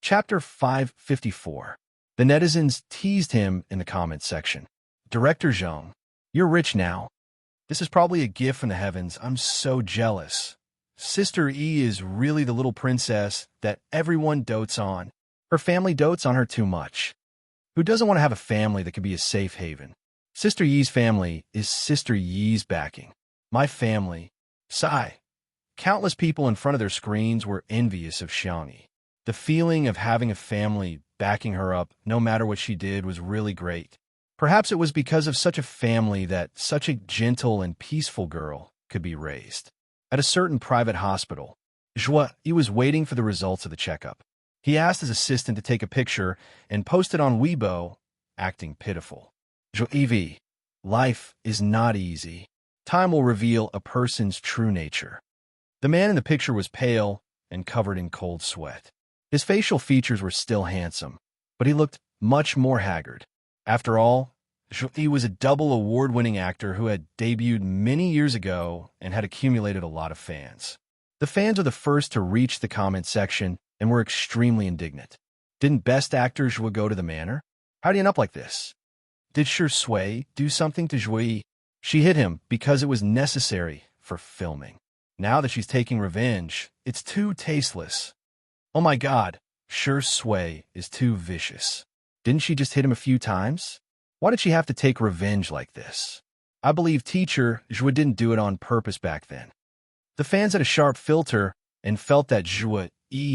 Chapter 554. The netizens teased him in the comments section. Director Zhang, you're rich now. This is probably a gift from the heavens. I'm so jealous. Sister E is really the little princess that everyone dotes on. Her family dotes on her too much. Who doesn't want to have a family that can be a safe haven? Sister Yi's family is Sister Yi's backing. My family. Sigh. Countless people in front of their screens were envious of Xianxia. The feeling of having a family backing her up, no matter what she did, was really great. Perhaps it was because of such a family that such a gentle and peaceful girl could be raised. At a certain private hospital, he was waiting for the results of the checkup. He asked his assistant to take a picture and post it on Weibo, acting pitiful. Zhuevi, life is not easy. Time will reveal a person's true nature. The man in the picture was pale and covered in cold sweat. His facial features were still handsome, but he looked much more haggard. After all, he was a double award-winning actor who had debuted many years ago and had accumulated a lot of fans. The fans were the first to reach the comment section and were extremely indignant. Didn't Best Actor Zhuo go to the manor? How'd he end up like this? Did Shui do something to Zhui? She hit him because it was necessary for filming. Now that she's taking revenge, it's too tasteless. Oh my god, Shui is too vicious. Didn't she just hit him a few times? Why did she have to take revenge like this? I believe teacher Zhui didn't do it on purpose back then. The fans had a sharp filter and felt that Zhui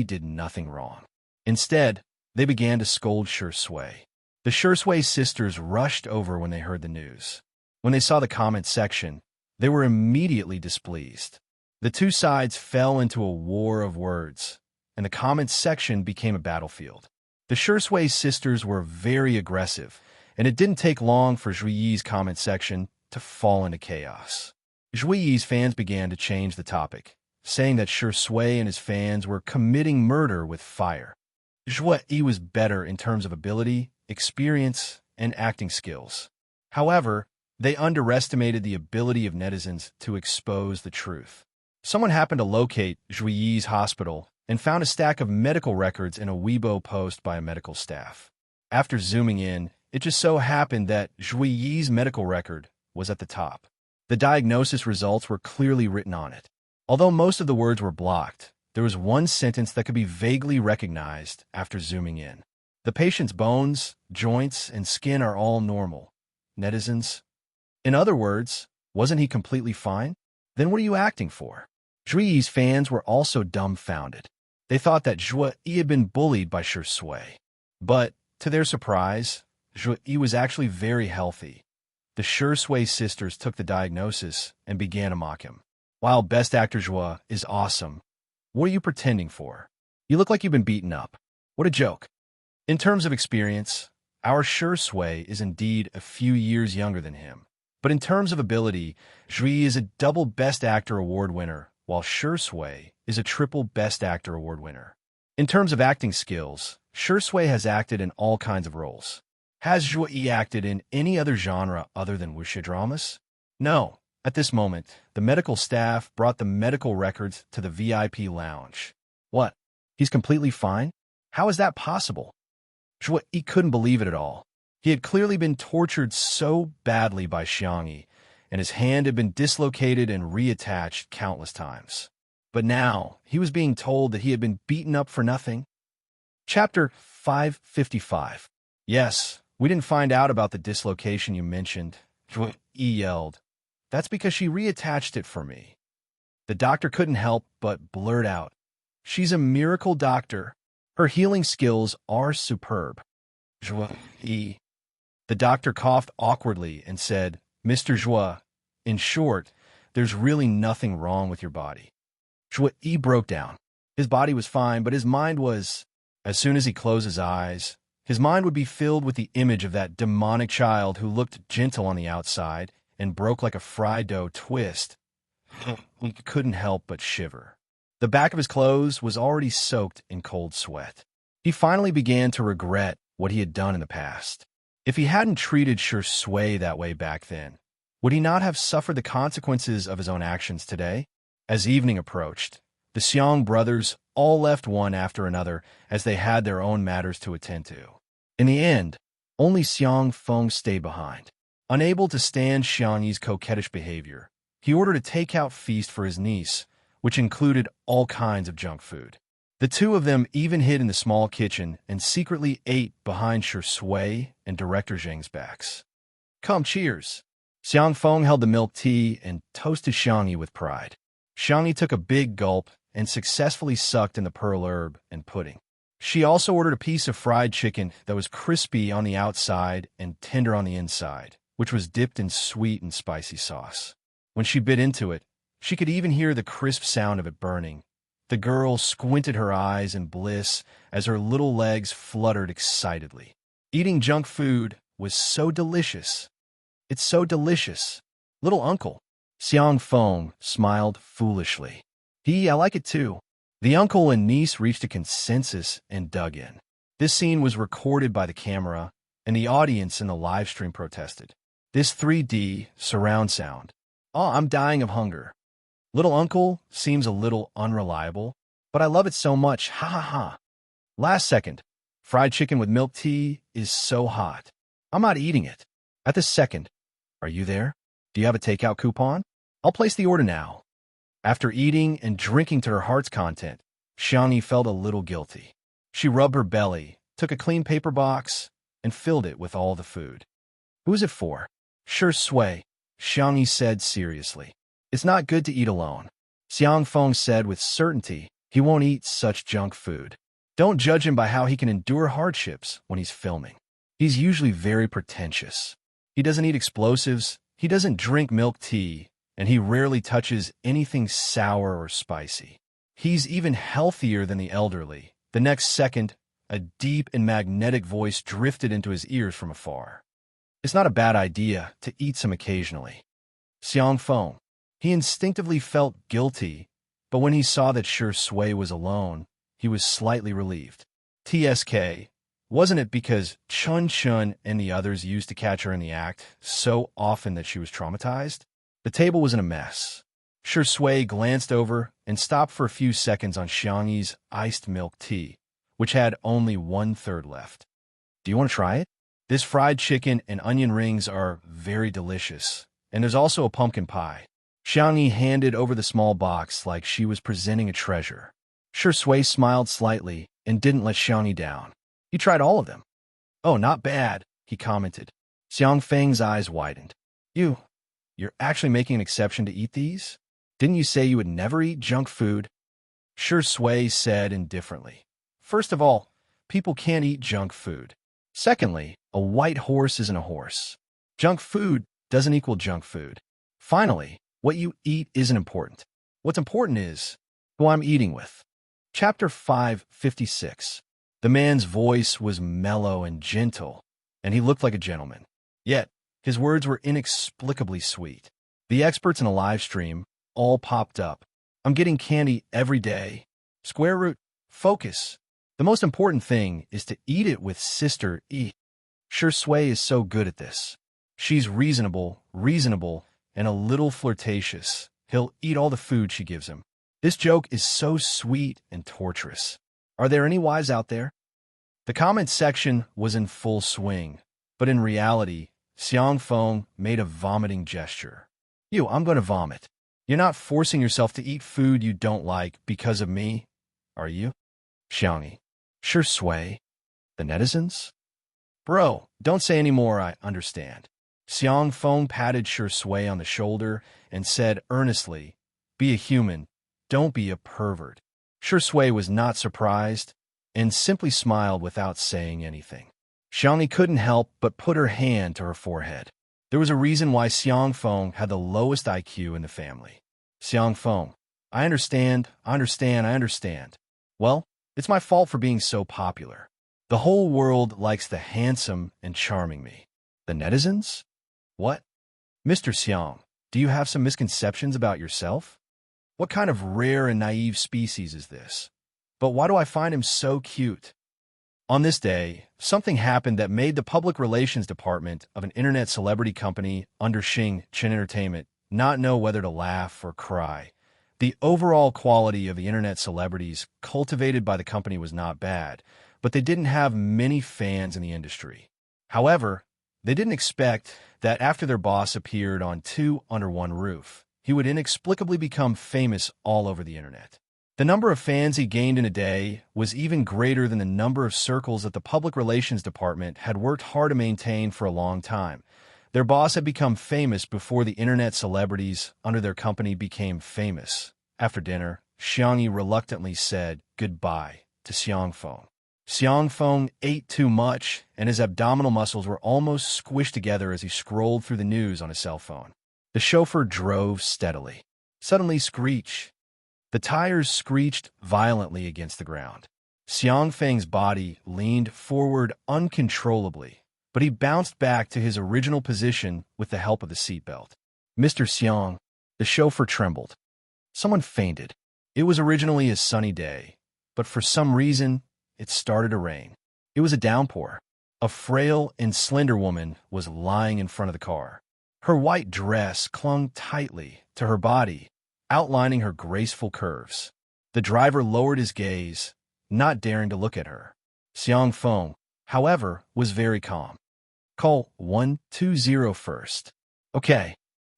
did nothing wrong. Instead, they began to scold Shui. The Shui sisters rushed over when they heard the news. When they saw the comment section, they were immediately displeased. The two sides fell into a war of words, and the comments section became a battlefield. The Shui sisters were very aggressive, and it didn't take long for Zhui's comment section to fall into chaos. Zhui's fans began to change the topic, saying that Shui and his fans were committing murder with fire. Zhui was better in terms of ability, experience, and acting skills. However, they underestimated the ability of netizens to expose the truth. Someone happened to locate Zhui's hospital and found a stack of medical records in a Weibo post by a medical staff. After zooming in, it just so happened that Zhui's medical record was at the top. The diagnosis results were clearly written on it. Although most of the words were blocked, there was one sentence that could be vaguely recognized after zooming in. The patient's bones, joints, and skin are all normal. Netizens? In other words, wasn't he completely fine? Then what are you acting for? Zhui's fans were also dumbfounded. They thought that Zhui had been bullied by Shui. But, to their surprise, Zhui was actually very healthy. The Shui sisters took the diagnosis and began to mock him. While Best Actor Zhui is awesome, what are you pretending for? You look like you've been beaten up. What a joke. In terms of experience, our Shui is indeed a few years younger than him. But in terms of ability, Zhui is a double Best Actor award winner, while Shui is a triple Best Actor award winner. In terms of acting skills, Shui has acted in all kinds of roles. Has Zhui acted in any other genre other than wuxia dramas? No. At this moment, the medical staff brought the medical records to the VIP lounge. What? He's completely fine? How is that possible? Zhui couldn't believe it at all. He had clearly been tortured so badly by Xianxia, and his hand had been dislocated and reattached countless times. But now, he was being told that he had been beaten up for nothing. Chapter 555. Yes, we didn't find out about the dislocation you mentioned, Zhui yelled. That's because she reattached it for me. The doctor couldn't help but blurt out. She's a miracle doctor. Her healing skills are superb. Zhui. The doctor coughed awkwardly and said, Mr. Zhui, in short, there's really nothing wrong with your body. Zhui broke down. His body was fine, but his mind was... As soon as he closed his eyes, his mind would be filled with the image of that demonic child who looked gentle on the outside and broke like a fried dough twist. He couldn't help but shiver. The back of his clothes was already soaked in cold sweat. He finally began to regret what he had done in the past. If he hadn't treated Shui that way back then, would he not have suffered the consequences of his own actions today? As evening approached, The Xiang brothers all left one after another as they had their own matters to attend to. In the end, only Xiang Feng stayed behind. Unable to stand Xiangyi's coquettish behavior, he ordered a takeout feast for his niece, which included all kinds of junk food. The two of them even hid in the small kitchen and secretly ate behind Shui and Director Zheng's backs. Come, cheers! Xiang Feng held the milk tea and toasted Xiangyi with pride. Xiangyi took a big gulp and successfully sucked in the pearl herb and pudding. She also ordered a piece of fried chicken that was crispy on the outside and tender on the inside, which was dipped in sweet and spicy sauce. When she bit into it, she could even hear the crisp sound of it burning. The girl squinted her eyes in bliss as her little legs fluttered excitedly. Eating junk food was so delicious. It's so delicious. Little uncle. Xiang Feng smiled foolishly. I like it too. The uncle and niece reached a consensus and dug in. This scene was recorded by the camera, and the audience in the live stream protested. This 3D surround sound. Oh, I'm dying of hunger. Little uncle seems a little unreliable, but I love it so much, ha ha ha. Last second, fried chicken with milk tea is so hot. I'm not eating it. At the second, are you there? Do you have a takeout coupon? I'll place the order now. After eating and drinking to her heart's content, Xiangyi felt a little guilty. She rubbed her belly, took a clean paper box, and filled it with all the food. Who is it for? Sure Sui, Xiangyi said seriously. It's not good to eat alone. Xiang Feng said with certainty he won't eat such junk food. Don't judge him by how he can endure hardships when he's filming. He's usually very pretentious. He doesn't eat explosives, he doesn't drink milk tea, and he rarely touches anything sour or spicy. He's even healthier than the elderly. The next second, a deep and magnetic voice drifted into his ears from afar. It's not a bad idea to eat some occasionally. Xiang Feng. He instinctively felt guilty, but when he saw that Sure Sui was alone, he was slightly relieved. TSK, wasn't it because Chun Chun and the others used to catch her in the act so often that she was traumatized? The table was in a mess. Sure Sui glanced over and stopped for a few seconds on Xiangyi's iced milk tea, which had only 1/3 left. Do you want to try it? This fried chicken and onion rings are very delicious, and there's also a pumpkin pie. Xiangyi handed over the small box like she was presenting a treasure. Sure Sui smiled slightly and didn't let Xiangyi down. He tried all of them. Oh, not bad, he commented. Xiang Feng's eyes widened. You're actually making an exception to eat these? Didn't you say you would never eat junk food? Sure Sui said indifferently. First of all, people can't eat junk food. Secondly, a white horse isn't a horse. Junk food doesn't equal junk food. Finally, what you eat isn't important. What's important is who I'm eating with. Chapter 556. The man's voice was mellow and gentle, and he looked like a gentleman. Yet, his words were inexplicably sweet. The experts in a live stream all popped up. I'm getting candy every day. Square root. Focus. The most important thing is to eat it with Sister E. Sure Sui is so good at this. She's reasonable, and a little flirtatious. He'll eat all the food she gives him. This joke is so sweet and torturous. Are there any wives out there? The comment section was in full swing, but in reality, Xiang Feng made a vomiting gesture. I'm going to vomit. You're not forcing yourself to eat food you don't like because of me, are you? Xiangyi. Sure Sui. The netizens? Bro, don't say any more, I understand. Xiang Feng patted Sure Sui on the shoulder and said earnestly, be a human, don't be a pervert. Sure Sui was not surprised and simply smiled without saying anything. Xiangyi couldn't help but put her hand to her forehead. There was a reason why Xiang Feng had the lowest IQ in the family. Xiang Feng. I understand. Well, it's my fault for being so popular. The whole world likes the handsome and charming me. The netizens? What? Mr. Xiang, do you have some misconceptions about yourself? What kind of rare and naive species is this? But why do I find him so cute? On this day, something happened that made the public relations department of an internet celebrity company under Xianxia Entertainment not know whether to laugh or cry. The overall quality of the internet celebrities cultivated by the company was not bad, but they didn't have many fans in the industry. However, they didn't expect that after their boss appeared on Two Under One Roof, he would inexplicably become famous all over the internet. The number of fans he gained in a day was even greater than the number of circles that the public relations department had worked hard to maintain for a long time. Their boss had become famous before the internet celebrities under their company became famous. After dinner, Xianxia reluctantly said goodbye to Xianfeng. Xianfeng ate too much, and his abdominal muscles were almost squished together as he scrolled through the news on his cell phone. The chauffeur drove steadily. Suddenly, screech. The tires screeched violently against the ground. Xianfeng's body leaned forward uncontrollably, but he bounced back to his original position with the help of the seatbelt. Mr. Xiang, the chauffeur trembled. Someone fainted. It was originally a sunny day, but for some reason, it started to rain. It was a downpour. A frail and slender woman was lying in front of the car. Her white dress clung tightly to her body, outlining her graceful curves. The driver lowered his gaze, not daring to look at her. Xianfeng, however, was very calm. Call 120 first. Okay.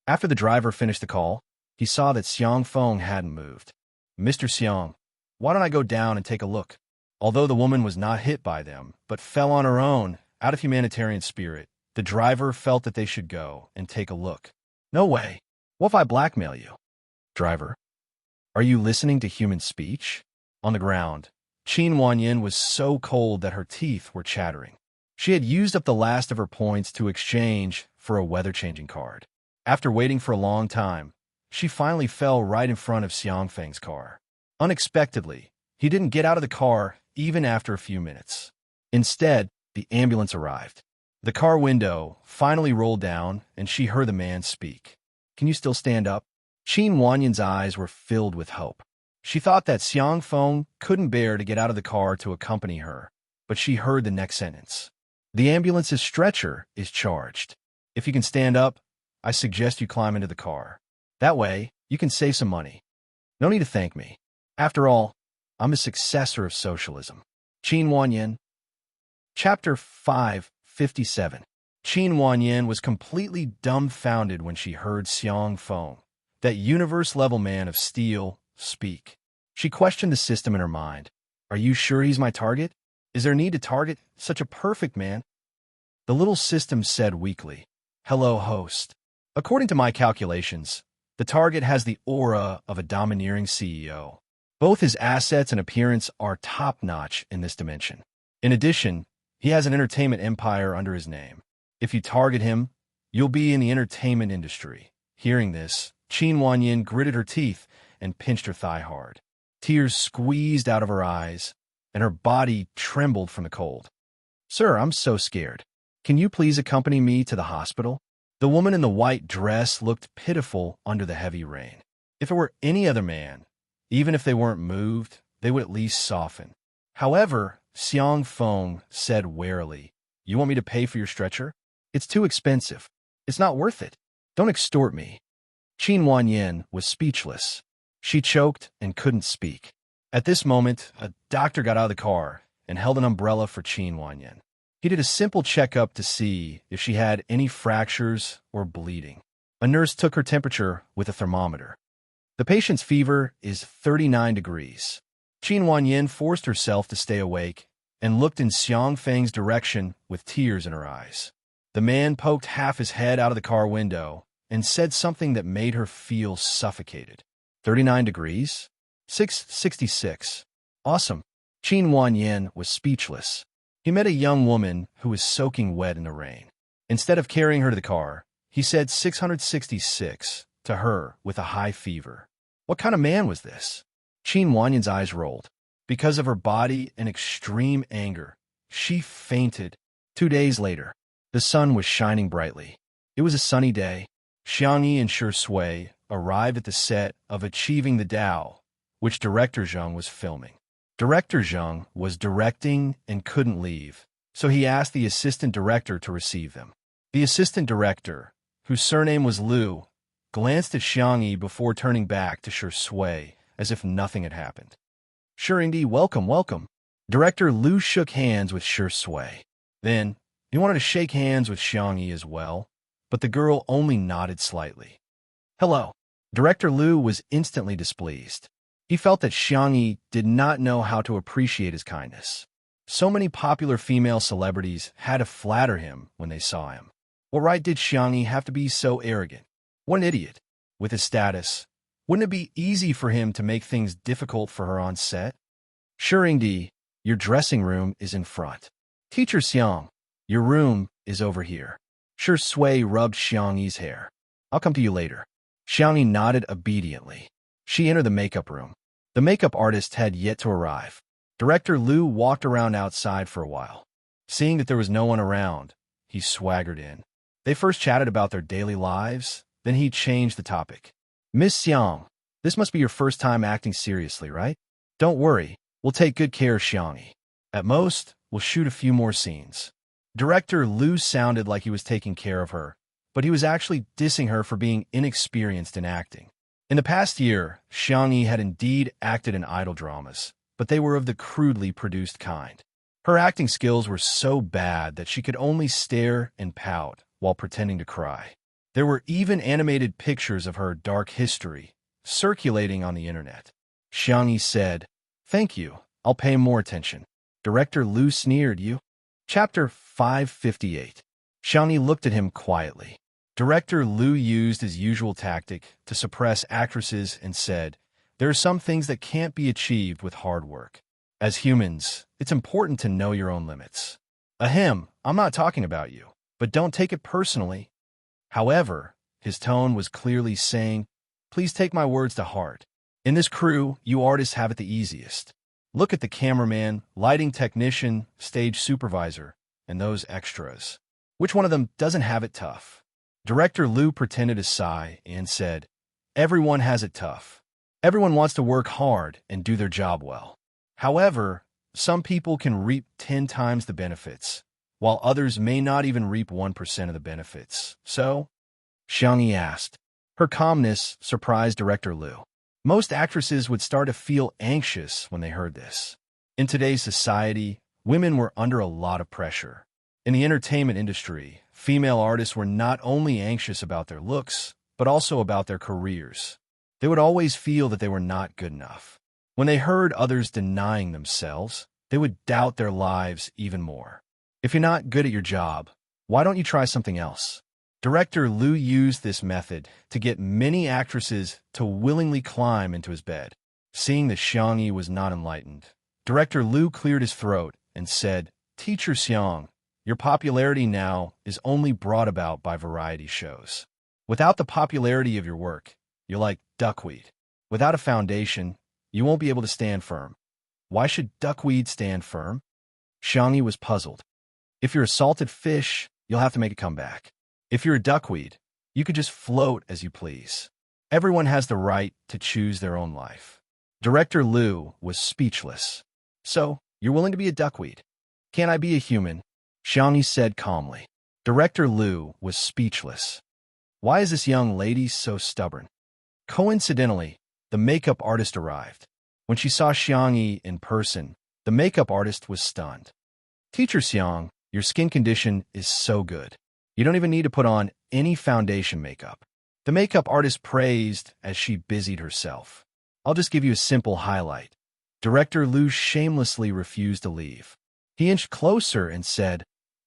After the driver finished the call, he saw that Xianfeng hadn't moved. Mr. Xiang, why don't I go down and take a look? Although the woman was not hit by them, but fell on her own, out of humanitarian spirit, the driver felt that they should go and take a look. No way. What if I blackmail you? Driver, are you listening to human speech? On the ground, Qin Wanyin was so cold that her teeth were chattering. She had used up the last of her points to exchange for a weather-changing card. After waiting for a long time, she finally fell right in front of Xianfeng's car. Unexpectedly, he didn't get out of the car even after a few minutes. Instead, the ambulance arrived. The car window finally rolled down, and she heard the man speak. Can you still stand up? Qin Wanyin's eyes were filled with hope. She thought that Xianfeng couldn't bear to get out of the car to accompany her, but she heard the next sentence. The ambulance's stretcher is charged. If you can stand up, I suggest you climb into the car. That way, you can save some money. No need to thank me. After all, I'm a successor of socialism. Qin Wanyin. Chapter 557. Qin Wanyin was completely dumbfounded when she heard Xianfeng, that universe-level man of steel, speak. She questioned the system in her mind. Are you sure he's my target? Is there need to target such a perfect man? The little system said weakly, Hello, host. According to my calculations, the target has the aura of a domineering CEO. Both his assets and appearance are top-notch in this dimension. In addition, he has an entertainment empire under his name. If you target him, you'll be in the entertainment industry. Hearing this, Qin Wanyin gritted her teeth and pinched her thigh hard. Tears squeezed out of her eyes, and her body trembled from the cold. Sir, I'm so scared. Can you please accompany me to the hospital? The woman in the white dress looked pitiful under the heavy rain. If it were any other man, even if they weren't moved, they would at least soften. However, Xianfeng said warily, You want me to pay for your stretcher? It's too expensive. It's not worth it. Don't extort me. Qin Wanyin was speechless. She choked and couldn't speak. At this moment, a doctor got out of the car and held an umbrella for Qin Wanyin. He did a simple checkup to see if she had any fractures or bleeding. A nurse took her temperature with a thermometer. The patient's fever is 39 degrees. Qin Wanyin forced herself to stay awake and looked in Xianfeng's direction with tears in her eyes. The man poked half his head out of the car window and said something that made her feel suffocated. 39 degrees? 666. Awesome. Qin Wanyin was speechless. He met a young woman who was soaking wet in the rain. Instead of carrying her to the car, he said 666 to her with a high fever. What kind of man was this? Qin Wanyin's eyes rolled. Because of her body and extreme anger, she fainted. 2 days later, the sun was shining brightly. It was a sunny day. Xianxia and Shui arrived at the set of Achieving the Tao, which Director Zheng was filming. Director Zheng was directing and couldn't leave, so he asked the assistant director to receive them. The assistant director, whose surname was Liu, glanced at Xianxia before turning back to Shui as if nothing had happened. Shui, welcome, welcome. Director Lu shook hands with Shui. Then, he wanted to shake hands with Xianxia as well, but the girl only nodded slightly. Hello. Director Lu was instantly displeased. He felt that Xianxia did not know how to appreciate his kindness. So many popular female celebrities had to flatter him when they saw him. What right did Xianxia have to be so arrogant? What an idiot. With his status, wouldn't it be easy for him to make things difficult for her on set? Shui, your dressing room is in front. Teacher Xiang, your room is over here. Shui rubbed Xiangxia's hair. I'll come to you later. Xianxia nodded obediently. She entered the makeup room. The makeup artist had yet to arrive. Director Lu walked around outside for a while. Seeing that there was no one around, he swaggered in. They first chatted about their daily lives, then he changed the topic. Miss Xiang, this must be your first time acting seriously, right? Don't worry, we'll take good care of Xianxia. At most, we'll shoot a few more scenes. Director Lu sounded like he was taking care of her, but he was actually dissing her for being inexperienced in acting. In the past year, Xianxia had indeed acted in idol dramas, but they were of the crudely produced kind. Her acting skills were so bad that she could only stare and pout while pretending to cry. There were even animated pictures of her dark history circulating on the internet. Xianxia said, "Thank you, I'll pay more attention." Director Lu sneered, "You?" Chapter 558. Xianxia looked at him quietly. Director Lu used his usual tactic to suppress actresses and said, "There are some things that can't be achieved with hard work. As humans, it's important to know your own limits." Ahem, I'm not talking about you, but don't take it personally. However, his tone was clearly saying, please take my words to heart. In this crew, you artists have it the easiest. Look at the cameraman, lighting technician, stage supervisor, and those extras. Which one of them doesn't have it tough? Director Lu pretended to sigh and said, everyone has it tough. Everyone wants to work hard and do their job well. However, some people can reap 10 times the benefits, while others may not even reap 1% of the benefits. So? Xianxia asked. Her calmness surprised Director Lu. Most actresses would start to feel anxious when they heard this. In today's society, women were under a lot of pressure. In the entertainment industry, female artists were not only anxious about their looks, but also about their careers. They would always feel that they were not good enough. When they heard others denying themselves, they would doubt their lives even more. If you're not good at your job, why don't you try something else? Director Lu used this method to get many actresses to willingly climb into his bed. Seeing that Xianxia was not enlightened, Director Lu cleared his throat and said, Teacher Xiang, your popularity now is only brought about by variety shows. Without the popularity of your work, you're like duckweed. Without a foundation, you won't be able to stand firm. Why should duckweed stand firm? Xianxia was puzzled. If you're a salted fish, you'll have to make a comeback. If you're a duckweed, you could just float as you please. Everyone has the right to choose their own life. Director Lu was speechless. So, you're willing to be a duckweed? Can't I be a human? Xianxia said calmly. Director Lu was speechless. Why is this young lady so stubborn? Coincidentally, the makeup artist arrived. When she saw Xianxia in person, the makeup artist was stunned. Teacher Xiang, your skin condition is so good. You don't even need to put on any foundation makeup. The makeup artist praised as she busied herself. I'll just give you a simple highlight. Director Lu shamelessly refused to leave. He inched closer and said,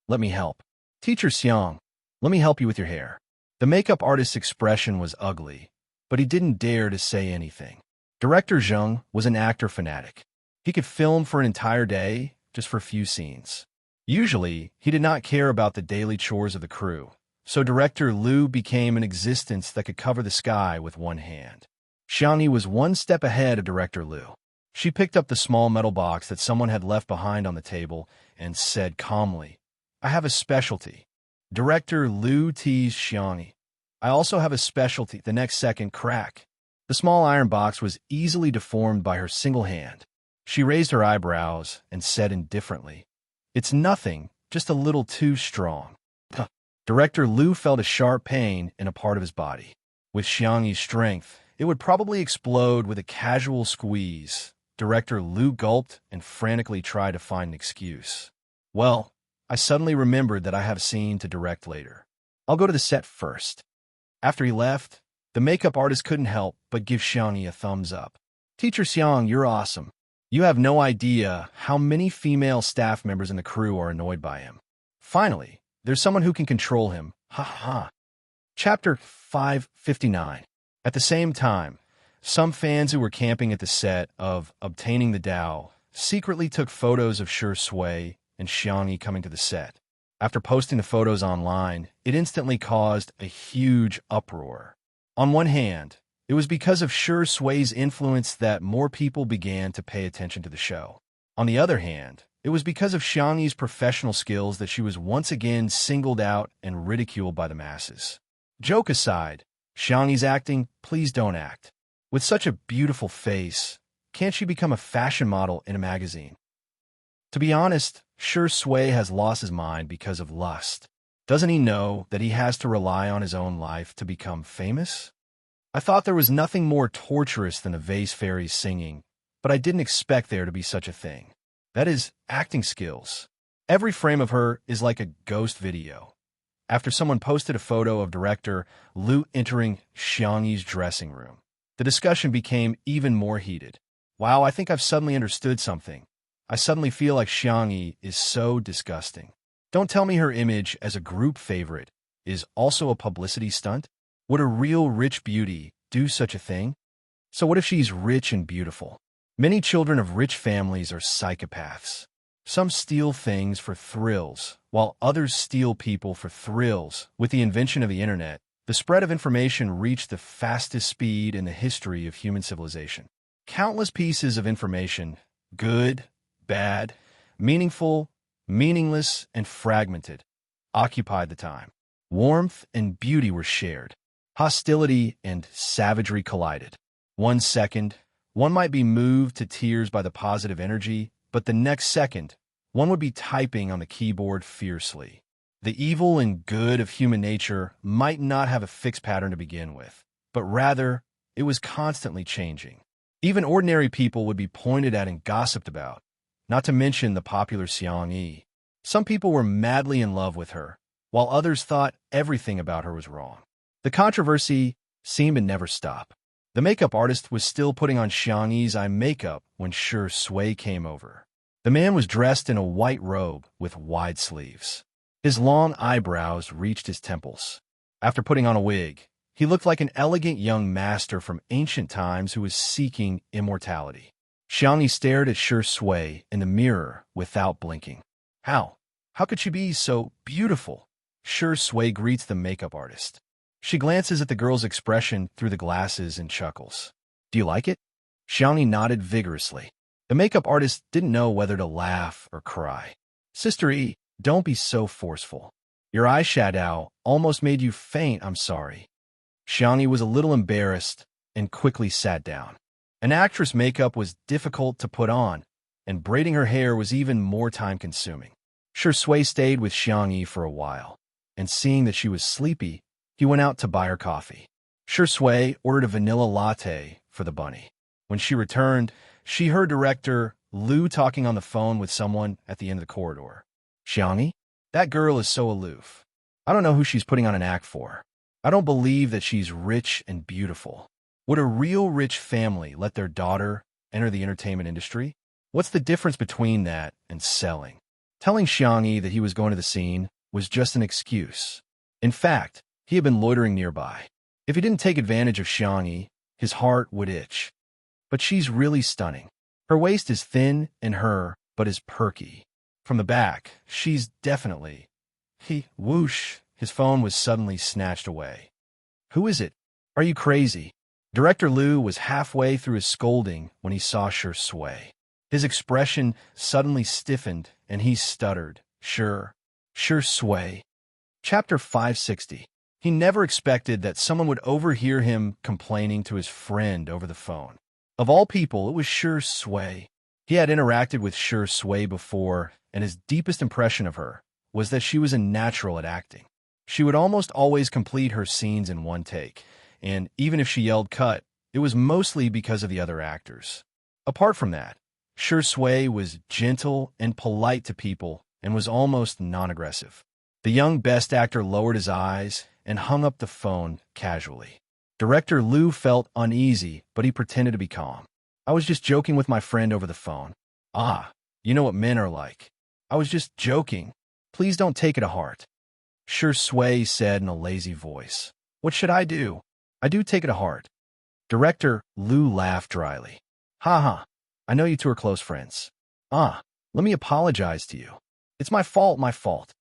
let me help. Teacher Xiang, let me help you with your hair. The makeup artist's expression was ugly, but he didn't dare to say anything. Director Zheng was an actor fanatic. He could film for an entire day just for a few scenes. Usually, he did not care about the daily chores of the crew, so Director Lu became an existence that could cover the sky with one hand. Xianxia was one step ahead of Director Lu. She picked up the small metal box that someone had left behind on the table and said calmly, I have a specialty. Director Lu teased Xianxia. I also have a specialty. The next second, crack. The small iron box was easily deformed by her single hand. She raised her eyebrows and said indifferently, It's nothing, just a little too strong. Director Lu felt a sharp pain in a part of his body. With Xianxi's strength, it would probably explode with a casual squeeze. Director Lu gulped and frantically tried to find an excuse. Well, I suddenly remembered that I have a scene to direct later. I'll go to the set first. After he left, the makeup artist couldn't help but give Xianxi a thumbs up. Teacher Xiang, you're awesome. You have no idea how many female staff members in the crew are annoyed by him. Finally, there's someone who can control him. Ha ha. Chapter 559. At the same time, some fans who were camping at the set of Obtaining the Tao secretly took photos of Shi Sui and Xianxi coming to the set. After posting the photos online, it instantly caused a huge uproar. On one hand, it was because of Shi Sui's influence that more people began to pay attention to the show. On the other hand, it was because of Xianxi's professional skills that she was once again singled out and ridiculed by the masses. Joke aside, Xianxi's acting, please don't act. With such a beautiful face, can't she become a fashion model in a magazine? To be honest, Shi Sui has lost his mind because of lust. Doesn't he know that he has to rely on his own life to become famous? I thought there was nothing more torturous than the vase fairies singing, but I didn't expect there to be such a thing. That is, acting skills. Every frame of her is like a ghost video. After someone posted a photo of director Lu entering Xianxi's dressing room, the discussion became even more heated. Wow, I think I've suddenly understood something. I suddenly feel like Xianxi is so disgusting. Don't tell me her image as a group favorite is also a publicity stunt? Would a real rich beauty do such a thing? So what if she's rich and beautiful? Many children of rich families are psychopaths. Some steal things for thrills, while others steal people for thrills. With the invention of the internet, the spread of information reached the fastest speed in the history of human civilization. Countless pieces of information, good, bad, meaningful, meaningless, and fragmented, occupied the time. Warmth and beauty were shared. Hostility and savagery collided. 1 second, one might be moved to tears by the positive energy, but the next second, one would be typing on the keyboard fiercely. The evil and good of human nature might not have a fixed pattern to begin with, but rather, it was constantly changing. Even ordinary people would be pointed at and gossiped about, not to mention the popular Xianxi. Some people were madly in love with her, while others thought everything about her was wrong. The controversy seemed to never stop. The makeup artist was still putting on Xianxi's eye makeup when Shi Sui came over. The man was dressed in a white robe with wide sleeves. His long eyebrows reached his temples. After putting on a wig, he looked like an elegant young master from ancient times who was seeking immortality. Xianxi stared at Shi Sui in the mirror without blinking. How could she be so beautiful? Shi Sui greets the makeup artist. She glances at the girl's expression through the glasses and chuckles. Do you like it? Xianxi nodded vigorously. The makeup artist didn't know whether to laugh or cry. Sister E, don't be so forceful. Your eyeshadow almost made you faint, I'm sorry. Xianxi was a little embarrassed and quickly sat down. An actress' makeup was difficult to put on, and braiding her hair was even more time-consuming. Shi Sui stayed with Xianxi for a while, and seeing that she was sleepy, he went out to buy her coffee. Shi Sui ordered a vanilla latte for the bunny. When she returned, she heard director Lu talking on the phone with someone at the end of the corridor. Xianxi? That girl is so aloof. I don't know who she's putting on an act for. I don't believe that she's rich and beautiful. Would a real rich family let their daughter enter the entertainment industry? What's the difference between that and selling? Telling Xianxi that he was going to the scene was just an excuse. In fact, he had been loitering nearby. If he didn't take advantage of Xianxi, his heart would itch. But she's really stunning. Her waist is thin and but is perky. From the back, she's definitely... Whoosh, his phone was suddenly snatched away. Who is it? Are you crazy? Director Lu was halfway through his scolding when he saw Shi Sui. His expression suddenly stiffened and he stuttered. Shi Sui. Chapter 560. He never expected that someone would overhear him complaining to his friend over the phone. Of all people, it was Shi Sui. He had interacted with Shi Sui before, and his deepest impression of her was that she was a natural at acting. She would almost always complete her scenes in one take, and even if she yelled cut, it was mostly because of the other actors. Apart from that, Shui was gentle and polite to people and was almost non-aggressive. The young best actor lowered his eyes and hung up the phone casually. Director Liu felt uneasy, but he pretended to be calm. I was just joking with my friend over the phone. Ah, you know what men are like. I was just joking. Please don't take it to heart. Shui said in a lazy voice. What should I do? I do take it to heart. Director Liu laughed dryly. Ha ha, I know you two are close friends. Ah, let me apologize to you. It's my fault.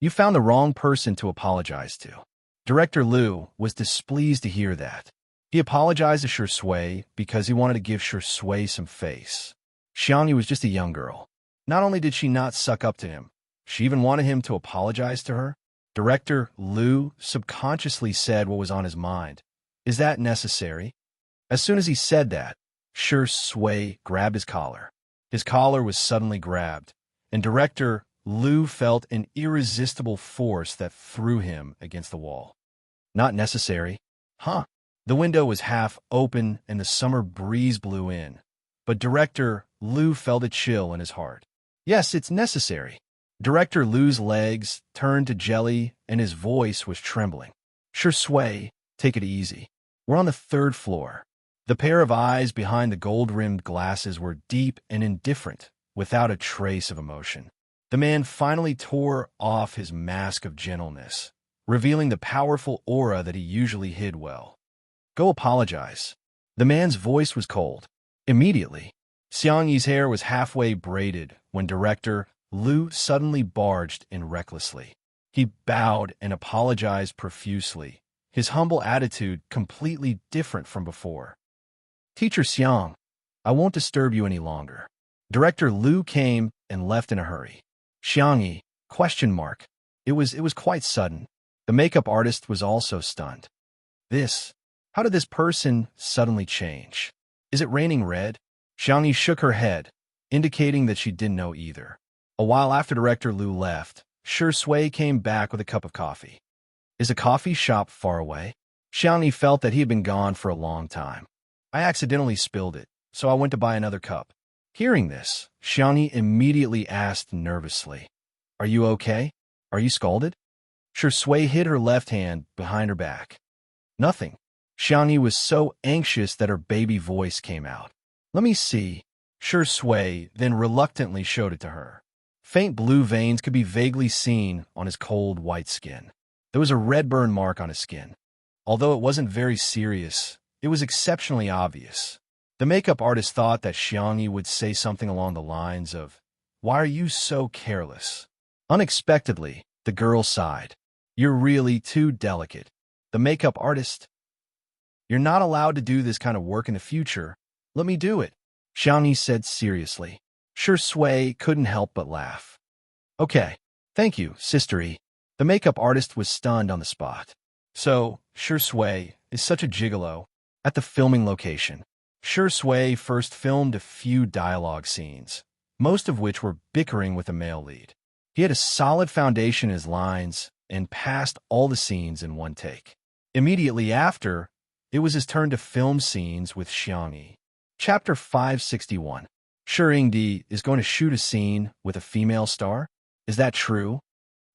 You found the wrong person to apologize to. Director Liu was displeased to hear that. He apologized to Shui because he wanted to give Shui some face. Xianxia was just a young girl. Not only did she not suck up to him, she even wanted him to apologize to her. Director Liu subconsciously said what was on his mind. Is that necessary? As soon as he said that, Shui grabbed his collar. His collar was suddenly grabbed, and Director Liu felt an irresistible force that threw him against the wall. Not necessary. Huh. The window was half open and the summer breeze blew in, but Director Liu felt a chill in his heart. Yes, it's necessary. Director Liu's legs turned to jelly and his voice was trembling. Shui, take it easy. We're on the 3rd floor. The pair of eyes behind the gold-rimmed glasses were deep and indifferent, without a trace of emotion. The man finally tore off his mask of gentleness, revealing the powerful aura that he usually hid well. Go apologize. The man's voice was cold. Immediately, Xianxi's hair was halfway braided when Director Liu suddenly barged in recklessly. He bowed and apologized profusely, his humble attitude completely different from before. Teacher Xiang, I won't disturb you any longer. Director Liu came and left in a hurry. Xianxia, ? It was quite sudden. The makeup artist was also stunned. How did this person suddenly change? Is it raining red? Xianxia shook her head, indicating that she didn't know either. A while after Director Liu left, Shui came back with a cup of coffee. Is a coffee shop far away? Xianxia felt that he had been gone for a long time. I accidentally spilled it, so I went to buy another cup. Hearing this, Xianxia immediately asked nervously, Are you okay? Are you scalded? Shui hid her left hand behind her back. Nothing. Xianxia was so anxious that her baby voice came out. Let me see. Shui then reluctantly showed it to her. Faint blue veins could be vaguely seen on his cold white skin. There was a red burn mark on his skin. Although it wasn't very serious, it was exceptionally obvious. The makeup artist thought that Xianxia would say something along the lines of, Why are you so careless? Unexpectedly, the girl sighed. You're really too delicate. The makeup artist. You're not allowed to do this kind of work in the future. Let me do it, Xianxia said seriously. Shui couldn't help but laugh. Okay, thank you, sistery. The makeup artist was stunned on the spot. So, Shui is such a gigolo. At the filming location, Shui first filmed a few dialogue scenes, most of which were bickering with the male lead. He had a solid foundation in his lines and passed all the scenes in one take. Immediately after, it was his turn to film scenes with Xianxia. Chapter 561. Shiringdi is going to shoot a scene with a female star? Is that true?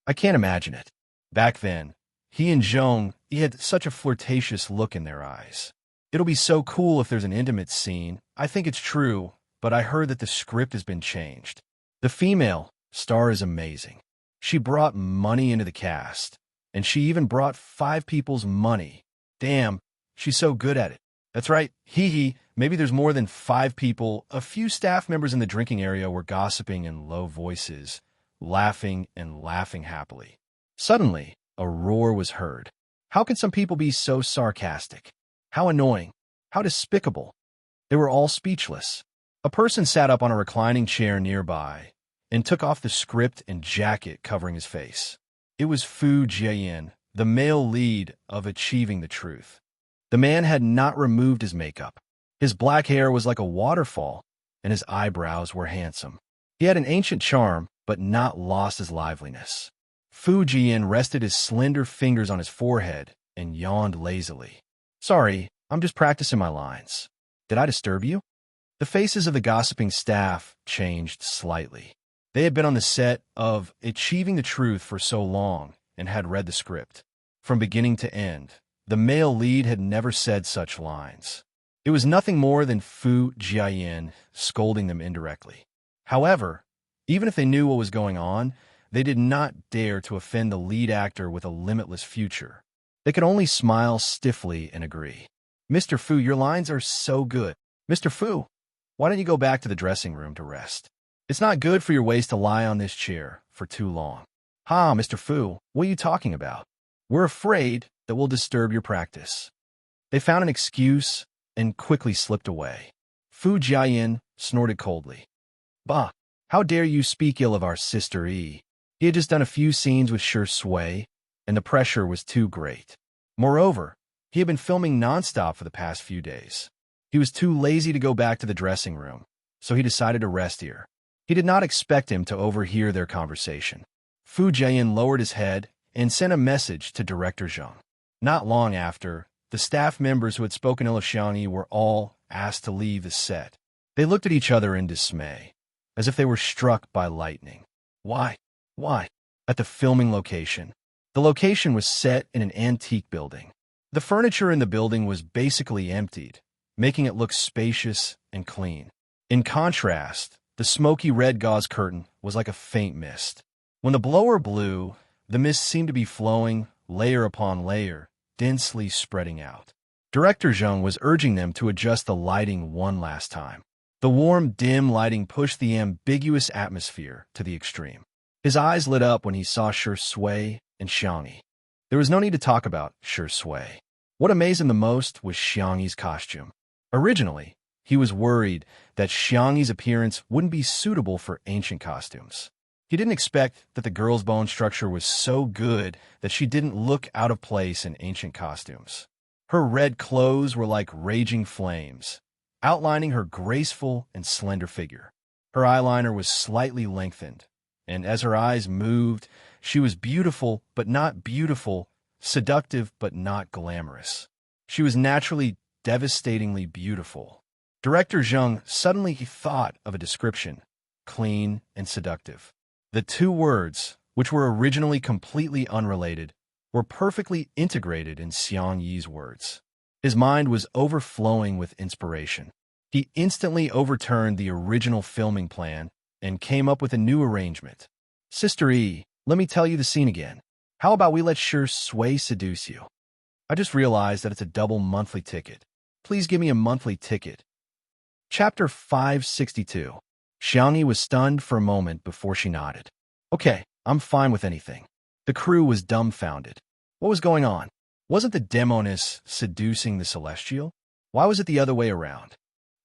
I can't imagine it. Back then, he and Zhong, he had such a flirtatious look in their eyes. It'll be so cool if there's an intimate scene. I think it's true, but I heard that the script has been changed. The female star is amazing. She brought money into the cast, and she even brought 5 people's money. Damn, she's so good at it. That's right, hee. Maybe there's more than 5 people. A few staff members in the drinking area were gossiping in low voices, laughing happily. Suddenly, a roar was heard. How can some people be so sarcastic? How annoying. How despicable. They were all speechless. A person sat up on a reclining chair nearby and took off the script and jacket covering his face. It was Fu Jian, the male lead of Achieving the Truth. The man had not removed his makeup. His black hair was like a waterfall, and his eyebrows were handsome. He had an ancient charm, but not lost his liveliness. Fu Jian rested his slender fingers on his forehead and yawned lazily. Sorry, I'm just practicing my lines. Did I disturb you? The faces of the gossiping staff changed slightly. They had been on the set of Achieving the Truth for so long and had read the script. From beginning to end, the male lead had never said such lines. It was nothing more than Fu Jiayin scolding them indirectly. However, even if they knew what was going on, they did not dare to offend the lead actor with a limitless future. They could only smile stiffly and agree. Mr. Fu, your lines are so good. Mr. Fu, why don't you go back to the dressing room to rest? It's not good for your waist to lie on this chair for too long. Ha, Mr. Fu, what are you talking about? We're afraid that we'll disturb your practice. They found an excuse and quickly slipped away. Fu Jiayin snorted coldly. Bah, how dare you speak ill of our sister Yi? He had just done a few scenes with Xianxia, and the pressure was too great. Moreover, he had been filming nonstop for the past few days. He was too lazy to go back to the dressing room, so he decided to rest here. He did not expect him to overhear their conversation. Fu Jiayin lowered his head and sent a message to Director Zhang. Not long after, the staff members who had spoken ill of Xianxia were all asked to leave the set. They looked at each other in dismay, as if they were struck by lightning. Why? Why? At the filming location. The location was set in an antique building. The furniture in the building was basically emptied, making it look spacious and clean. In contrast, the smoky red gauze curtain was like a faint mist. When the blower blew, the mist seemed to be flowing layer upon layer, densely spreading out. Director Zhang was urging them to adjust the lighting one last time. The warm, dim lighting pushed the ambiguous atmosphere to the extreme. His eyes lit up when he saw Xianxia and Xianxia. There was no need to talk about Xianxia. What amazed him the most was Xianxia's costume. Originally, he was worried that Xianxia's appearance wouldn't be suitable for ancient costumes. He didn't expect that the girl's bone structure was so good that she didn't look out of place in ancient costumes. Her red clothes were like raging flames, outlining her graceful and slender figure. Her eyeliner was slightly lengthened, and as her eyes moved, she was beautiful but not beautiful, seductive but not glamorous. She was naturally devastatingly beautiful. Director Zhang suddenly thought of a description: clean and seductive. The two words, which were originally completely unrelated, were perfectly integrated in Xiangyi's words. His mind was overflowing with inspiration. He instantly overturned the original filming plan and came up with a new arrangement. Sister Yi, let me tell you the scene again. How about we let Xianxia seduce you? I just realized that it's a double monthly ticket. Please give me a monthly ticket. Chapter 562. Xianxia was stunned for a moment before she nodded. Okay, I'm fine with anything. The crew was dumbfounded. What was going on? Wasn't the demoness seducing the celestial? Why was it the other way around?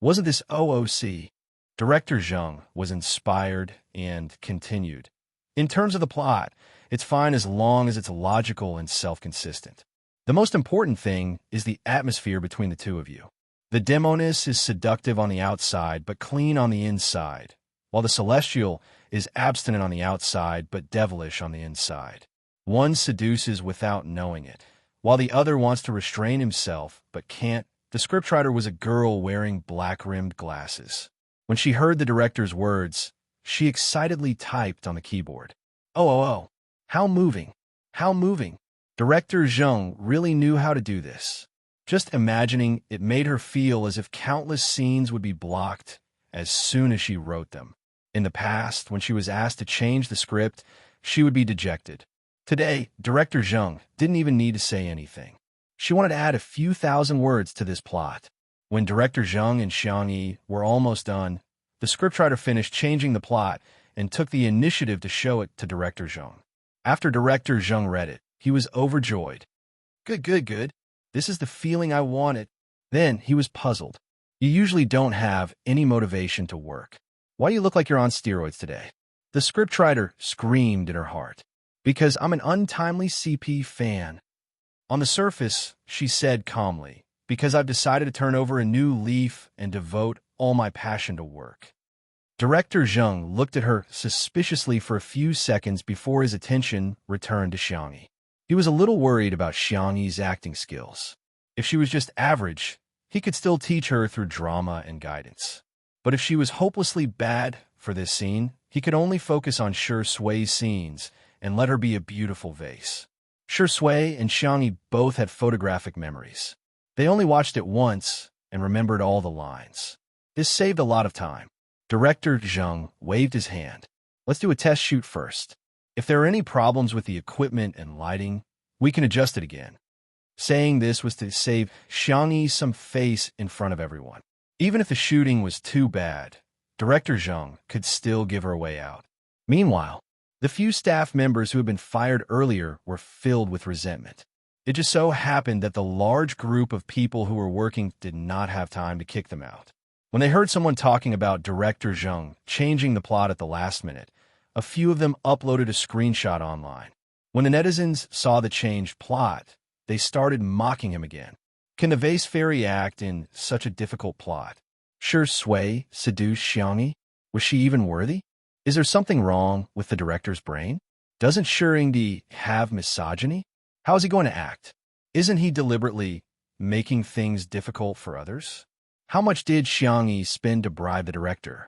Wasn't this OOC? Director Zhang was inspired and continued. In terms of the plot, it's fine as long as it's logical and self-consistent. The most important thing is the atmosphere between the two of you. The demoness is seductive on the outside but clean on the inside, while the celestial is abstinent on the outside but devilish on the inside. One seduces without knowing it, while the other wants to restrain himself but can't. The scriptwriter was a girl wearing black-rimmed glasses. When she heard the director's words, she excitedly typed on the keyboard. Oh, how moving, how moving. Director Zhang really knew how to do this. Just imagining it made her feel as if countless scenes would be blocked as soon as she wrote them. In the past, when she was asked to change the script, she would be dejected. Today, Director Zhang didn't even need to say anything. She wanted to add a few thousand words to this plot. When Director Zhang and Xianxia were almost done, the scriptwriter finished changing the plot and took the initiative to show it to Director Zhang. After Director Zhang read it, he was overjoyed. Good. This is the feeling I wanted. Then he was puzzled. You usually don't have any motivation to work. Why do you look like you're on steroids today? The scriptwriter screamed in her heart. Because I'm an untimely CP fan. On the surface, she said calmly, because I've decided to turn over a new leaf and devote all my passion to work. Director Zhang looked at her suspiciously for a few seconds before his attention returned to Xianxia. He was a little worried about Xianxia's acting skills. If she was just average, he could still teach her through drama and guidance. But if she was hopelessly bad for this scene, he could only focus on Sui's scenes and let her be a beautiful vase. Sui and Xianxia both had photographic memories. They only watched it once and remembered all the lines. This saved a lot of time. Director Zheng waved his hand. Let's do a test shoot first. If there are any problems with the equipment and lighting, we can adjust it again. Saying this was to save Xianxia some face in front of everyone. Even if the shooting was too bad, Director Zheng could still give her a way out. Meanwhile, the few staff members who had been fired earlier were filled with resentment. It just so happened that the large group of people who were working did not have time to kick them out. When they heard someone talking about Director Zheng changing the plot at the last minute, a few of them uploaded a screenshot online. When the netizens saw the changed plot, they started mocking him again. Can the vase fairy act in such a difficult plot? Sui seduced Xianxia? Was she even worthy? Is there something wrong with the director's brain? Doesn't Xianxia have misogyny? How is he going to act? Isn't he deliberately making things difficult for others? How much did Xianxia spend to bribe the director?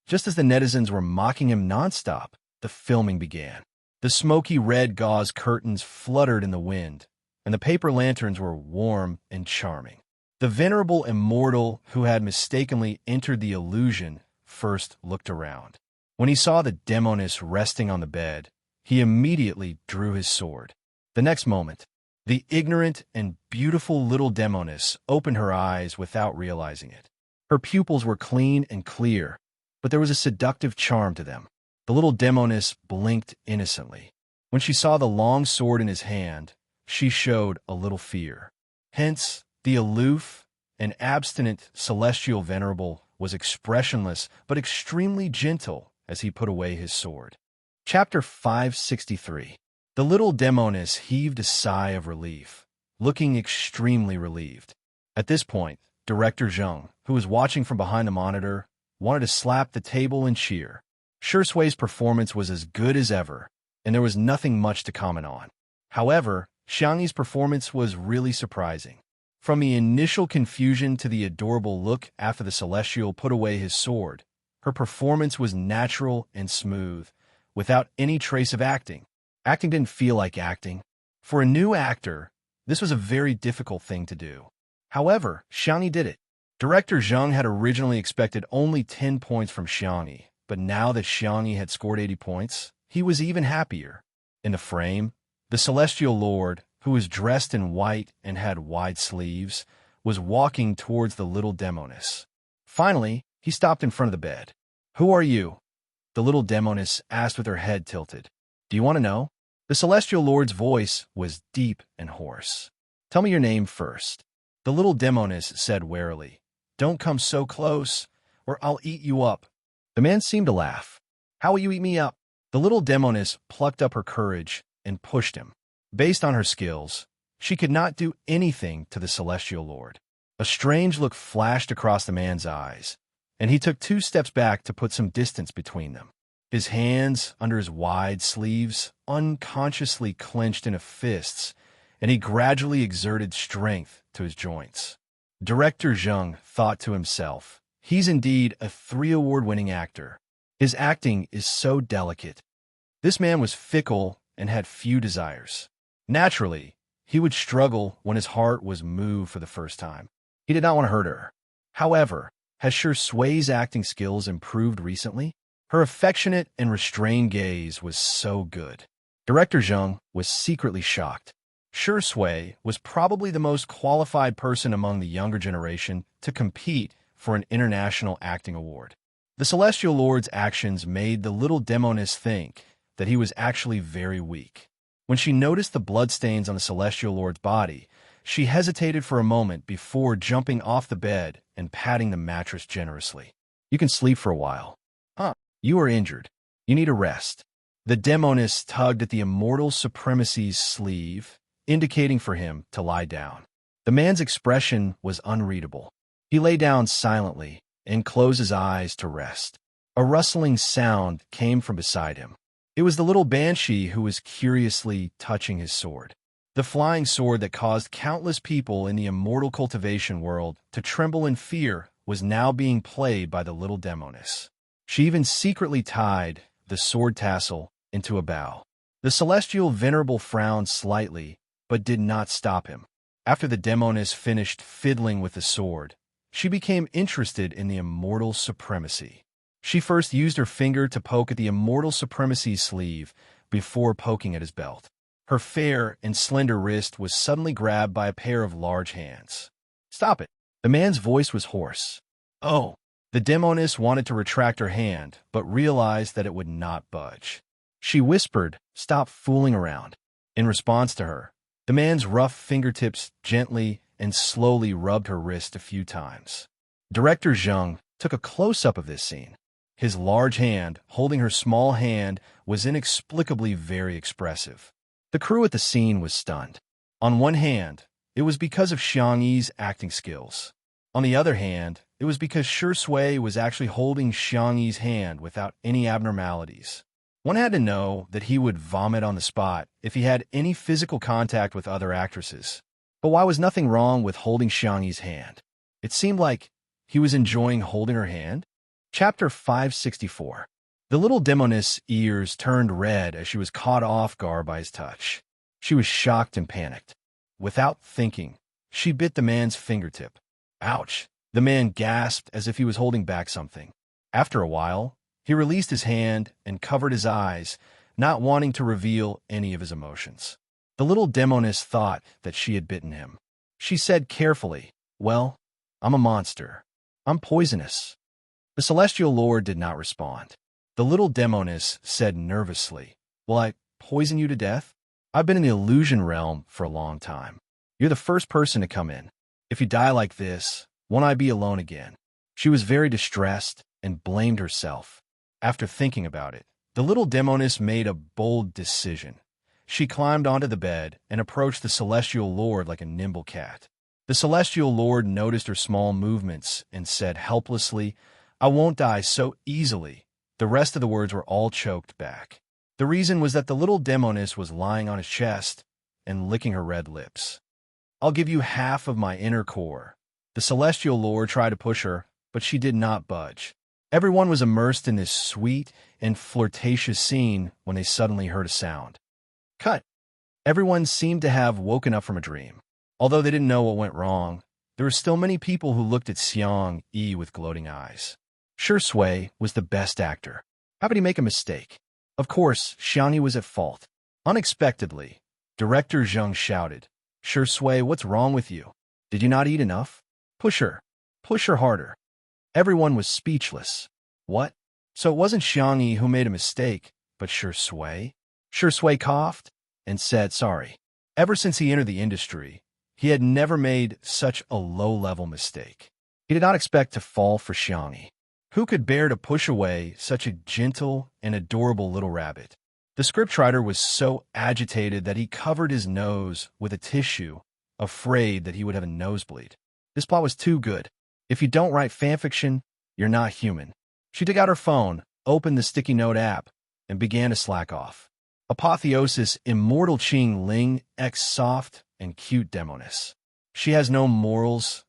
Just as the netizens were mocking him nonstop, the filming began. The smoky red gauze curtains fluttered in the wind, and the paper lanterns were warm and charming. The venerable immortal who had mistakenly entered the illusion first looked around. When he saw the demoness resting on the bed, he immediately drew his sword. The next moment, the ignorant and beautiful little demoness opened her eyes without realizing it. Her pupils were clean and clear, but there was a seductive charm to them. The little demoness blinked innocently. When she saw the long sword in his hand, she showed a little fear. Hence, the aloof and abstinent celestial venerable was expressionless but extremely gentle as he put away his sword. Chapter 563. The little demoness heaved a sigh of relief, looking extremely relieved. At this point, Director Zheng, who was watching from behind the monitor, wanted to slap the table and cheer. Sui's performance was as good as ever, and there was nothing much to comment on. However, Xianxia's performance was really surprising. From the initial confusion to the adorable look after the celestial put away his sword, her performance was natural and smooth, without any trace of acting. Acting didn't feel like acting. For a new actor, this was a very difficult thing to do. However, Xianxia did it. Director Zheng had originally expected only 10 points from Xianxia, but now that Xianxia had scored 80 points, he was even happier. In the frame, the Celestial Lord, who was dressed in white and had wide sleeves, was walking towards the little demoness. Finally, he stopped in front of the bed. "Who are you?" the little demoness asked with her head tilted. "Do you want to know?" The Celestial Lord's voice was deep and hoarse. "Tell me your name first," the little demoness said warily. "Don't come so close, or I'll eat you up." The man seemed to laugh. "How will you eat me up?" The little demoness plucked up her courage and pushed him. Based on her skills, she could not do anything to the Celestial Lord. A strange look flashed across the man's eyes, and he took 2 steps back to put some distance between them. His hands under his wide sleeves unconsciously clenched into fists, and he gradually exerted strength to his joints. Director Zheng thought to himself, "He's indeed a 3 award-winning actor. His acting is so delicate." This man was fickle and had few desires. Naturally, he would struggle when his heart was moved for the first time. He did not want to hurt her. However, has Sui's acting skills improved recently? Her affectionate and restrained gaze was so good. Director Zheng was secretly shocked. Sui was probably the most qualified person among the younger generation to compete for an international acting award. The Celestial Lord's actions made the little demoness think that he was actually very weak. When she noticed the bloodstains on the Celestial Lord's body, she hesitated for a moment before jumping off the bed and patting the mattress generously. "You can sleep for a while." "Huh, you are injured. You need a rest." The demoness tugged at the Immortal Supremacy's sleeve, indicating for him to lie down. The man's expression was unreadable. He lay down silently and closed his eyes to rest. A rustling sound came from beside him. It was the little banshee who was curiously touching his sword. The The flying sword that caused countless people in the immortal cultivation world to tremble in fear was now being played by the little demoness. She even secretly tied the sword tassel into a bow. The celestial venerable frowned slightly, but did not stop him. After the demoness finished fiddling with the sword, she became interested in the immortal supremacy. She first used her finger to poke at the immortal supremacy's sleeve before poking at his belt. Her fair and slender wrist was suddenly grabbed by a pair of large hands. "Stop it!" The man's voice was hoarse. "Oh!" The demoness wanted to retract her hand, but realized that it would not budge. She whispered, "Stop fooling around." In response to her, the man's rough fingertips gently and slowly rubbed her wrist a few times. Director Zhang took a close-up of this scene. His large hand, holding her small hand, was inexplicably very expressive. The crew at the scene was stunned. On one hand, it was because of Xianxia's acting skills. On the other hand, it was because Shui was actually holding Xianxia's hand without any abnormalities. One had to know that he would vomit on the spot if he had any physical contact with other actresses. But why was nothing wrong with holding Xianxia's hand? It seemed like he was enjoying holding her hand. Chapter 564. The little demoness' ears turned red as she was caught off guard by his touch. She was shocked and panicked. Without thinking, she bit the man's fingertip. Ouch! The man gasped as if he was holding back something. After a while, he released his hand and covered his eyes, not wanting to reveal any of his emotions. The little demoness thought that she had bitten him. She said carefully, "Well, I'm a monster. I'm poisonous." The celestial lord did not respond. The little demoness said nervously, "Will I poison you to death? I've been in the illusion realm for a long time. You're the first person to come in. If you die like this, won't I be alone again?" She was very distressed and blamed herself. After thinking about it, the little demoness made a bold decision. She climbed onto the bed and approached the celestial lord like a nimble cat. The celestial lord noticed her small movements and said helplessly, "I won't die so easily." The rest of the words were all choked back. The reason was that the little demoness was lying on his chest and licking her red lips. "I'll give you half of my inner core." The celestial lord tried to push her, but she did not budge. Everyone was immersed in this sweet and flirtatious scene when they suddenly heard a sound. Cut! Everyone seemed to have woken up from a dream. Although they didn't know what went wrong, there were still many people who looked at Xianxia with gloating eyes. Shui was the best actor. How could he make a mistake? Of course, Xianxia was at fault. Unexpectedly, Director Zhang shouted, "Shui, what's wrong with you? Did you not eat enough? Push her. Push her harder." Everyone was speechless. What? So it wasn't Xianxia who made a mistake, but Shui? Shui coughed and said sorry. Ever since he entered the industry, he had never made such a low-level mistake. He did not expect to fall for Xianxia. Who could bear to push away such a gentle and adorable little rabbit? The scriptwriter was so agitated that he covered his nose with a tissue, afraid that he would have a nosebleed. This plot was too good. If you don't write fanfiction, you're not human. She took out her phone, opened the sticky note app, and began to slack off. Apotheosis Immortal Ching Ling X soft and cute demoness. She has no morals,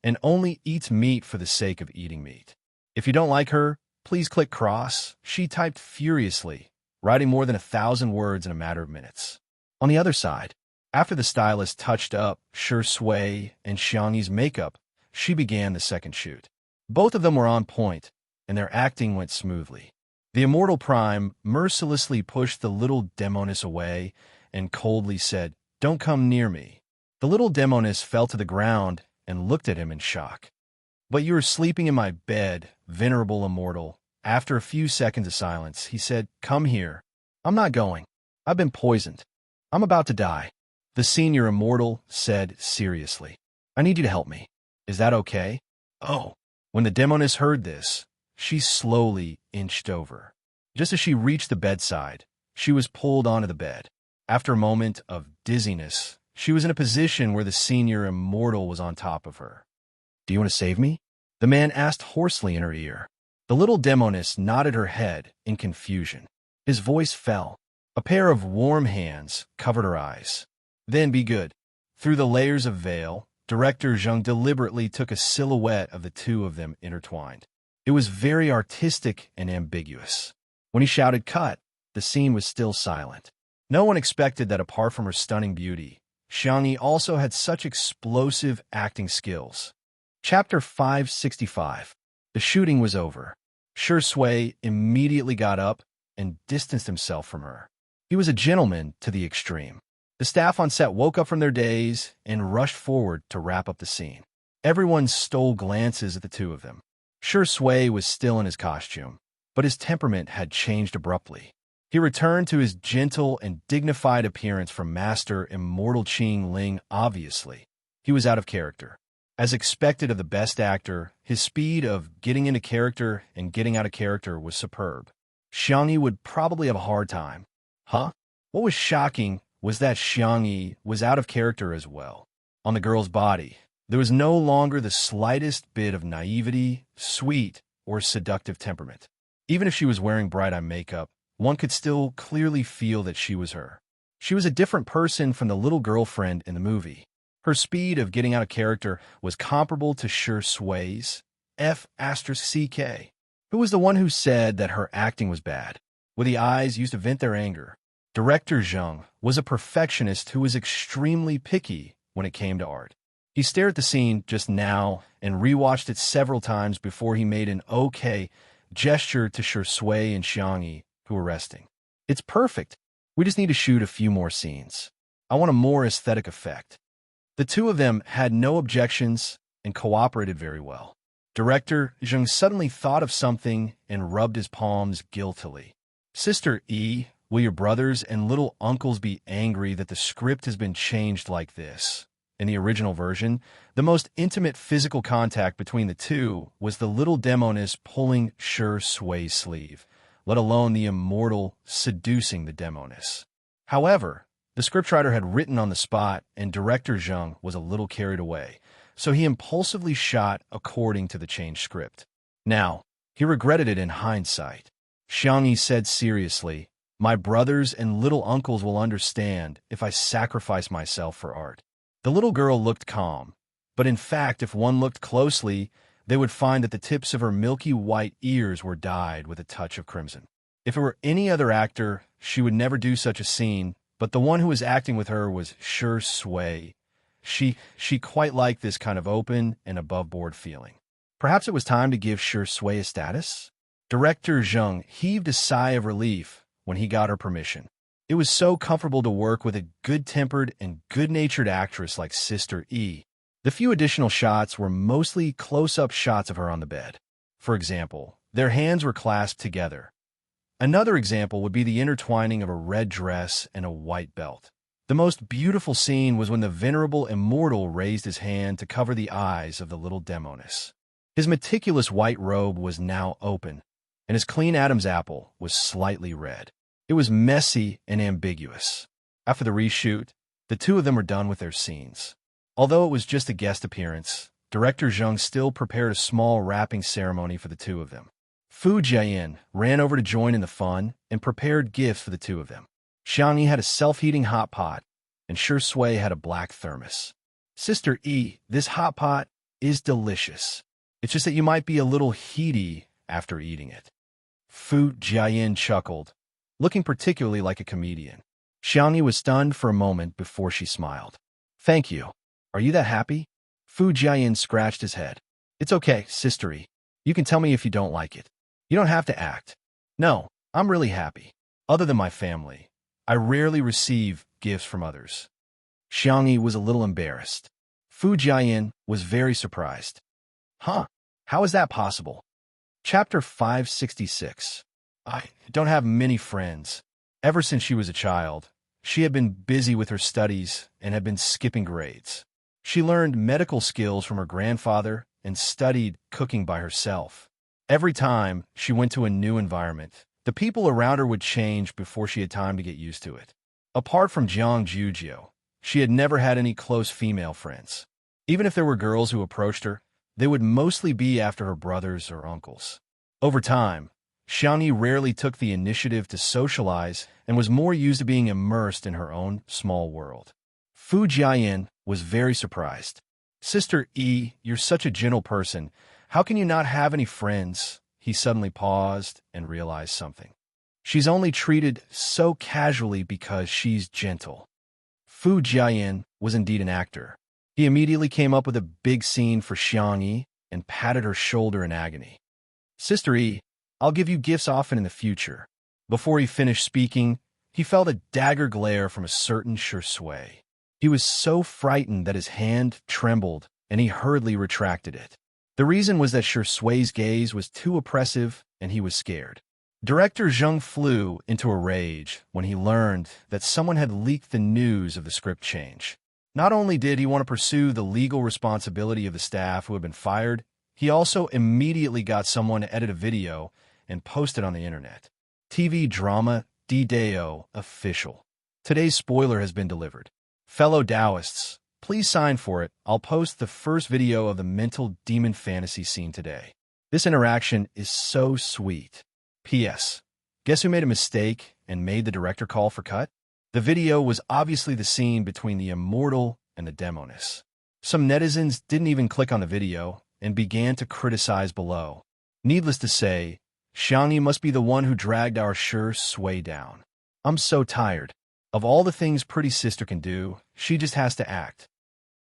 and only eats meat for the sake of eating meat. If you don't like her, please click cross. She typed furiously, writing more than 1,000 words in a matter of minutes. On the other side, after the stylist touched up Shui and Xianxia's makeup, she began the second shoot. Both of them were on point, and their acting went smoothly. The Immortal Prime mercilessly pushed the little demoness away and coldly said, "Don't come near me." The little demoness fell to the ground and looked at him in shock. "But you are sleeping in my bed, venerable immortal." After a few seconds of silence, he said, "Come here." "I'm not going. I've been poisoned. I'm about to die." The senior immortal said seriously, "I need you to help me. Is that okay?" "Oh." When the demoness heard this, she slowly inched over. Just as she reached the bedside, she was pulled onto the bed. After a moment of dizziness, she was in a position where the senior immortal was on top of her. "Do you want to save me?" the man asked hoarsely in her ear. The little demoness nodded her head in confusion. His voice fell. A pair of warm hands covered her eyes. Then be good. Through the layers of veil, director Zhang deliberately took a silhouette of the two of them intertwined. It was very artistic and ambiguous. When he shouted cut, the scene was still silent. No one expected that apart from her stunning beauty, Xianxia also had such explosive acting skills. Chapter 565. The shooting was over. Shi Sui immediately got up and distanced himself from her. He was a gentleman to the extreme. The staff on set woke up from their days and rushed forward to wrap up the scene. Everyone stole glances at the two of them. Shi Sui was still in his costume, but his temperament had changed abruptly. He returned to his gentle and dignified appearance from Master Immortal Qing Ling. Obviously, he was out of character. As expected of the best actor, his speed of getting into character and getting out of character was superb. Xianxia would probably have a hard time. Huh? What was shocking was that Xianxia was out of character as well. On the girl's body, there was no longer the slightest bit of naivety, sweet, or seductive temperament. Even if she was wearing bright-eye makeup, one could still clearly feel that she was her. She was a different person from the little girlfriend in the movie. Her speed of getting out of character was comparable to Shi Sui's F***CK, who was the one who said that her acting was bad, with the eyes used to vent their anger. Director Zhang was a perfectionist who was extremely picky when it came to art. He stared at the scene just now and rewatched it several times before he made an okay gesture to Shi Sui and Xianxia, who were resting. It's perfect. We just need to shoot a few more scenes. I want a more aesthetic effect. The two of them had no objections and cooperated very well. Director Zhang suddenly thought of something and rubbed his palms guiltily. Sister E, will your brothers and little uncles be angry that the script has been changed like this? In the original version, the most intimate physical contact between the two was the little demoness pulling Shi Sui's sleeve, let alone the immortal seducing the demoness. However, the scriptwriter had written on the spot, and director Zhang was a little carried away, so he impulsively shot according to the changed script. Now, he regretted it in hindsight. Xianxia said seriously, "My brothers and little uncles will understand if I sacrifice myself for art." The little girl looked calm, but in fact, if one looked closely, they would find that the tips of her milky white ears were dyed with a touch of crimson. If it were any other actor, she would never do such a scene, but the one who was acting with her was Shi Sui. She quite liked this kind of open and above-board feeling. Perhaps it was time to give Shi Sui a status? Director Zhang heaved a sigh of relief when he got her permission. It was so comfortable to work with a good-tempered and good-natured actress like Sister E. The few additional shots were mostly close-up shots of her on the bed. For example, their hands were clasped together. Another example would be the intertwining of a red dress and a white belt. The most beautiful scene was when the venerable immortal raised his hand to cover the eyes of the little demoness. His meticulous white robe was now open, and his clean Adam's apple was slightly red. It was messy and ambiguous. After the reshoot, the two of them were done with their scenes. Although it was just a guest appearance, director Zhang still prepared a small wrapping ceremony for the two of them. Fu Jiayin ran over to join in the fun and prepared gifts for the two of them. Xianxia had a self-heating hot pot, and Shi Sui had a black thermos. Sister E, this hot pot is delicious. It's just that you might be a little heaty after eating it. Fu Jiayin chuckled, looking particularly like a comedian. Xianxia was stunned for a moment before she smiled. Thank you. Are you that happy? Fu Jiayin scratched his head. It's okay, Sister E. You can tell me if you don't like it. You don't have to act. No, I'm really happy. Other than my family, I rarely receive gifts from others. Xianxia was a little embarrassed. Fu Jiayin was very surprised. Huh? How is that possible? Chapter 566. I don't have many friends. Ever since she was a child, she had been busy with her studies and had been skipping grades. She learned medical skills from her grandfather and studied cooking by herself. Every time she went to a new environment, the people around her would change before she had time to get used to it. Apart from Jiang Jujio, she had never had any close female friends. Even if there were girls who approached her, they would mostly be after her brothers or uncles. Over time, Xianxia rarely took the initiative to socialize and was more used to being immersed in her own small world. Fu Jiayan was very surprised. "Sister E, you're such a gentle person. How can you not have any friends?" He suddenly paused and realized something. She's only treated so casually because she's gentle. Fu Jiayan was indeed an actor. He immediately came up with a big scene for Xianxia and patted her shoulder in agony. "Sister E, I'll give you gifts often in the future." Before he finished speaking, he felt a dagger glare from a certain Xianxia. He was so frightened that his hand trembled, and he hurriedly retracted it. The reason was that Xianxia's gaze was too oppressive, and he was scared. Director Zheng flew into a rage when he learned that someone had leaked the news of the script change. Not only did he want to pursue the legal responsibility of the staff who had been fired, he also immediately got someone to edit a video and post it on the internet. TV drama D-Dao official. Today's spoiler has been delivered. Fellow Taoists, please sign for it. I'll post the first video of the mental demon fantasy scene today. This interaction is so sweet. P.S. Guess who made a mistake and made the director call for cut? The video was obviously the scene between the immortal and the demoness. Some netizens didn't even click on the video and began to criticize below. Needless to say, Xianxia must be the one who dragged our Xianxia down. I'm so tired. Of all the things pretty sister can do, she just has to act.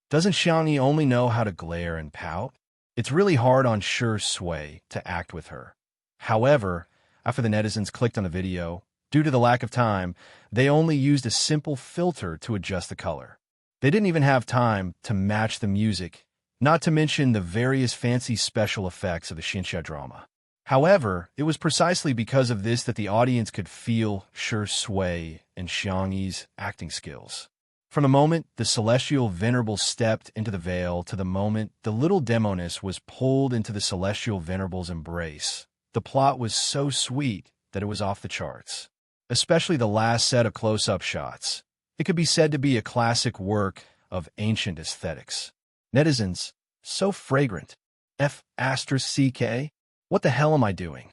Doesn't Xianxia only know how to glare and pout? It's really hard on Xianxia to act with her. However, after the netizens clicked on the video, due to the lack of time, they only used a simple filter to adjust the color. They didn't even have time to match the music, not to mention the various fancy special effects of the Xianxia drama. However, it was precisely because of this that the audience could feel Xianxia and Xianxia's acting skills. From the moment the celestial venerable stepped into the veil to the moment the little demoness was pulled into the celestial venerable's embrace, the plot was so sweet that it was off the charts. Especially the last set of close-up shots. It could be said to be a classic work of ancient aesthetics. Netizens, so fragrant. F***CK? What the hell am I doing?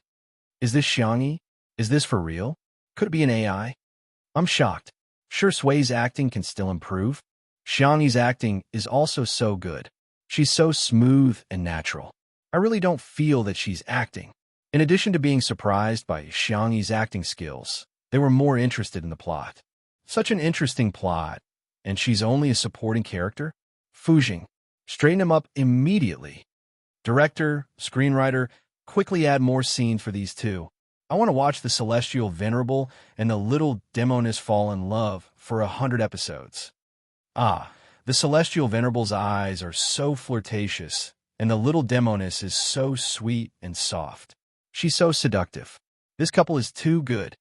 Is this Xianxia? Is this for real? Could it be an AI? I'm shocked. Xianxia's acting can still improve. Xianxia's acting is also so good. She's so smooth and natural. I really don't feel that she's acting. In addition to being surprised by Xianxia's acting skills, they were more interested in the plot. Such an interesting plot, and she's only a supporting character? Fujing. Straighten him up immediately. Director, screenwriter, quickly add more scenes for these two. I want to watch the Celestial Venerable and the Little Demoness fall in love for 100 episodes. Ah, the Celestial Venerable's eyes are so flirtatious, and the Little Demoness is so sweet and soft. She's so seductive. This couple is too good.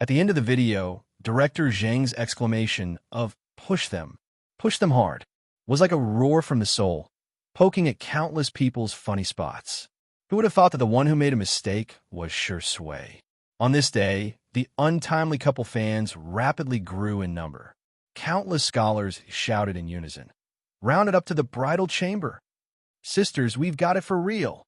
At the end of the video, Director Zheng's exclamation of push them hard, was like a roar from the soul, poking at countless people's funny spots. Who would have thought that the one who made a mistake was Xianxia? On this day, the untimely couple fans rapidly grew in number. Countless scholars shouted in unison, "Round it up to the bridal chamber. Sisters, we've got it for real."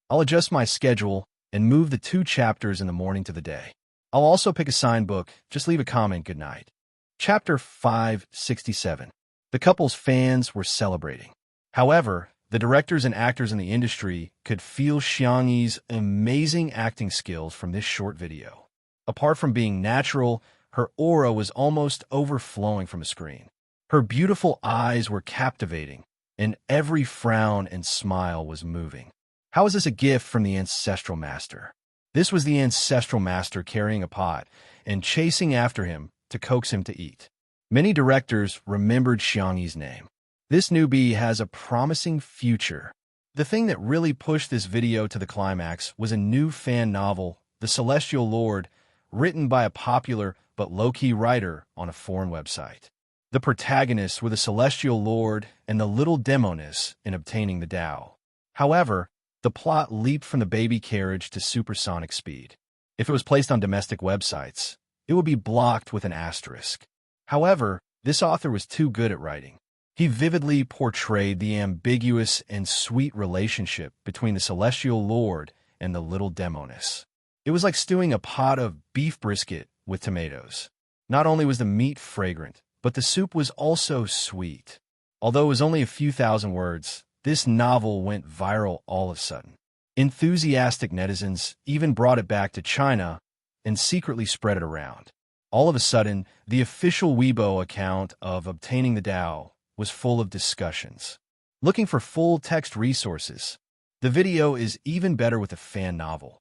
I'll adjust my schedule and move the 2 chapters in the morning to the day. I'll also pick a signed book. Just leave a comment. Good night. Chapter 567. The couple's fans were celebrating. However, the directors and actors in the industry could feel Xianxia's amazing acting skills from this short video. Apart from being natural, her aura was almost overflowing from the screen. Her beautiful eyes were captivating, and every frown and smile was moving. How is this a gift from the ancestral master? This was the ancestral master carrying a pot and chasing after him to coax him to eat. Many directors remembered Xianxia's name. This newbie has a promising future. The thing that really pushed this video to the climax was a new fan novel, The Celestial Lord, written by a popular but low-key writer on a foreign website. The protagonists were the Celestial Lord and the Little Demoness in obtaining the Tao. However, the plot leaped from the baby carriage to supersonic speed. If it was placed on domestic websites, it would be blocked with an asterisk. However, this author was too good at writing. He vividly portrayed the ambiguous and sweet relationship between the Celestial Lord and the Little Demoness. It was like stewing a pot of beef brisket with tomatoes. Not only was the meat fragrant, but the soup was also sweet. Although it was only a few thousand words, this novel went viral all of a sudden. Enthusiastic netizens even brought it back to China and secretly spread it around. All of a sudden, the official Weibo account of Obtaining the Tao was full of discussions. Looking for full-text resources, the video is even better with a fan novel.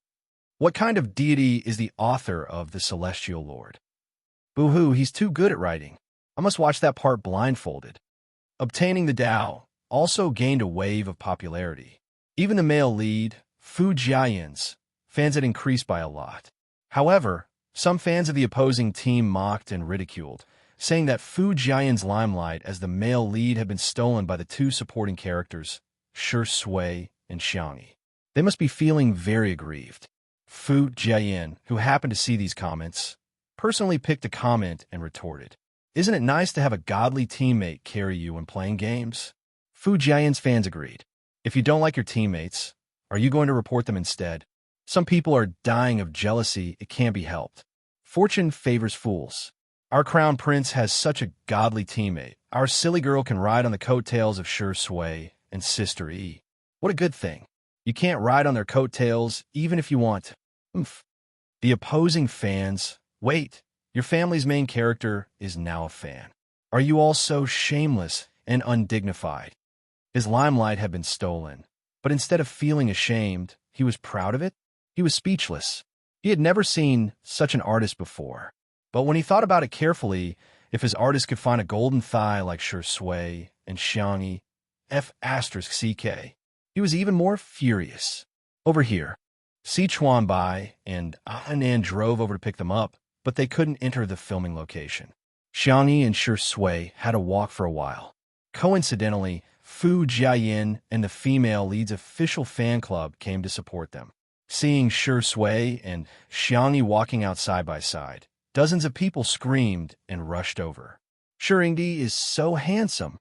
What kind of deity is the author of The Celestial Lord? Boo-hoo, he's too good at writing. I must watch that part blindfolded. Obtaining the Tao also gained a wave of popularity. Even the male lead, Fu Jiayan's, fans had increased by a lot. However, some fans of the opposing team mocked and ridiculed, saying that Fu Jiayan's limelight as the male lead had been stolen by the two supporting characters, Shi Sui and Xianxia. They must be feeling very aggrieved. Fu Jiayan, who happened to see these comments, personally picked a comment and retorted, "Isn't it nice to have a godly teammate carry you when playing games?" Fu Jiayan's fans agreed. If you don't like your teammates, are you going to report them instead? Some people are dying of jealousy, it can't be helped. Fortune favors fools. Our crown prince has such a godly teammate. Our silly girl can ride on the coattails of Shi Sui and Sister Yi. What a good thing. You can't ride on their coattails even if you want to. Oomph. The opposing fans, wait, your family's main character is now a fan. Are you all so shameless and undignified? His limelight had been stolen, but instead of feeling ashamed, he was proud of it. He was speechless. He had never seen such an artist before. But when he thought about it carefully, if his artist could find a golden thigh like Shi Sui and Xianxia, F*CK, he was even more furious. Over here, Sichuan Bai and Anan drove over to pick them up, but they couldn't enter the filming location. Xianxia and Shi Sui had to walk for a while. Coincidentally, Fu Jiayan and the female lead's official fan club came to support them. Seeing Shi Sui and Xianxia walking out side by side, dozens of people screamed and rushed over. Shirindi is so handsome.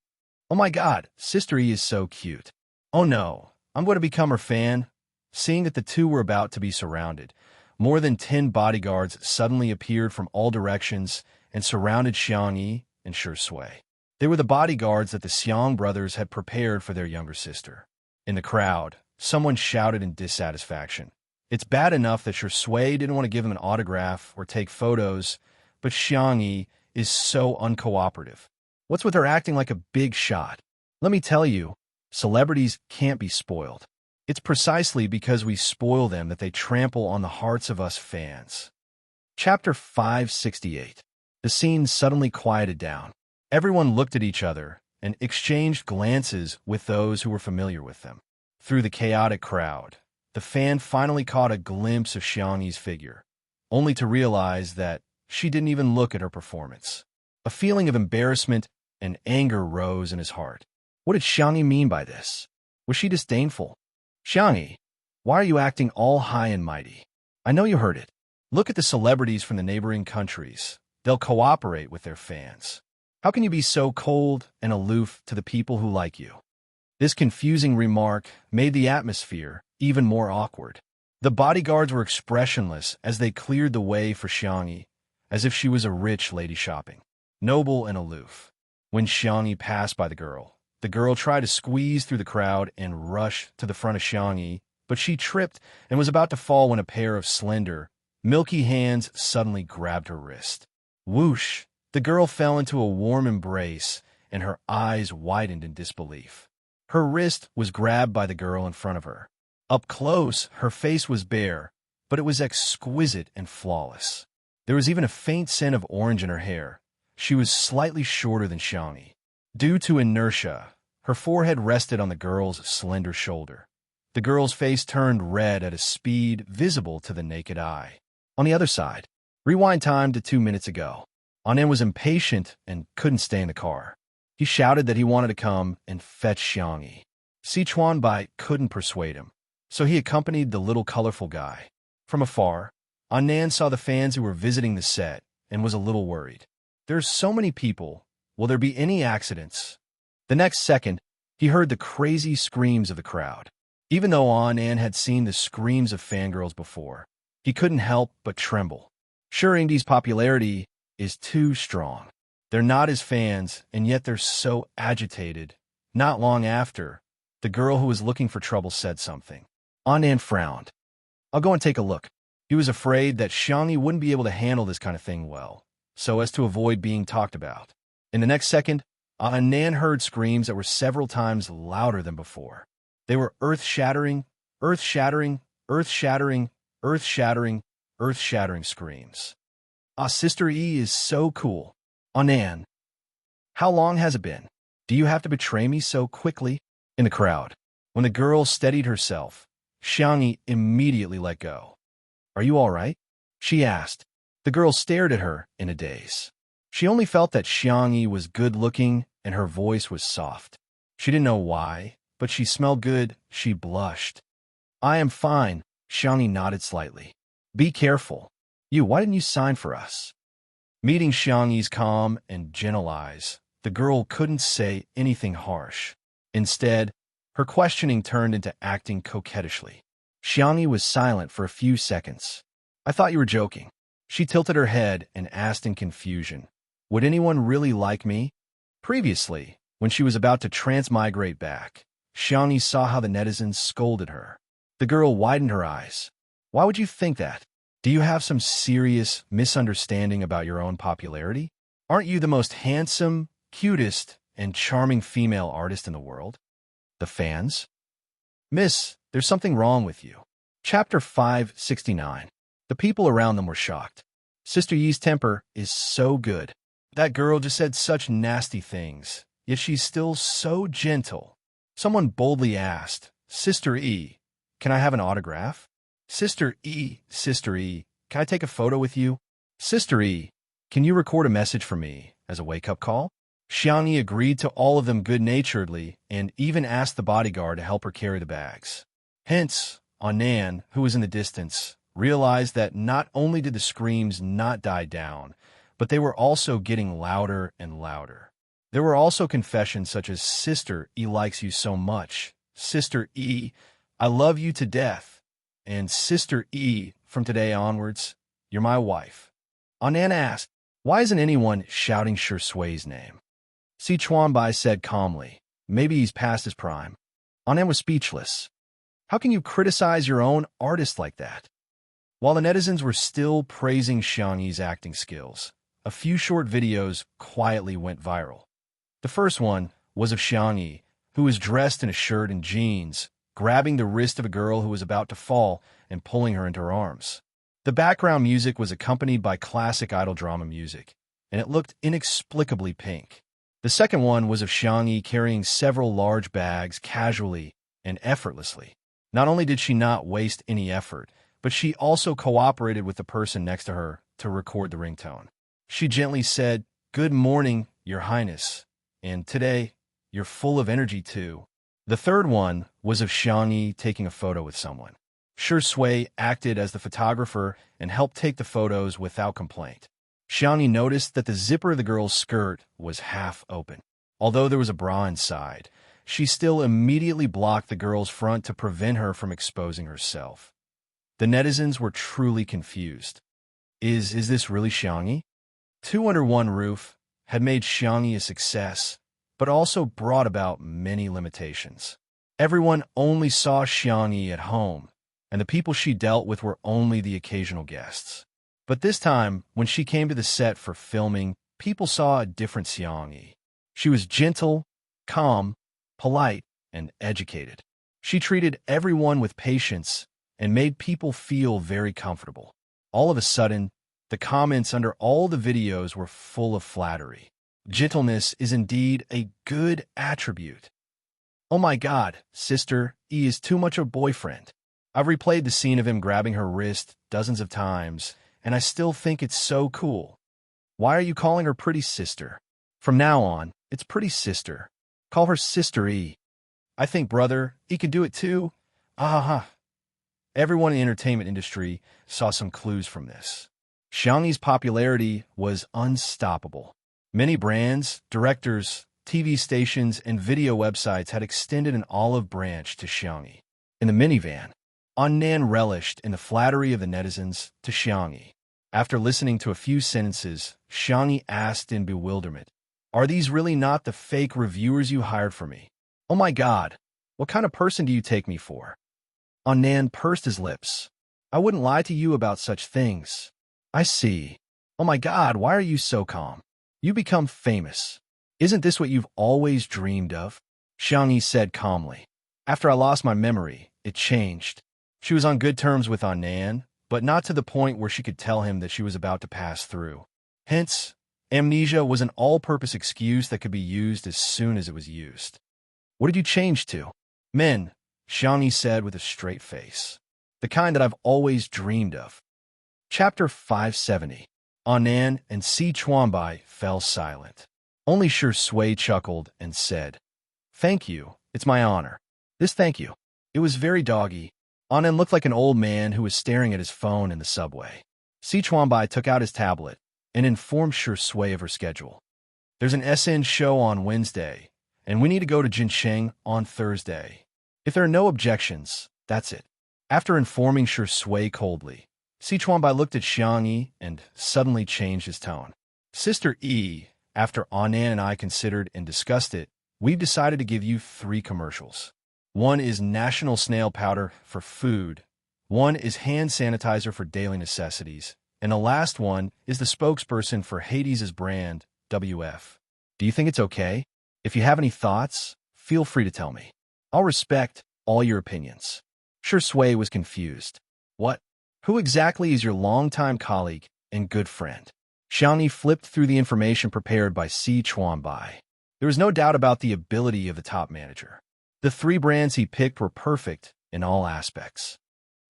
Oh my god, Sister E is so cute. Oh no, I'm going to become her fan. Seeing that the two were about to be surrounded, more than 10 bodyguards suddenly appeared from all directions and surrounded Xianxia and Shi Sui. They were the bodyguards that the Xiang brothers had prepared for their younger sister. In the crowd, someone shouted in dissatisfaction. It's bad enough that Shi Sui didn't want to give him an autograph or take photos, but Xianxia is so uncooperative. What's with her acting like a big shot? Let me tell you, celebrities can't be spoiled. It's precisely because we spoil them that they trample on the hearts of us fans. Chapter 568. The scene suddenly quieted down. Everyone looked at each other and exchanged glances with those who were familiar with them. Through the chaotic crowd, the fan finally caught a glimpse of Xianxi's figure, only to realize that she didn't even look at her performance. A feeling of embarrassment and anger rose in his heart. What did Xianxia mean by this? Was she disdainful? Xianxia, why are you acting all high and mighty? I know you heard it. Look at the celebrities from the neighboring countries. They'll cooperate with their fans. How can you be so cold and aloof to the people who like you? This confusing remark made the atmosphere even more awkward. The bodyguards were expressionless as they cleared the way for Xianxia, as if she was a rich lady shopping, noble and aloof. When Xianxia passed by the girl tried to squeeze through the crowd and rush to the front of Xianxia, but she tripped and was about to fall when a pair of slender, milky hands suddenly grabbed her wrist. Whoosh! The girl fell into a warm embrace, and her eyes widened in disbelief. Her wrist was grabbed by the girl in front of her. Up close, her face was bare, but it was exquisite and flawless. There was even a faint scent of orange in her hair. She was slightly shorter than Xianxia. Due to inertia, her forehead rested on the girl's slender shoulder. The girl's face turned red at a speed visible to the naked eye. On the other side, rewind time to 2 minutes ago. Anan was impatient and couldn't stay in the car. He shouted that he wanted to come and fetch Xianxia. Sichuan Bai couldn't persuade him, so he accompanied the little colorful guy. From afar, Anan saw the fans who were visiting the set and was a little worried. There's so many people. Will there be any accidents? The next second, he heard the crazy screams of the crowd. Even though Anan had seen the screams of fangirls before, He couldn't help but tremble. Sure, Ingie's popularity is too strong. They're not his fans, and yet they're so agitated. Not long after, the girl who was looking for trouble said something. Anand frowned. I'll go and take a look. He was afraid that Xianxia wouldn't be able to handle this kind of thing well, so as to avoid being talked about. In the next second, Anand heard screams that were several times louder than before. They were earth-shattering, earth-shattering, earth-shattering, earth-shattering, earth-shattering screams. Sister E is so cool. Anand. How long has it been? Do you have to betray me so quickly? In the crowd. When the girl steadied herself, Xianxia immediately let go. Are you all right? She asked. The girl stared at her in a daze. She only felt that Xianxia was good-looking and her voice was soft. She didn't know why, but she smelled good. She blushed. I am fine, Xianxia nodded slightly. Be careful. Why didn't you sign for us? Meeting Xianxi's calm and gentle eyes, the girl couldn't say anything harsh. Instead, her questioning turned into acting coquettishly. Xianxia was silent for a few seconds. I thought you were joking. She tilted her head and asked in confusion, would anyone really like me? Previously, when she was about to transmigrate back, Xianxia saw how the netizens scolded her. The girl widened her eyes. Why would you think that? Do you have some serious misunderstanding about your own popularity? Aren't you the most handsome, cutest, and charming female artist in the world? The fans? Miss, there's something wrong with you. Chapter 569. The people around them were shocked. Sister Yi's temper is so good. That girl just said such nasty things, yet she's still so gentle. Someone boldly asked, Sister E, can I have an autograph? Sister E, can I take a photo with you? Sister E, can you record a message for me as a wake-up call? Xianxia agreed to all of them good-naturedly and even asked the bodyguard to help her carry the bags. Hence, Anand, who was in the distance, realized that not only did the screams not die down, but they were also getting louder and louder. There were also confessions such as, Sister E likes you so much. Sister E, I love you to death. And Sister E, from today onwards, you're my wife. Anand asked, why isn't anyone shouting Xianxia's name? Si Chuanbai said calmly, maybe he's past his prime. Anand was speechless. How can you criticize your own artist like that? While the netizens were still praising Xianxi's acting skills, a few short videos quietly went viral. The first one was of Xianxia, who was dressed in a shirt and jeans, grabbing the wrist of a girl who was about to fall and pulling her into her arms. The background music was accompanied by classic idol drama music, and it looked inexplicably pink. The second one was of Xianxia carrying several large bags casually and effortlessly. Not only did she not waste any effort, but she also cooperated with the person next to her to record the ringtone. She gently said, Good morning, Your Highness, and today, you're full of energy too. The third one was of Xianxia taking a photo with someone. Xianxia acted as the photographer and helped take the photos without complaint. Xianxia noticed that the zipper of the girl's skirt was half open. Although there was a bra inside, she still immediately blocked the girl's front to prevent her from exposing herself. The netizens were truly confused. Is this really Xianxia? Two Under One Roof had made Xianxia a success, but also brought about many limitations. Everyone only saw Xianxia at home, and the people she dealt with were only the occasional guests. But this time, when she came to the set for filming, people saw a different Xianxia. She was gentle, calm, polite, and educated. She treated everyone with patience and made people feel very comfortable. All of a sudden, the comments under all the videos were full of flattery. Gentleness is indeed a good attribute. Oh my God, Sister E is too much of a boyfriend. I've replayed the scene of him grabbing her wrist dozens of times, and I still think it's so cool. Why are you calling her Pretty Sister? From now on, it's Pretty Sister. Call her Sister E. I think Brother E could do it too. Everyone in the entertainment industry saw some clues from this. Xianxi's popularity was unstoppable. Many brands, directors, TV stations, and video websites had extended an olive branch to Xianxia. In the minivan, Nan relished in the flattery of the netizens to Xianxia. After listening to a few sentences, Xianxia asked in bewilderment, "Are these really not the fake reviewers you hired for me? Oh my God, what kind of person do you take me for?" Nan pursed his lips. "I wouldn't lie to you about such things." "I see. Oh my God, why are you so calm? You become famous. Isn't this what you've always dreamed of?" Xianxia said calmly. "After I lost my memory, it changed." She was on good terms with Nan, but not to the point where she could tell him that she was about to pass through. Hence, amnesia was an all-purpose excuse that could be used as soon as it was used. "What did you change to?" "Men," Xianxia said with a straight face. "The kind that I've always dreamed of." Chapter 570. Nan and Si Chuanbai fell silent. Only Shui chuckled and said, "Thank you, it's my honor." This thank you. It was very doggy. Nan looked like an old man who was staring at his phone in the subway. Si Chuanbai took out his tablet and informed Shui of her schedule. "There's an SN show on Wednesday, and we need to go to Jinsheng on Thursday. If there are no objections, that's it." After informing Shui coldly, Si Chuanbai looked at Xianxia and suddenly changed his tone. "Sister E, after Nan and I considered and discussed it, we've decided to give you 3 commercials. One is National Snail Powder for food, one is hand sanitizer for daily necessities, and the last one is the spokesperson for Hades' brand, WF. Do you think it's okay? If you have any thoughts, feel free to tell me. I'll respect all your opinions." Shui was confused. "What? Who exactly is your longtime colleague and good friend?" Xianxia flipped through the information prepared by Si Chuanbai. There was no doubt about the ability of the top manager. The 3 brands he picked were perfect in all aspects.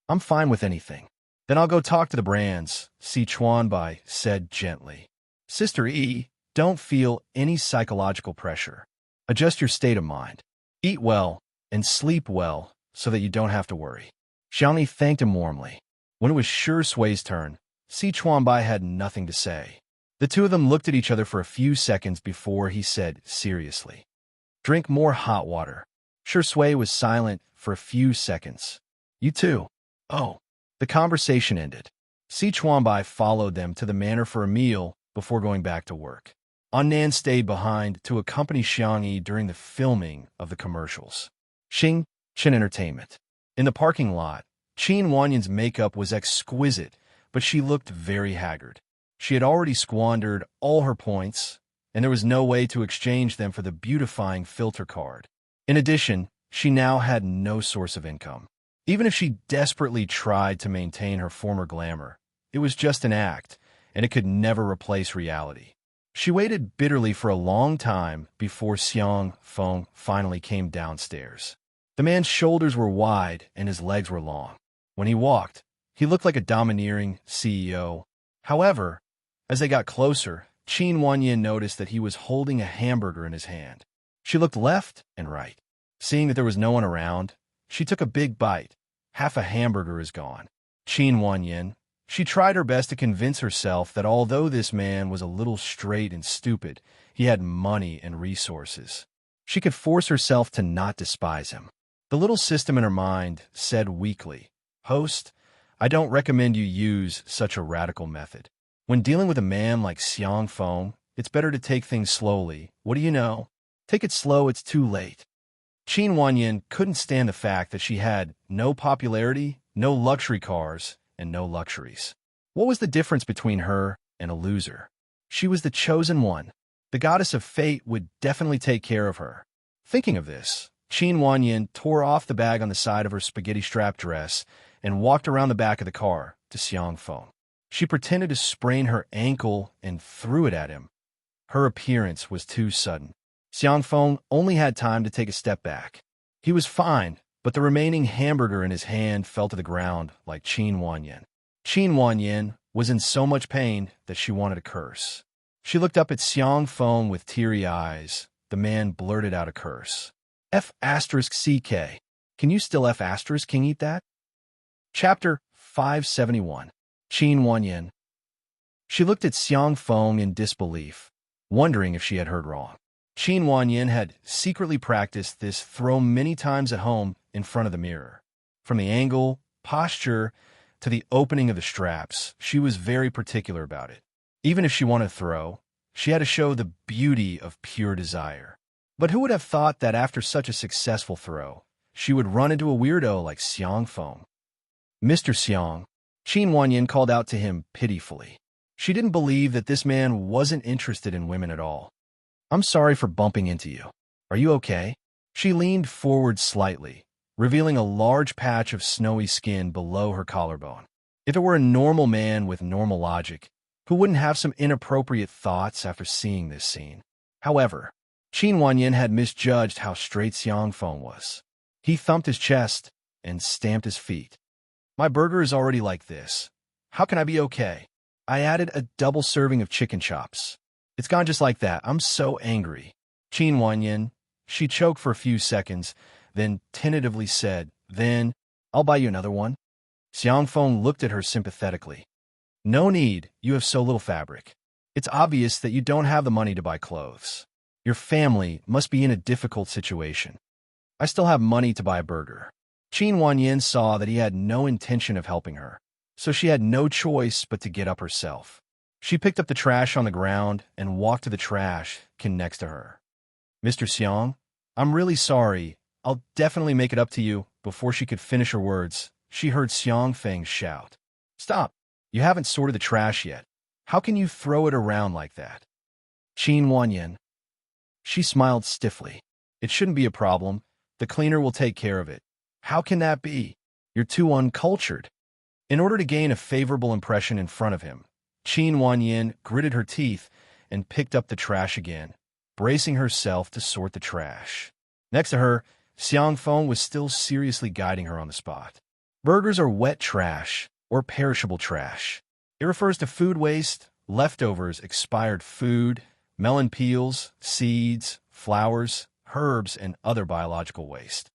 "I'm fine with anything." "Then I'll go talk to the brands," Si Chuanbai said gently. "Sister E, don't feel any psychological pressure. Adjust your state of mind. Eat well and sleep well so that you don't have to worry." Xianxia thanked him warmly. When it was Shui's turn, Si Chuanbai had nothing to say. The two of them looked at each other for a few seconds before he said seriously, "Drink more hot water." Shui was silent for a few seconds. "You too." "Oh." The conversation ended. Si Chuanbai followed them to the manor for a meal before going back to work. Nan stayed behind to accompany Xianxia during the filming of the commercials. Xianxia Entertainment. In the parking lot, Qin Wanyan's makeup was exquisite, but she looked very haggard. She had already squandered all her points, and there was no way to exchange them for the beautifying filter card. In addition, she now had no source of income. Even if she desperately tried to maintain her former glamour, it was just an act, and it could never replace reality. She waited bitterly for a long time before Xiang Feng finally came downstairs. The man's shoulders were wide and his legs were long. When he walked, he looked like a domineering CEO. However, as they got closer, Qin Wanyan noticed that he was holding a hamburger in his hand. She looked left and right. Seeing that there was no one around, she took a big bite. Half a hamburger is gone. Qin Wanyan. She tried her best to convince herself that although this man was a little straight and stupid, he had money and resources. She could force herself to not despise him. The little system in her mind said weakly, "Host, I don't recommend you use such a radical method. When dealing with a man like Xiang Feng, it's better to take things slowly. What do you know? Take it slow, it's too late." Qin Wanyan couldn't stand the fact that she had no popularity, no luxury cars, and no luxuries. What was the difference between her and a loser? She was the chosen one. The goddess of fate would definitely take care of her. Thinking of this, Qin Wanyan tore off the bag on the side of her spaghetti-strap dress and walked around the back of the car to Xiang Feng. She pretended to sprain her ankle and threw it at him. Her appearance was too sudden. Xiang Feng only had time to take a step back. He was fine, but the remaining hamburger in his hand fell to the ground like Qin Wanyan. Qin Wanyan was in so much pain that she wanted to curse. She looked up at Xiang Feng with teary eyes. The man blurted out a curse. F*CK. Can you still F*King eat that? Chapter 571. Qin Wanyan. She looked at Xiang Feng in disbelief, wondering if she had heard wrong. Qin Wanyan had secretly practiced this throw many times at home in front of the mirror. From the angle posture to the opening of the straps. She was very particular about it. Even if she wanted to throw, she had to show the beauty of pure desire. But who would have thought that after such a successful throw, she would run into a weirdo like Xianxia? Mr. Xiang, Qin Wanyan called out to him pitifully. She didn't believe that this man wasn't interested in women at all. I'm sorry for bumping into you. Are you okay? She leaned forward slightly, revealing a large patch of snowy skin below her collarbone. If it were a normal man with normal logic, who wouldn't have some inappropriate thoughts after seeing this scene? However, Qin Wanyan had misjudged how straight Xianxia was. He thumped his chest and stamped his feet. My burger is already like this. How can I be okay? I added a double serving of chicken chops. It's gone just like that. I'm so angry. Qin Wanyan, she choked for a few seconds, then tentatively said, Then, I'll buy you another one. Xianxia looked at her sympathetically. No need, you have so little fabric. It's obvious that you don't have the money to buy clothes. Your family must be in a difficult situation. I still have money to buy a burger. Qin Wanyan saw that he had no intention of helping her, so she had no choice but to get up herself. She picked up the trash on the ground and walked to the trash can next to her. Mr. Xiang, I'm really sorry. I'll definitely make it up to you. Before she could finish her words, she heard Xianfeng shout. Stop! You haven't sorted the trash yet. How can you throw it around like that? Qin Wanyan. She smiled stiffly. It shouldn't be a problem. The cleaner will take care of it. How can that be? You're too uncultured. In order to gain a favorable impression in front of him, Qin Wanyan gritted her teeth and picked up the trash again, bracing herself to sort the trash. Next to her, Xianfeng was still seriously guiding her on the spot. Burgers are wet trash, or perishable trash. It refers to food waste, leftovers, expired food, melon peels, seeds, flowers, herbs, and other biological waste.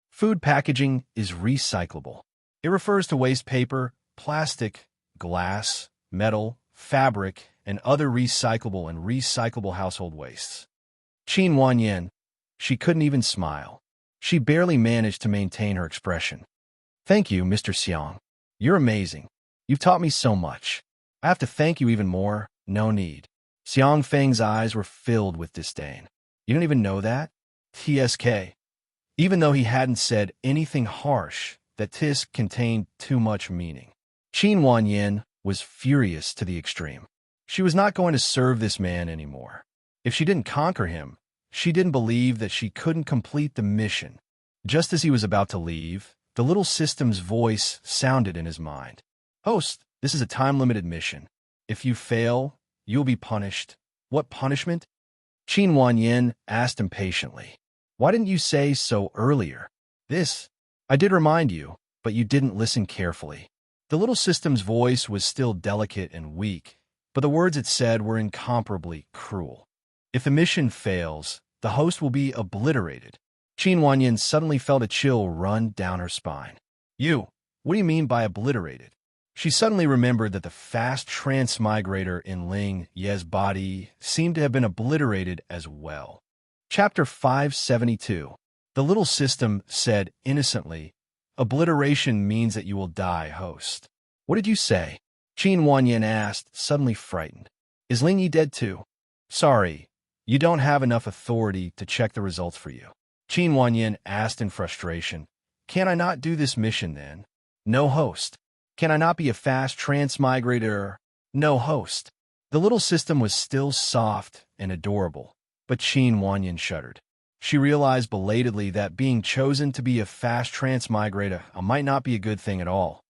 Food packaging is recyclable. It refers to waste paper, plastic, glass, metal, fabric, and other recyclable household wastes. Qin Wanyan, she couldn't even smile. She barely managed to maintain her expression. Thank you, Mr. Xiang. You're amazing. You've taught me so much. I have to thank you even more. No need. Xiang Feng's eyes were filled with disdain. You don't even know that? TSK. Even though he hadn't said anything harsh, that tisk contained too much meaning. Qin Wanyan was furious to the extreme. She was not going to serve this man anymore. If she didn't conquer him, she didn't believe that she couldn't complete the mission. Just as he was about to leave, the little system's voice sounded in his mind. Host, this is a time-limited mission. If you fail, you'll be punished. What punishment? Qin Wanyan asked impatiently. Why didn't you say so earlier? I did remind you, but you didn't listen carefully. The little system's voice was still delicate and weak, but the words it said were incomparably cruel. If the mission fails, the host will be obliterated. Qin Wanyan suddenly felt a chill run down her spine. What do you mean by obliterated? She suddenly remembered that the fast transmigrator in Ling Ye's body seemed to have been obliterated as well. Chapter 572. The little system said innocently, Obliteration means that you will die, host. What did you say? Qin Wanyan asked, suddenly frightened. Is Ling Yi dead too? Sorry, you don't have enough authority to check the results for you. Qin Wanyan asked in frustration. Can I not do this mission then? No, host. Can I not be a fast transmigrator? No, host. The little system was still soft and adorable, but Qin Wanyan shuddered. She realized belatedly that being chosen to be a fast transmigrator might not be a good thing at all.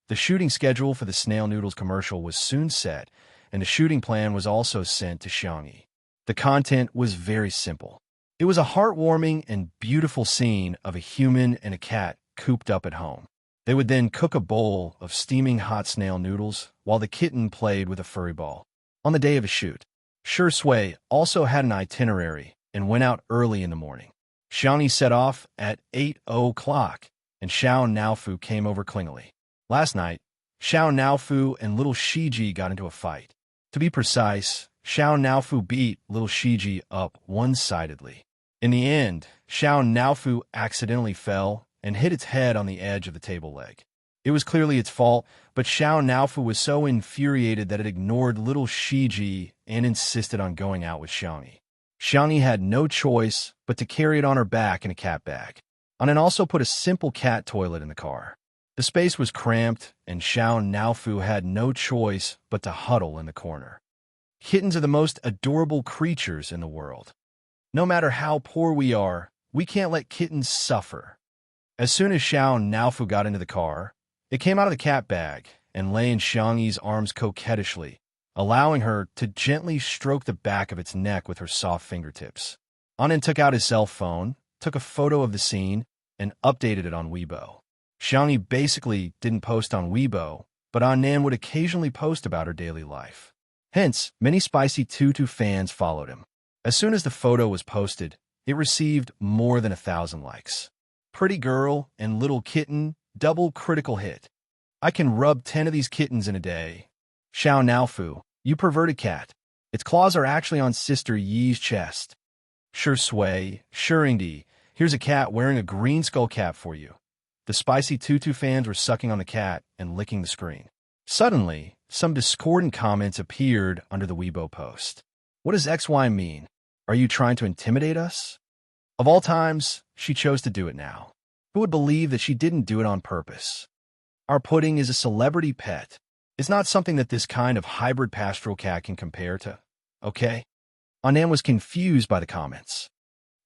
The shooting schedule for the Snail Noodles commercial was soon set, and the shooting plan was also sent to Xianxia. The content was very simple. It was a heartwarming and beautiful scene of a human and a cat cooped up at home. They would then cook a bowl of steaming hot snail noodles while the kitten played with a furry ball. On the day of a shoot, Shi Sui also had an itinerary and went out early in the morning. Xianxia set off at 8 o'clock, and Xiao Naofu came over clingily. Last night, Xiao Naofu and little Shiji got into a fight. To be precise, Xiao Naofu beat little Shiji up one-sidedly. In the end, Xiao Naofu accidentally fell and hit its head on the edge of the table leg. It was clearly its fault, but Xiao Naofu was so infuriated that it ignored little Shiji and insisted on going out with Xiangyi. Xiangyi had no choice but to carry it on her back in a cat bag. Anan also put a simple cat toilet in the car. The space was cramped, and Xiao Naofu had no choice but to huddle in the corner. Kittens are the most adorable creatures in the world. No matter how poor we are, we can't let kittens suffer. As soon as Xiao Naofu got into the car, it came out of the cat bag and lay in Xiangyi's arms coquettishly, allowing her to gently stroke the back of its neck with her soft fingertips. Anan took out his cell phone, took a photo of the scene, and updated it on Weibo. Xiangyi basically didn't post on Weibo, but Anan would occasionally post about her daily life. Hence, many Spicy Tutu fans followed him. As soon as the photo was posted, it received more than 1,000 likes. Pretty girl and little kitten, double critical hit. I can rub 10 of these kittens in a day. Xiao Naofu, you perverted cat. Its claws are actually on Sister Yi's chest. Sure sway, Shurindi, here's a cat wearing a green skull cap for you. The Spicy Tutu fans were sucking on the cat and licking the screen. Suddenly, some discordant comments appeared under the Weibo post. What does XY mean? Are you trying to intimidate us? Of all times, she chose to do it now. Who would believe that she didn't do it on purpose? Our pudding is a celebrity pet. It's not something that this kind of hybrid pastoral cat can compare to. Okay? Anan was confused by the comments.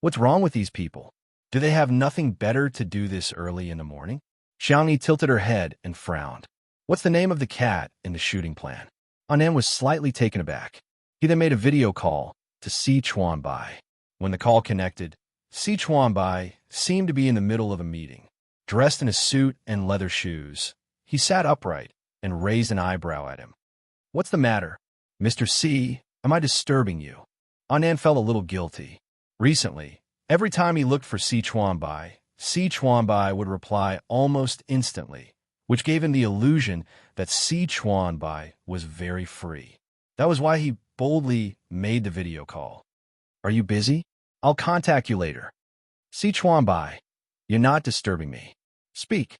What's wrong with these people? Do they have nothing better to do this early in the morning? Xiangyi tilted her head and frowned. What's the name of the cat in the shooting plan? Anan was slightly taken aback. He then made a video call to Si Chuanbai. When the call connected, Si Chuanbai seemed to be in the middle of a meeting. Dressed in a suit and leather shoes, he sat upright and raised an eyebrow at him. What's the matter? Mr. Si, am I disturbing you? Anan felt a little guilty. Recently, every time he looked for Si Chuanbai would reply almost instantly, which gave him the illusion that Si Chuanbai was very free. That was why he boldly made the video call. Are you busy? I'll contact you later. Si Chuanbai, you're not disturbing me. Speak.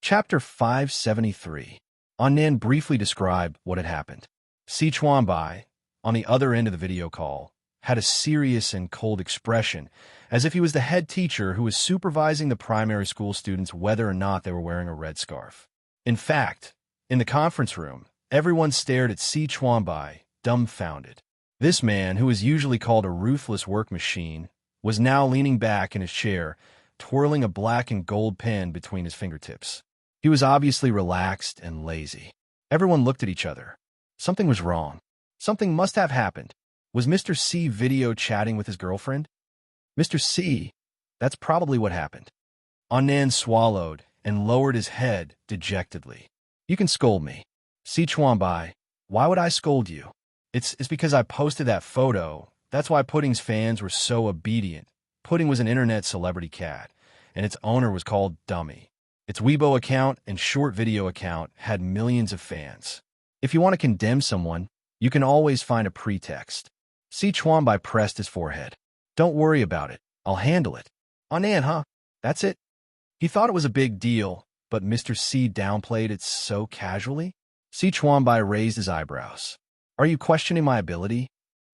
Chapter 573. Anan briefly described what had happened. Si Chuanbai, on the other end of the video call, had a serious and cold expression, as if he was the head teacher who was supervising the primary school students whether or not they were wearing a red scarf. In fact, in the conference room, everyone stared at Si Chuanbai, dumbfounded. This man, who is usually called a ruthless work machine, was now leaning back in his chair, twirling a black and gold pen between his fingertips. He was obviously relaxed and lazy. Everyone looked at each other. Something was wrong. Something must have happened. Was Mr. C video chatting with his girlfriend? Mr. C, that's probably what happened. Anan swallowed and lowered his head dejectedly. You can scold me. Si Chuanbai, why would I scold you? It's because I posted that photo. That's why Pudding's fans were so obedient. Pudding was an internet celebrity cat, and its owner was called Dummy. Its Weibo account and short video account had millions of fans. If you want to condemn someone, you can always find a pretext. Si Chuanbai pressed his forehead. Don't worry about it. I'll handle it. Anan, huh? That's it? He thought it was a big deal, but Mr. C downplayed it so casually. Si Chuanbai raised his eyebrows. Are you questioning my ability?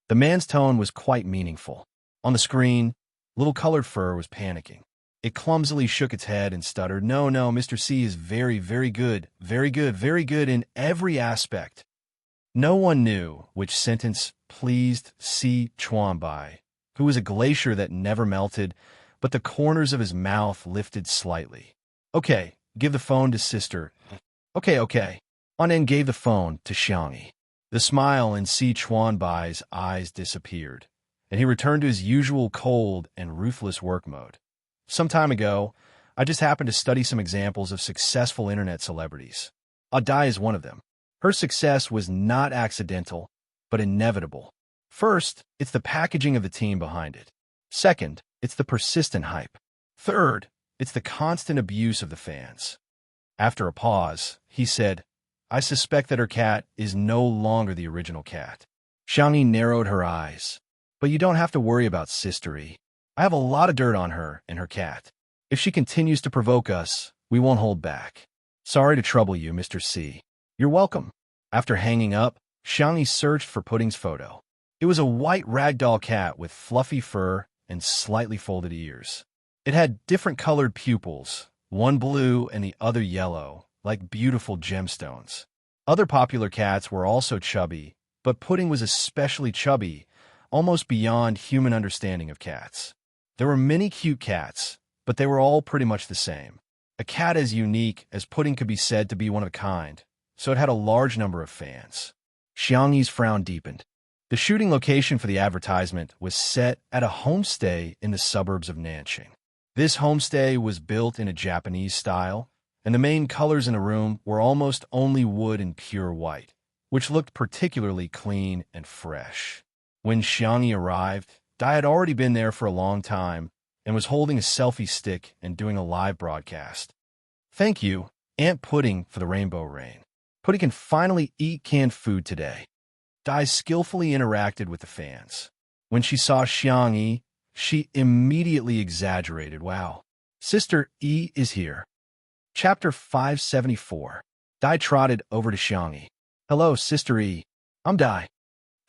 The man's tone was quite meaningful. On the screen, Little Colored Fur was panicking. It clumsily shook its head and stuttered, No, Mr. C is very, very good in every aspect. No one knew which sentence pleased Si Chuanbai, who was a glacier that never melted, but the corners of his mouth lifted slightly. Okay, give the phone to Sister. Okay. Anan gave the phone to Xiangyi. The smile in Si Chuanbai's eyes disappeared, and he returned to his usual cold and ruthless work mode. Some time ago, I just happened to study some examples of successful internet celebrities. Adai is one of them. Her success was not accidental, but inevitable. First, it's the packaging of the team behind it. Second, it's the persistent hype. Third, it's the constant abuse of the fans. After a pause, he said, I suspect that her cat is no longer the original cat. Xiangyi narrowed her eyes. But you don't have to worry about Sistery. I have a lot of dirt on her and her cat. If she continues to provoke us, we won't hold back. Sorry to trouble you, Mr. C. You're welcome. After hanging up, Xianxia searched for Pudding's photo. It was a white ragdoll cat with fluffy fur and slightly folded ears. It had different colored pupils, one blue and the other yellow, like beautiful gemstones. Other popular cats were also chubby, but Pudding was especially chubby, almost beyond human understanding of cats. There were many cute cats, but they were all pretty much the same. A cat as unique as Pudding could be said to be one of a kind, so it had a large number of fans. Xiangyi's frown deepened. The shooting location for the advertisement was set at a homestay in the suburbs of Nanxing. This homestay was built in a Japanese style, and the main colors in the room were almost only wood and pure white, which looked particularly clean and fresh. When Xiangyi arrived, Dai had already been there for a long time and was holding a selfie stick and doing a live broadcast. Thank you, Aunt Pudding, for the rainbow rain. Pudding can finally eat canned food today. Dai skillfully interacted with the fans. When she saw Xiangyi, she immediately exaggerated. Wow, Sister E is here. Chapter 574. Dai trotted over to Xiangyi. Hello, Sister E. I'm Dai.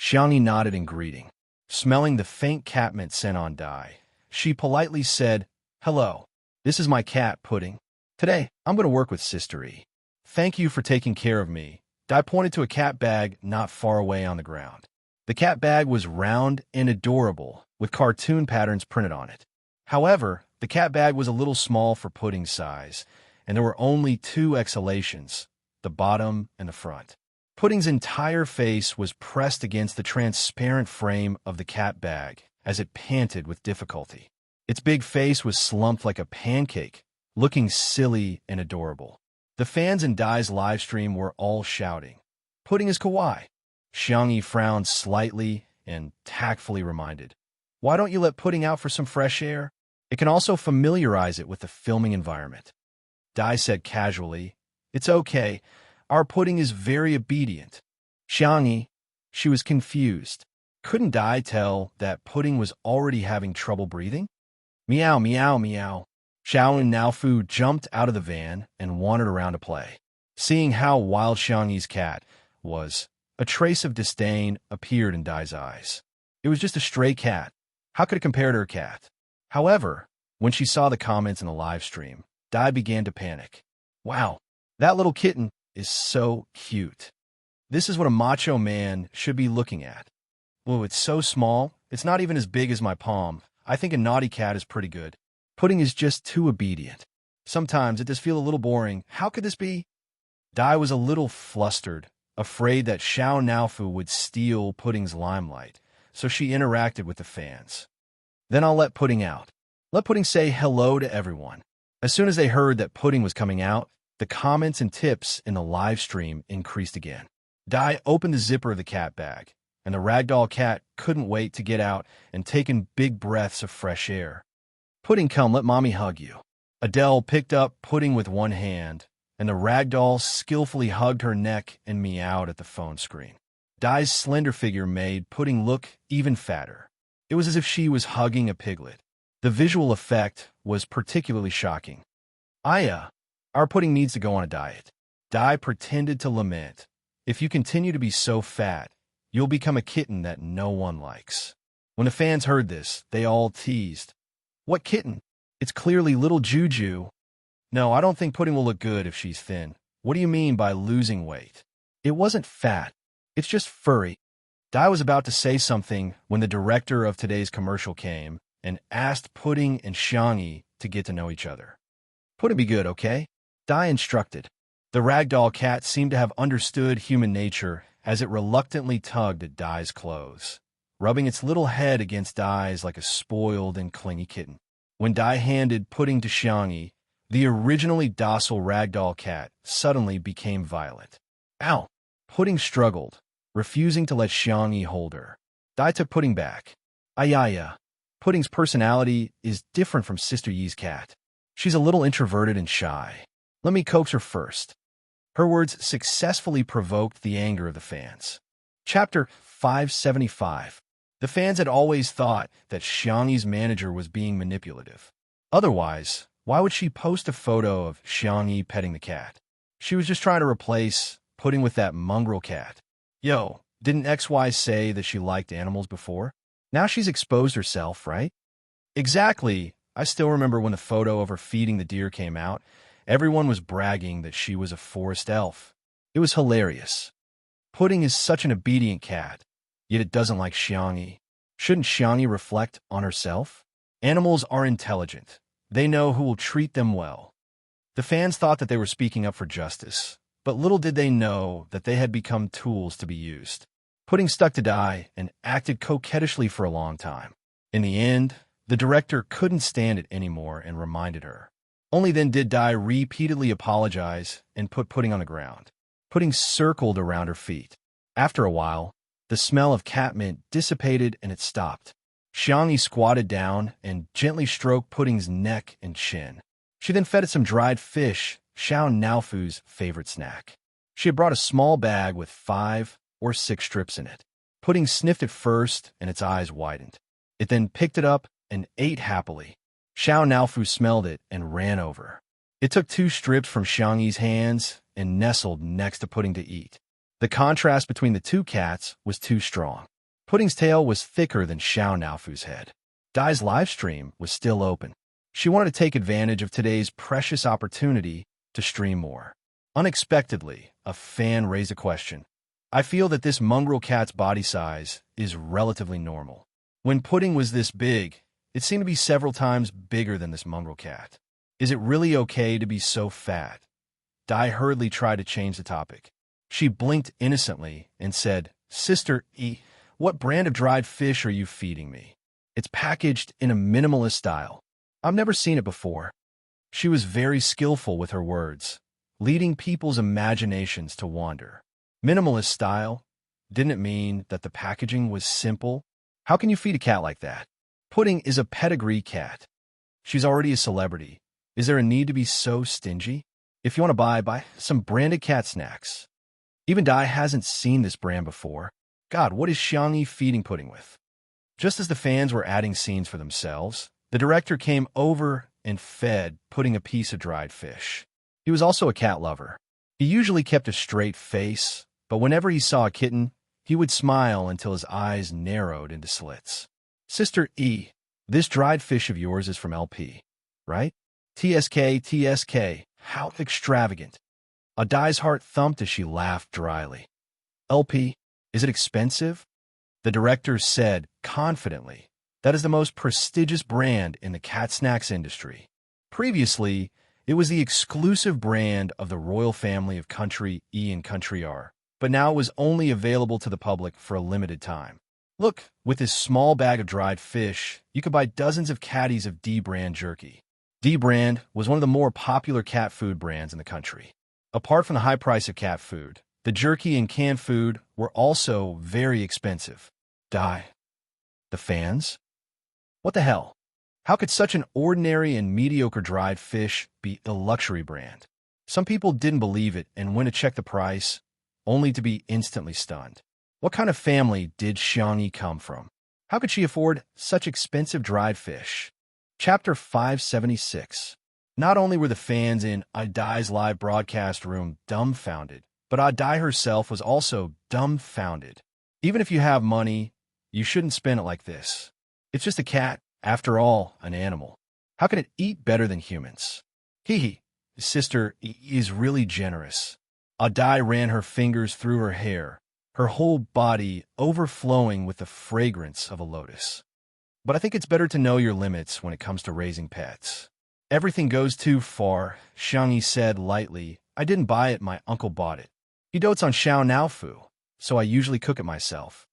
Xiangyi nodded in greeting. Smelling the faint cat mint scent on Dai, she politely said, Hello, this is my cat, Pudding. Today, I'm going to work with Sister E. Thank you for taking care of me. Dai pointed to a cat bag not far away on the ground. The cat bag was round and adorable, with cartoon patterns printed on it. However, the cat bag was a little small for Pudding's size, and there were only two exhalations, the bottom and the front. Pudding's entire face was pressed against the transparent frame of the cat bag as it panted with difficulty. Its big face was slumped like a pancake, looking silly and adorable. The fans in Dai's livestream were all shouting, Pudding is kawaii. Xiangyi frowned slightly and tactfully reminded, Why don't you let Pudding out for some fresh air? It can also familiarize it with the filming environment. Dai said casually, It's okay. Our Pudding is very obedient. Xiangyi, she was confused. Couldn't Dai tell that Pudding was already having trouble breathing? Meow, meow, meow. Xiao and Naofu jumped out of the van and wandered around to play. Seeing how wild Xiangyi's cat was, a trace of disdain appeared in Dai's eyes. It was just a stray cat. How could it compare to her cat? However, when she saw the comments in the live stream, Dai began to panic. Wow, that little kitten is so cute. This is what a macho man should be looking at. Well, it's so small, it's not even as big as my palm. I think a naughty cat is pretty good. Pudding is just too obedient. Sometimes it does feel a little boring. How could this be? Dai was a little flustered, afraid that Xiao Naofu would steal Pudding's limelight, so she interacted with the fans. Then I'll let Pudding out. Let Pudding say hello to everyone. As soon as they heard that Pudding was coming out, the comments and tips in the live stream increased again. Dai opened the zipper of the cat bag, and the ragdoll cat couldn't wait to get out and take in big breaths of fresh air. Pudding, come, let mommy hug you. Adele picked up Pudding with one hand, and the ragdoll skillfully hugged her neck and meowed at the phone screen. Dai's slender figure made Pudding look even fatter. It was as if she was hugging a piglet. The visual effect was particularly shocking. Aya, our Pudding needs to go on a diet. Dai pretended to lament. If you continue to be so fat, you'll become a kitten that no one likes. When the fans heard this, they all teased. What kitten? It's clearly little Juju. No, I don't think Pudding will look good if she's thin. What do you mean by losing weight? It wasn't fat. It's just furry. Dai was about to say something when the director of today's commercial came and asked Pudding and Xiangyi to get to know each other. Pudding be good, okay? Dai instructed. The ragdoll cat seemed to have understood human nature as it reluctantly tugged at Dai's clothes, rubbing its little head against Dai's like a spoiled and clingy kitten. When Dai handed Pudding to Xiangyi, the originally docile ragdoll cat suddenly became violent. Ow! Pudding struggled, refusing to let Xiangyi hold her. Dai took Pudding back. Ayaya. Pudding's personality is different from Sister Yi's cat. She's a little introverted and shy. Let me coax her first. Her words successfully provoked the anger of the fans. Chapter 575. The fans had always thought that Xiangyi's manager was being manipulative. Otherwise, why would she post a photo of Xiangyi petting the cat? She was just trying to replace Pudding with that mongrel cat. Yo, didn't XY say that she liked animals before? Now she's exposed herself, right? Exactly. I still remember when the photo of her feeding the deer came out. Everyone was bragging that she was a forest elf. It was hilarious. Pudding is such an obedient cat, yet it doesn't like Xianxia. Shouldn't Xianxia reflect on herself? Animals are intelligent. They know who will treat them well. The fans thought that they were speaking up for justice, but little did they know that they had become tools to be used. Pudding stuck to Dai and acted coquettishly for a long time. In the end, the director couldn't stand it anymore and reminded her. Only then did Dai repeatedly apologize and put Pudding on the ground. Pudding circled around her feet. After a while, the smell of catmint dissipated and it stopped. Xianxia squatted down and gently stroked Pudding's neck and chin. She then fed it some dried fish, Xiao Naofu's favorite snack. She had brought a small bag with 5 or 6 strips in it. Pudding sniffed it first and its eyes widened. It then picked it up and ate happily. Xiao Naofu smelled it and ran over. It took 2 strips from Xiangyi's hands and nestled next to Pudding to eat. The contrast between the 2 cats was too strong. Pudding's tail was thicker than Xiao Naofu's head. Dai's live stream was still open. She wanted to take advantage of today's precious opportunity to stream more. Unexpectedly, a fan raised a question. I feel that this mongrel cat's body size is relatively normal. When Pudding was this big, it seemed to be several times bigger than this mongrel cat. Is it really okay to be so fat? Dai hurriedly tried to change the topic. She blinked innocently and said, Sister E, what brand of dried fish are you feeding me? It's packaged in a minimalist style. I've never seen it before. She was very skillful with her words, leading people's imaginations to wander. Minimalist style? Didn't it mean that the packaging was simple? How can you feed a cat like that? Pudding is a pedigree cat. She's already a celebrity. Is there a need to be so stingy? If you want to buy some branded cat snacks. Even Dai hasn't seen this brand before. God, what is Xianxia feeding Pudding with? Just as the fans were adding scenes for themselves, the director came over and fed Pudding a piece of dried fish. He was also a cat lover. He usually kept a straight face, but whenever he saw a kitten, he would smile until his eyes narrowed into slits. Sister E, this dried fish of yours is from LP, right? TSK, how extravagant. Dai's heart thumped as she laughed dryly. LP, is it expensive? The director said confidently, that is the most prestigious brand in the cat snacks industry. Previously, it was the exclusive brand of the royal family of Country E and Country R, but now it was only available to the public for a limited time. Look, with this small bag of dried fish, you could buy dozens of caddies of D-brand jerky. D-brand was one of the more popular cat food brands in the country. Apart from the high price of cat food, the jerky and canned food were also very expensive. Dai. The fans? What the hell? How could such an ordinary and mediocre dried fish be a luxury brand? Some people didn't believe it and went to check the price, only to be instantly stunned. What kind of family did Xianxia come from? How could she afford such expensive dried fish? Chapter 576. Not only were the fans in Dai's live broadcast room dumbfounded, but Dai herself was also dumbfounded. Even if you have money, you shouldn't spend it like this. It's just a cat, after all, an animal. How can it eat better than humans? Hee, sister is really generous. Dai ran her fingers through her hair, her whole body overflowing with the fragrance of a lotus. But I think it's better to know your limits when it comes to raising pets. Everything goes too far, Xianxia said lightly. I didn't buy it, my uncle bought it. He dotes on Xiao Naofu, so I usually cook it myself.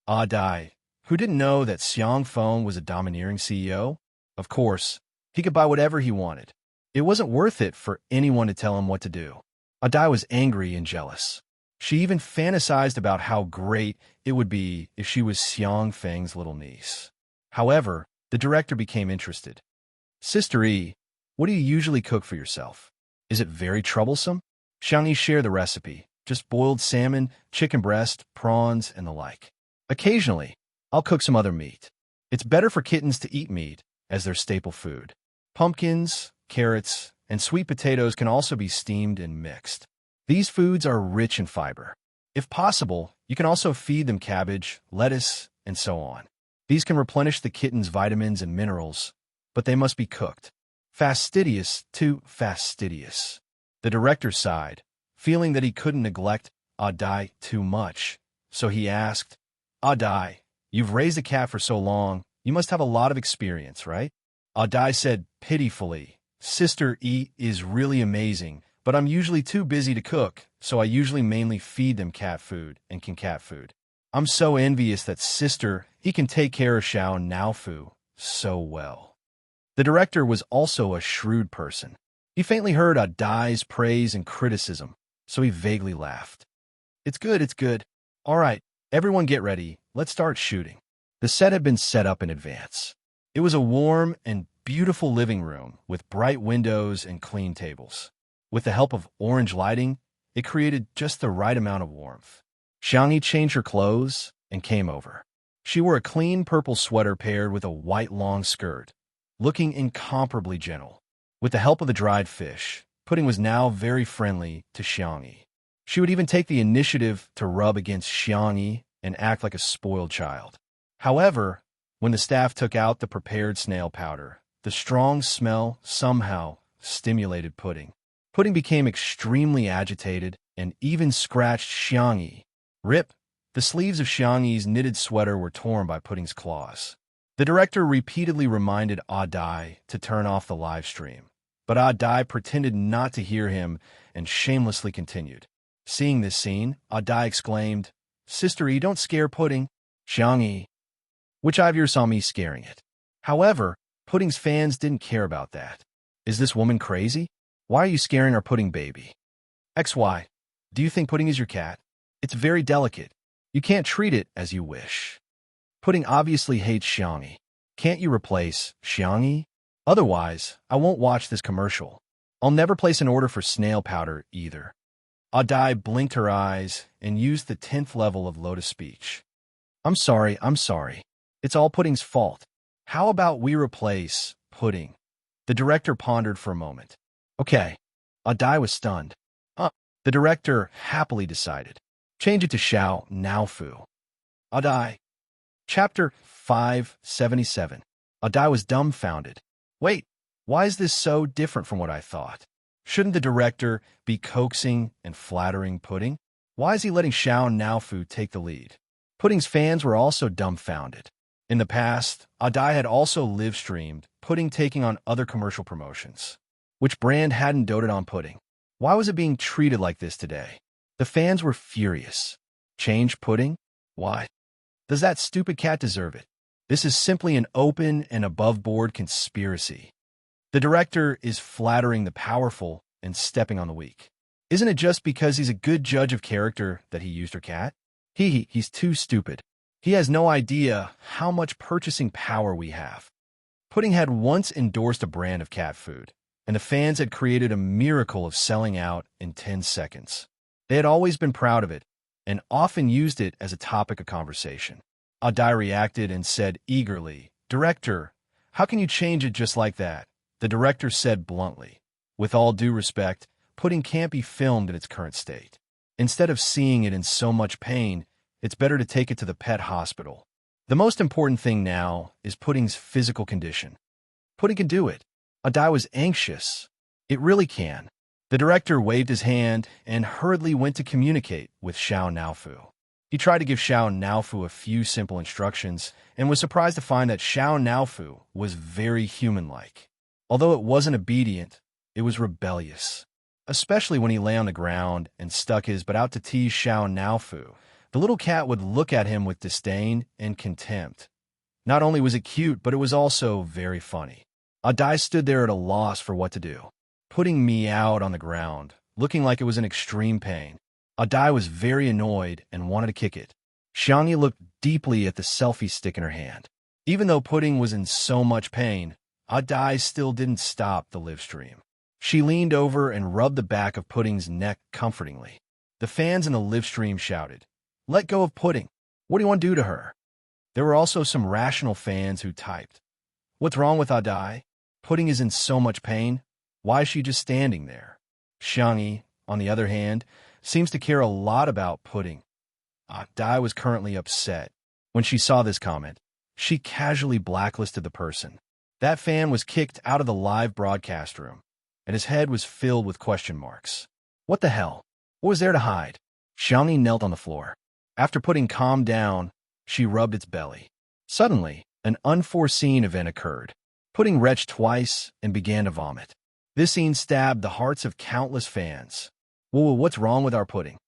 Dai, who didn't know that Xiang Feng was a domineering CEO? Of course, he could buy whatever he wanted. It wasn't worth it for anyone to tell him what to do. Dai was angry and jealous. She even fantasized about how great it would be if she was Xiang Feng's little niece. However, the director became interested. Sister E, what do you usually cook for yourself? Is it very troublesome? Xianxia shared the recipe, just boiled salmon, chicken breast, prawns, and the like. Occasionally, I'll cook some other meat. It's better for kittens to eat meat, as their staple food. Pumpkins, carrots, and sweet potatoes can also be steamed and mixed. These foods are rich in fiber. If possible, you can also feed them cabbage, lettuce, and so on. These can replenish the kitten's vitamins and minerals, but they must be cooked. Fastidious, too fastidious. The director sighed, feeling that he couldn't neglect Adai too much, so he asked, Adai, you've raised a cat for so long, you must have a lot of experience, right? Adai said pitifully, Sister E is really amazing, but I'm usually too busy to cook, so I usually mainly feed them cat food and cat food. I'm so envious that Sister E can take care of Xiao Naofu so well. The director was also a shrewd person. He faintly heard Adai's praise and criticism, so he vaguely laughed. It's good, it's good. All right, everyone get ready, let's start shooting. The set had been set up in advance. It was a warm and beautiful living room with bright windows and clean tables. With the help of orange lighting, it created just the right amount of warmth. Xianxia changed her clothes and came over. She wore a clean purple sweater paired with a white long skirt, looking incomparably gentle. With the help of the dried fish, Pudding was now very friendly to Xianxia. She would even take the initiative to rub against Xianxia and act like a spoiled child. However, when the staff took out the prepared snail powder, the strong smell somehow stimulated Pudding. Pudding became extremely agitated and even scratched Xianxia. Rip! The sleeves of Xiangyi's knitted sweater were torn by Pudding's claws. The director repeatedly reminded Adai to turn off the live stream, but Adai pretended not to hear him and shamelessly continued. Seeing this scene, Adai exclaimed, Sister E, don't scare Pudding. Xianxia. Which eye of yours saw me scaring it? However, Pudding's fans didn't care about that. Is this woman crazy? Why are you scaring our Pudding baby? XY. Do you think Pudding is your cat? It's very delicate. You can't treat it as you wish. Pudding obviously hates Xianxia. Can't you replace Xianxia? Otherwise, I won't watch this commercial. I'll never place an order for snail powder either. Adai blinked her eyes and used the 10th level of Lotus speech. I'm sorry. It's all Pudding's fault. How about we replace Pudding? The director pondered for a moment. Okay. Adai was stunned. The director happily decided. Change it to Xiao Naofu. Adai. Chapter 577. Adai was dumbfounded. Wait, why is this so different from what I thought? Shouldn't the director be coaxing and flattering Pudding? Why is he letting Xiao Naofu take the lead? Pudding's fans were also dumbfounded. In the past, Adai had also live-streamed Pudding taking on other commercial promotions. Which brand hadn't doted on Pudding? Why was it being treated like this today? The fans were furious. Change Pudding? Why? Does that stupid cat deserve it? This is simply an open and above-board conspiracy. The director is flattering the powerful and stepping on the weak. Isn't it just because he's a good judge of character that he used her cat? He's too stupid. He has no idea how much purchasing power we have. Pudding had once endorsed a brand of cat food, and the fans had created a miracle of selling out in 10 seconds. They had always been proud of it, and often used it as a topic of conversation. Adai reacted and said eagerly, Director, how can you change it just like that? The director said bluntly, with all due respect, Pudding can't be filmed in its current state. Instead of seeing it in so much pain, it's better to take it to the pet hospital. The most important thing now is Pudding's physical condition. Pudding can do it. Adai was anxious. It really can. The director waved his hand and hurriedly went to communicate with Xiao Naofu. He tried to give Xiao Naofu a few simple instructions and was surprised to find that Xiao Naofu was very human-like. Although it wasn't obedient, it was rebellious. Especially when he lay on the ground and stuck his butt out to tease Xiao Naofu, the little cat would look at him with disdain and contempt. Not only was it cute, but it was also very funny. Adai stood there at a loss for what to do. Pudding meowed on the ground, looking like it was in extreme pain. Adai was very annoyed and wanted to kick it. Xianxia looked deeply at the selfie stick in her hand. Even though Pudding was in so much pain, Adai still didn't stop the live stream. She leaned over and rubbed the back of Pudding's neck comfortingly. The fans in the live stream shouted, Let go of Pudding. What do you want to do to her? There were also some rational fans who typed, What's wrong with Adai? Pudding is in so much pain. Why is she just standing there? Xianxia, on the other hand, seems to care a lot about pudding. Dai was currently upset. When she saw this comment, she casually blacklisted the person. That fan was kicked out of the live broadcast room, and his head was filled with question marks. What the hell? What was there to hide? Xianxia knelt on the floor. After Pudding calmed down, she rubbed its belly. Suddenly, an unforeseen event occurred. Pudding retched twice and began to vomit. This scene stabbed the hearts of countless fans. Whoa, what's wrong with our Pudding?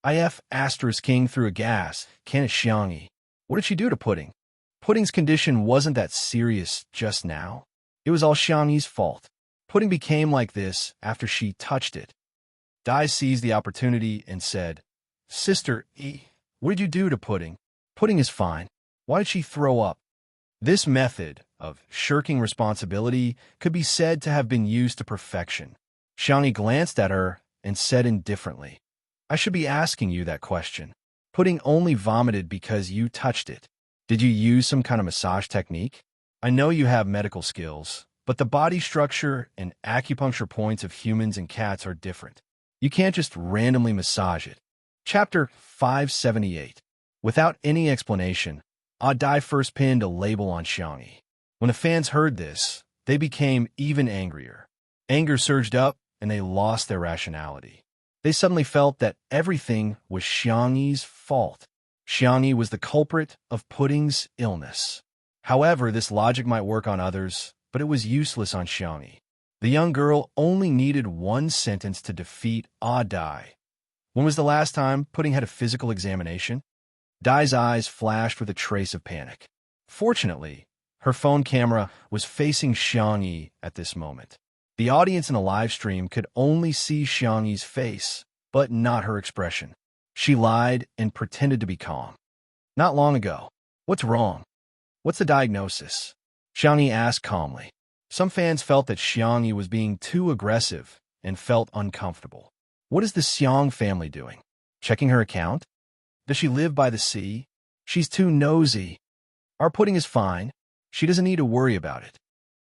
IF Asterisk King threw a gas can at Xianxia. What did she do to Pudding? Pudding's condition wasn't that serious just now. It was all Xianxia's fault. Pudding became like this after she touched it. Dai seized the opportunity and said, Sister E, what did you do to Pudding? Pudding is fine. Why did she throw up? This method of shirking responsibility could be said to have been used to perfection. Xianxia glanced at her and said indifferently, I should be asking you that question. Pudding only vomited because you touched it. Did you use some kind of massage technique? I know you have medical skills, but the body structure and acupuncture points of humans and cats are different. You can't just randomly massage it. Chapter 578. Without any explanation, Dai first pinned a label on Xianxia. When the fans heard this, they became even angrier. Anger surged up, and they lost their rationality. They suddenly felt that everything was Xianxia's fault. Xianxia was the culprit of Pudding's illness. However, this logic might work on others, but it was useless on Xianxia. The young girl only needed one sentence to defeat Dai. When was the last time Pudding had a physical examination? Dai's eyes flashed with a trace of panic. Fortunately, her phone camera was facing Xianxia at this moment. The audience in the live stream could only see Xianxia's face, but not her expression. She lied and pretended to be calm. Not long ago. What's wrong? What's the diagnosis? Xianxia asked calmly. Some fans felt that Xianxia was being too aggressive and felt uncomfortable. What is the Xiang family doing? Checking her account? Does she live by the sea? She's too nosy. Our Pudding is fine. She doesn't need to worry about it.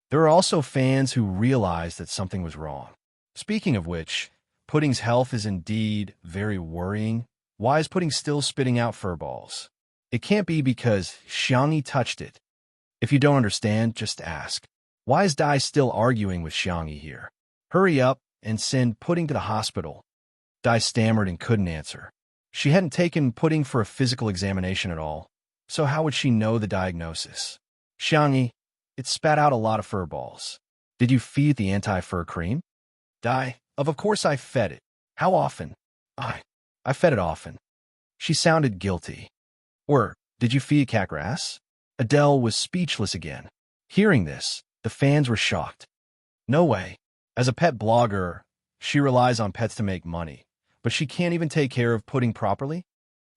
There are also fans who realized that something was wrong. Speaking of which, Pudding's health is indeed very worrying. Why is Pudding still spitting out fur balls? It can't be because Xianxia touched it. If you don't understand, just ask. Why is Dai still arguing with Xianxia here? Hurry up and send Pudding to the hospital. Dai stammered and couldn't answer. She hadn't taken Pudding for a physical examination at all, so how would she know the diagnosis? Xianxia, it spat out a lot of fur balls. Did you feed the anti-fur cream? Dai, of course I fed it. How often? I fed it often. She sounded guilty. Or, did you feed cat grass? Adele was speechless again. Hearing this, the fans were shocked. No way. As a pet blogger, she relies on pets to make money, but she can't even take care of Pudding properly?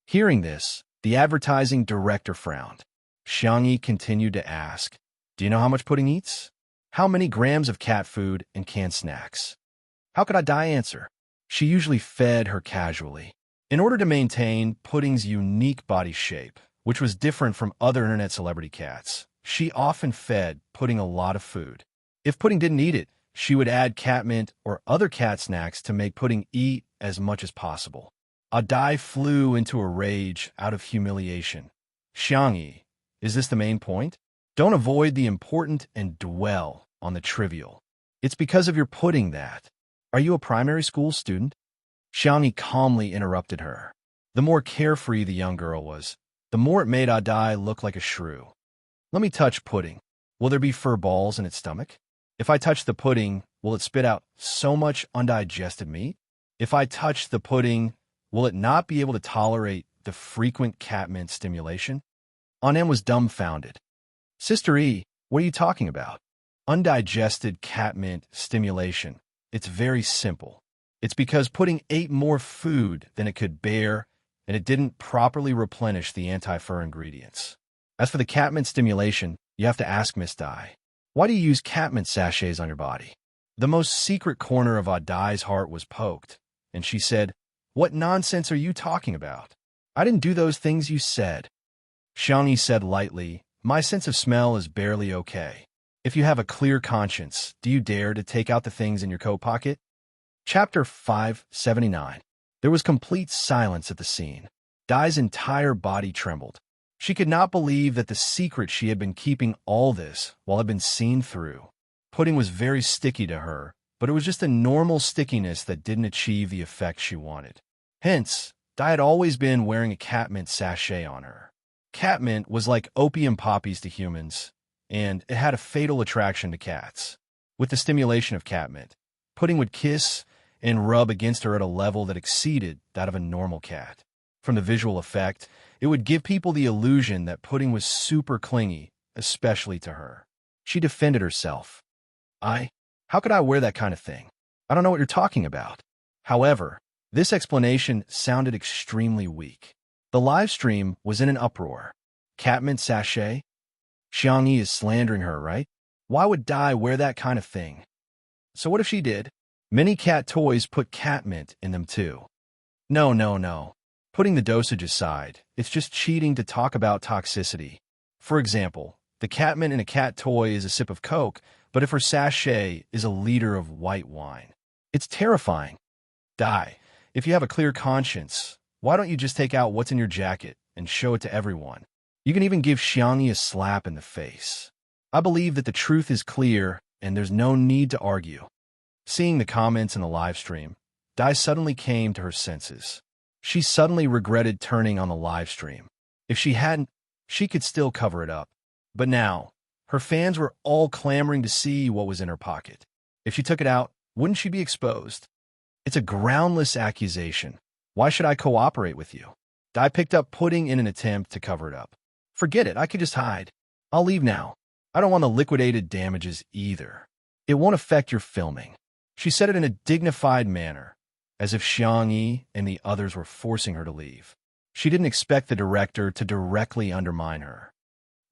Hearing this, the advertising director frowned. Xianxia continued to ask, do you know how much Pudding eats? How many grams of cat food and canned snacks? How could Dai answer? She usually fed her casually. In order to maintain Pudding's unique body shape, which was different from other internet celebrity cats, she often fed Pudding a lot of food. If Pudding didn't eat it, she would add cat mint or other cat snacks to make Pudding eat as much as possible. Dai flew into a rage out of humiliation. Xianxia, is this the main point? Don't avoid the important and dwell on the trivial. It's because of your Pudding that. Are you a primary school student? Xianxia calmly interrupted her. The more carefree the young girl was, the more it made Dai look like a shrew. Let me touch Pudding. Will there be fur balls in its stomach? If I touch the Pudding, will it spit out so much undigested meat? If I touch the Pudding, will it not be able to tolerate the frequent cat mint stimulation? Anem was dumbfounded. Sister E, what are you talking about? Undigested cat mint stimulation. It's very simple. It's because Pudding ate more food than it could bear, and it didn't properly replenish the anti-fur ingredients. As for the cat mint stimulation, you have to ask Miss Dai. Why do you use cat mint sachets on your body? The most secret corner of Dai's heart was poked, and she said, What nonsense are you talking about? I didn't do those things you said. Xianxia said lightly, My sense of smell is barely okay. If you have a clear conscience, do you dare to take out the things in your coat pocket? Chapter 579. There was complete silence at the scene. Dai's entire body trembled. She could not believe that the secret she had been keeping all this while had been seen through. Pudding was very sticky to her, but it was just a normal stickiness that didn't achieve the effect she wanted. Hence, Dai had always been wearing a catmint sachet on her. Catmint was like opium poppies to humans, and it had a fatal attraction to cats. With the stimulation of catmint, Pudding would kiss and rub against her at a level that exceeded that of a normal cat. From the visual effect, it would give people the illusion that Pudding was super clingy, especially to her. She defended herself. How could I wear that kind of thing? I don't know what you're talking about. However, this explanation sounded extremely weak. The live stream was in an uproar. Catmint sachet? Xianxia is slandering her, right? Why would Dai wear that kind of thing? So what if she did? Many cat toys put catmint in them too. No. Putting the dosage aside, it's just cheating to talk about toxicity. For example, the catmint in a cat toy is a sip of Coke, but if her sachet is a liter of white wine, it's terrifying. Dai, if you have a clear conscience, why don't you just take out what's in your jacket and show it to everyone? You can even give Xianxia a slap in the face. I believe that the truth is clear and there's no need to argue. Seeing the comments in the live stream, Dai suddenly came to her senses. She suddenly regretted turning on the live stream. If she hadn't, she could still cover it up. But now, her fans were all clamoring to see what was in her pocket. If she took it out, wouldn't she be exposed? It's a groundless accusation. Why should I cooperate with you? Dai picked up Pudding in an attempt to cover it up. Forget it, I could just hide. I'll leave now. I don't want the liquidated damages either. It won't affect your filming. She said it in a dignified manner, as if Xianxia and the others were forcing her to leave. She didn't expect the director to directly undermine her.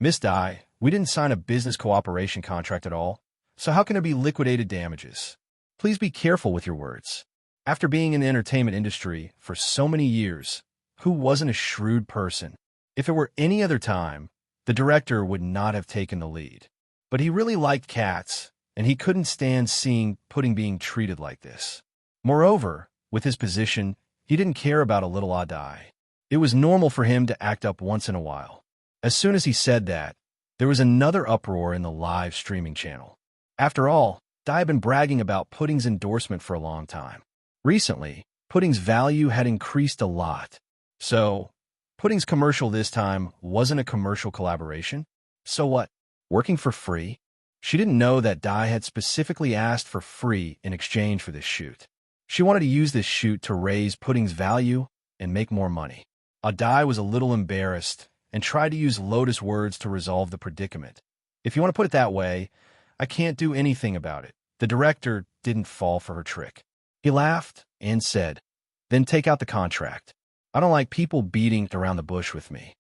Miss Dai, we didn't sign a business cooperation contract at all, so how can there be liquidated damages? Please be careful with your words. After being in the entertainment industry for so many years, who wasn't a shrewd person? If it were any other time, the director would not have taken the lead. But he really liked cats, and he couldn't stand seeing Pudding being treated like this. Moreover, with his position, he didn't care about a little Dai. It was normal for him to act up once in a while. As soon as he said that, there was another uproar in the live streaming channel. After all, Dai had been bragging about Pudding's endorsement for a long time. Recently, Pudding's value had increased a lot. So, Pudding's commercial this time wasn't a commercial collaboration. So what? Working for free? She didn't know that Dai had specifically asked for free in exchange for this shoot. She wanted to use this shoot to raise Pudding's value and make more money. Dai was a little embarrassed and tried to use Lotus words to resolve the predicament. If you want to put it that way, I can't do anything about it. The director didn't fall for her trick. He laughed and said, then take out the contract. I don't like people beating around the bush with me.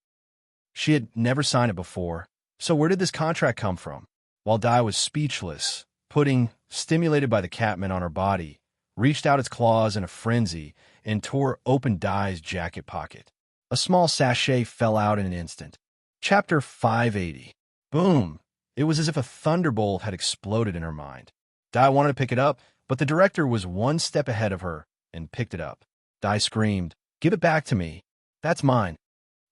She had never signed it before, so where did this contract come from? While Dai was speechless, Pudding, stimulated by the catmint on her body, reached out its claws in a frenzy and tore open Dai's jacket pocket. A small sachet fell out in an instant. Chapter 580. Boom! It was as if a thunderbolt had exploded in her mind. Dai wanted to pick it up, but the director was one step ahead of her and picked it up. Dai screamed, "Give it back to me. That's mine."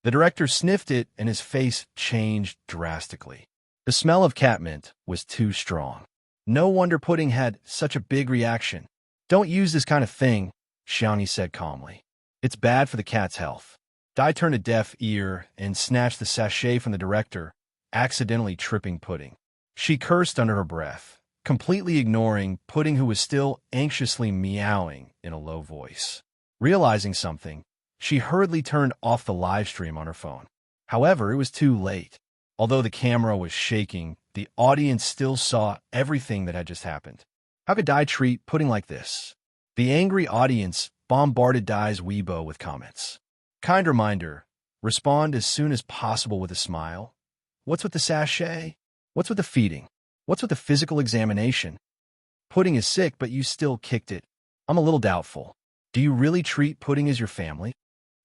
The director sniffed it and his face changed drastically. The smell of catmint was too strong. No wonder Pudding had such a big reaction. Don't use this kind of thing, Xianxia said calmly. It's bad for the cat's health. Dai turned a deaf ear and snatched the sachet from the director, accidentally tripping Pudding. She cursed under her breath, completely ignoring Pudding, who was still anxiously meowing in a low voice. Realizing something, she hurriedly turned off the live stream on her phone. However, it was too late. Although the camera was shaking, the audience still saw everything that had just happened. How could Dai treat Pudding like this? The angry audience bombarded Dai's Weibo with comments. Kind reminder, respond as soon as possible with a smile. What's with the sachet? What's with the feeding? What's with the physical examination? Pudding is sick, but you still kicked it. I'm a little doubtful. Do you really treat Pudding as your family?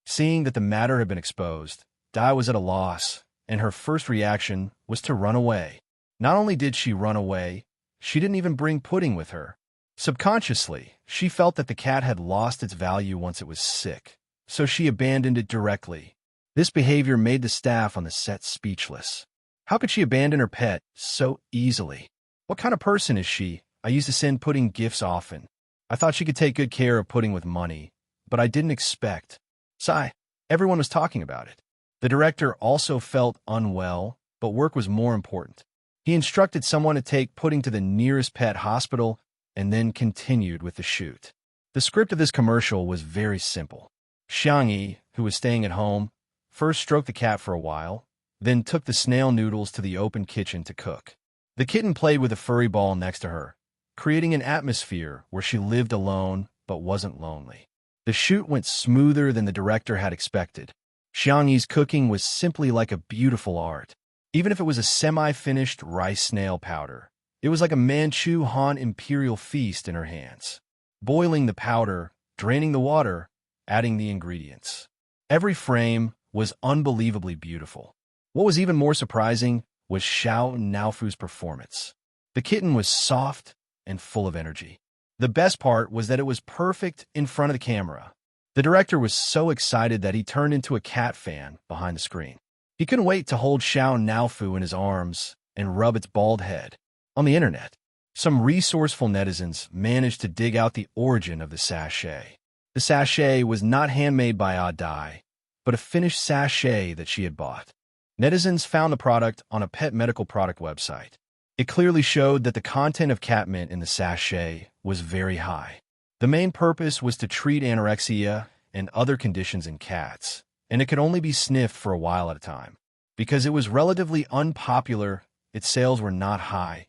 Seeing that the matter had been exposed, Dai was at a loss, and her first reaction was to run away. Not only did she run away, she didn't even bring Pudding with her. Subconsciously, she felt that the cat had lost its value once it was sick, so she abandoned it directly. This behavior made the staff on the set speechless. How could she abandon her pet so easily? What kind of person is she? I used to send Pudding gifts often. I thought she could take good care of Pudding with money, but I didn't expect. Sigh. Everyone was talking about it. The director also felt unwell, but work was more important. He instructed someone to take Pudding to the nearest pet hospital and then continued with the shoot. The script of this commercial was very simple. Xianxia, who was staying at home, first stroked the cat for a while, then took the snail noodles to the open kitchen to cook. The kitten played with a furry ball next to her, creating an atmosphere where she lived alone but wasn't lonely. The shoot went smoother than the director had expected. Xiangyi's cooking was simply like a beautiful art. Even if it was a semi-finished rice snail powder, it was like a Manchu Han imperial feast in her hands. Boiling the powder, draining the water, adding the ingredients. Every frame was unbelievably beautiful. What was even more surprising was Xiao Naofu's performance. The kitten was soft and full of energy. The best part was that it was perfect in front of the camera. The director was so excited that he turned into a cat fan behind the screen. He couldn't wait to hold Xiao Naofu in his arms and rub its bald head. On the internet, some resourceful netizens managed to dig out the origin of the sachet. The sachet was not handmade by Audiobook, but a finished sachet that she had bought. Netizens found the product on a pet medical product website. It clearly showed that the content of catmint in the sachet was very high. The main purpose was to treat anorexia and other conditions in cats, and it could only be sniffed for a while at a time. Because it was relatively unpopular, its sales were not high,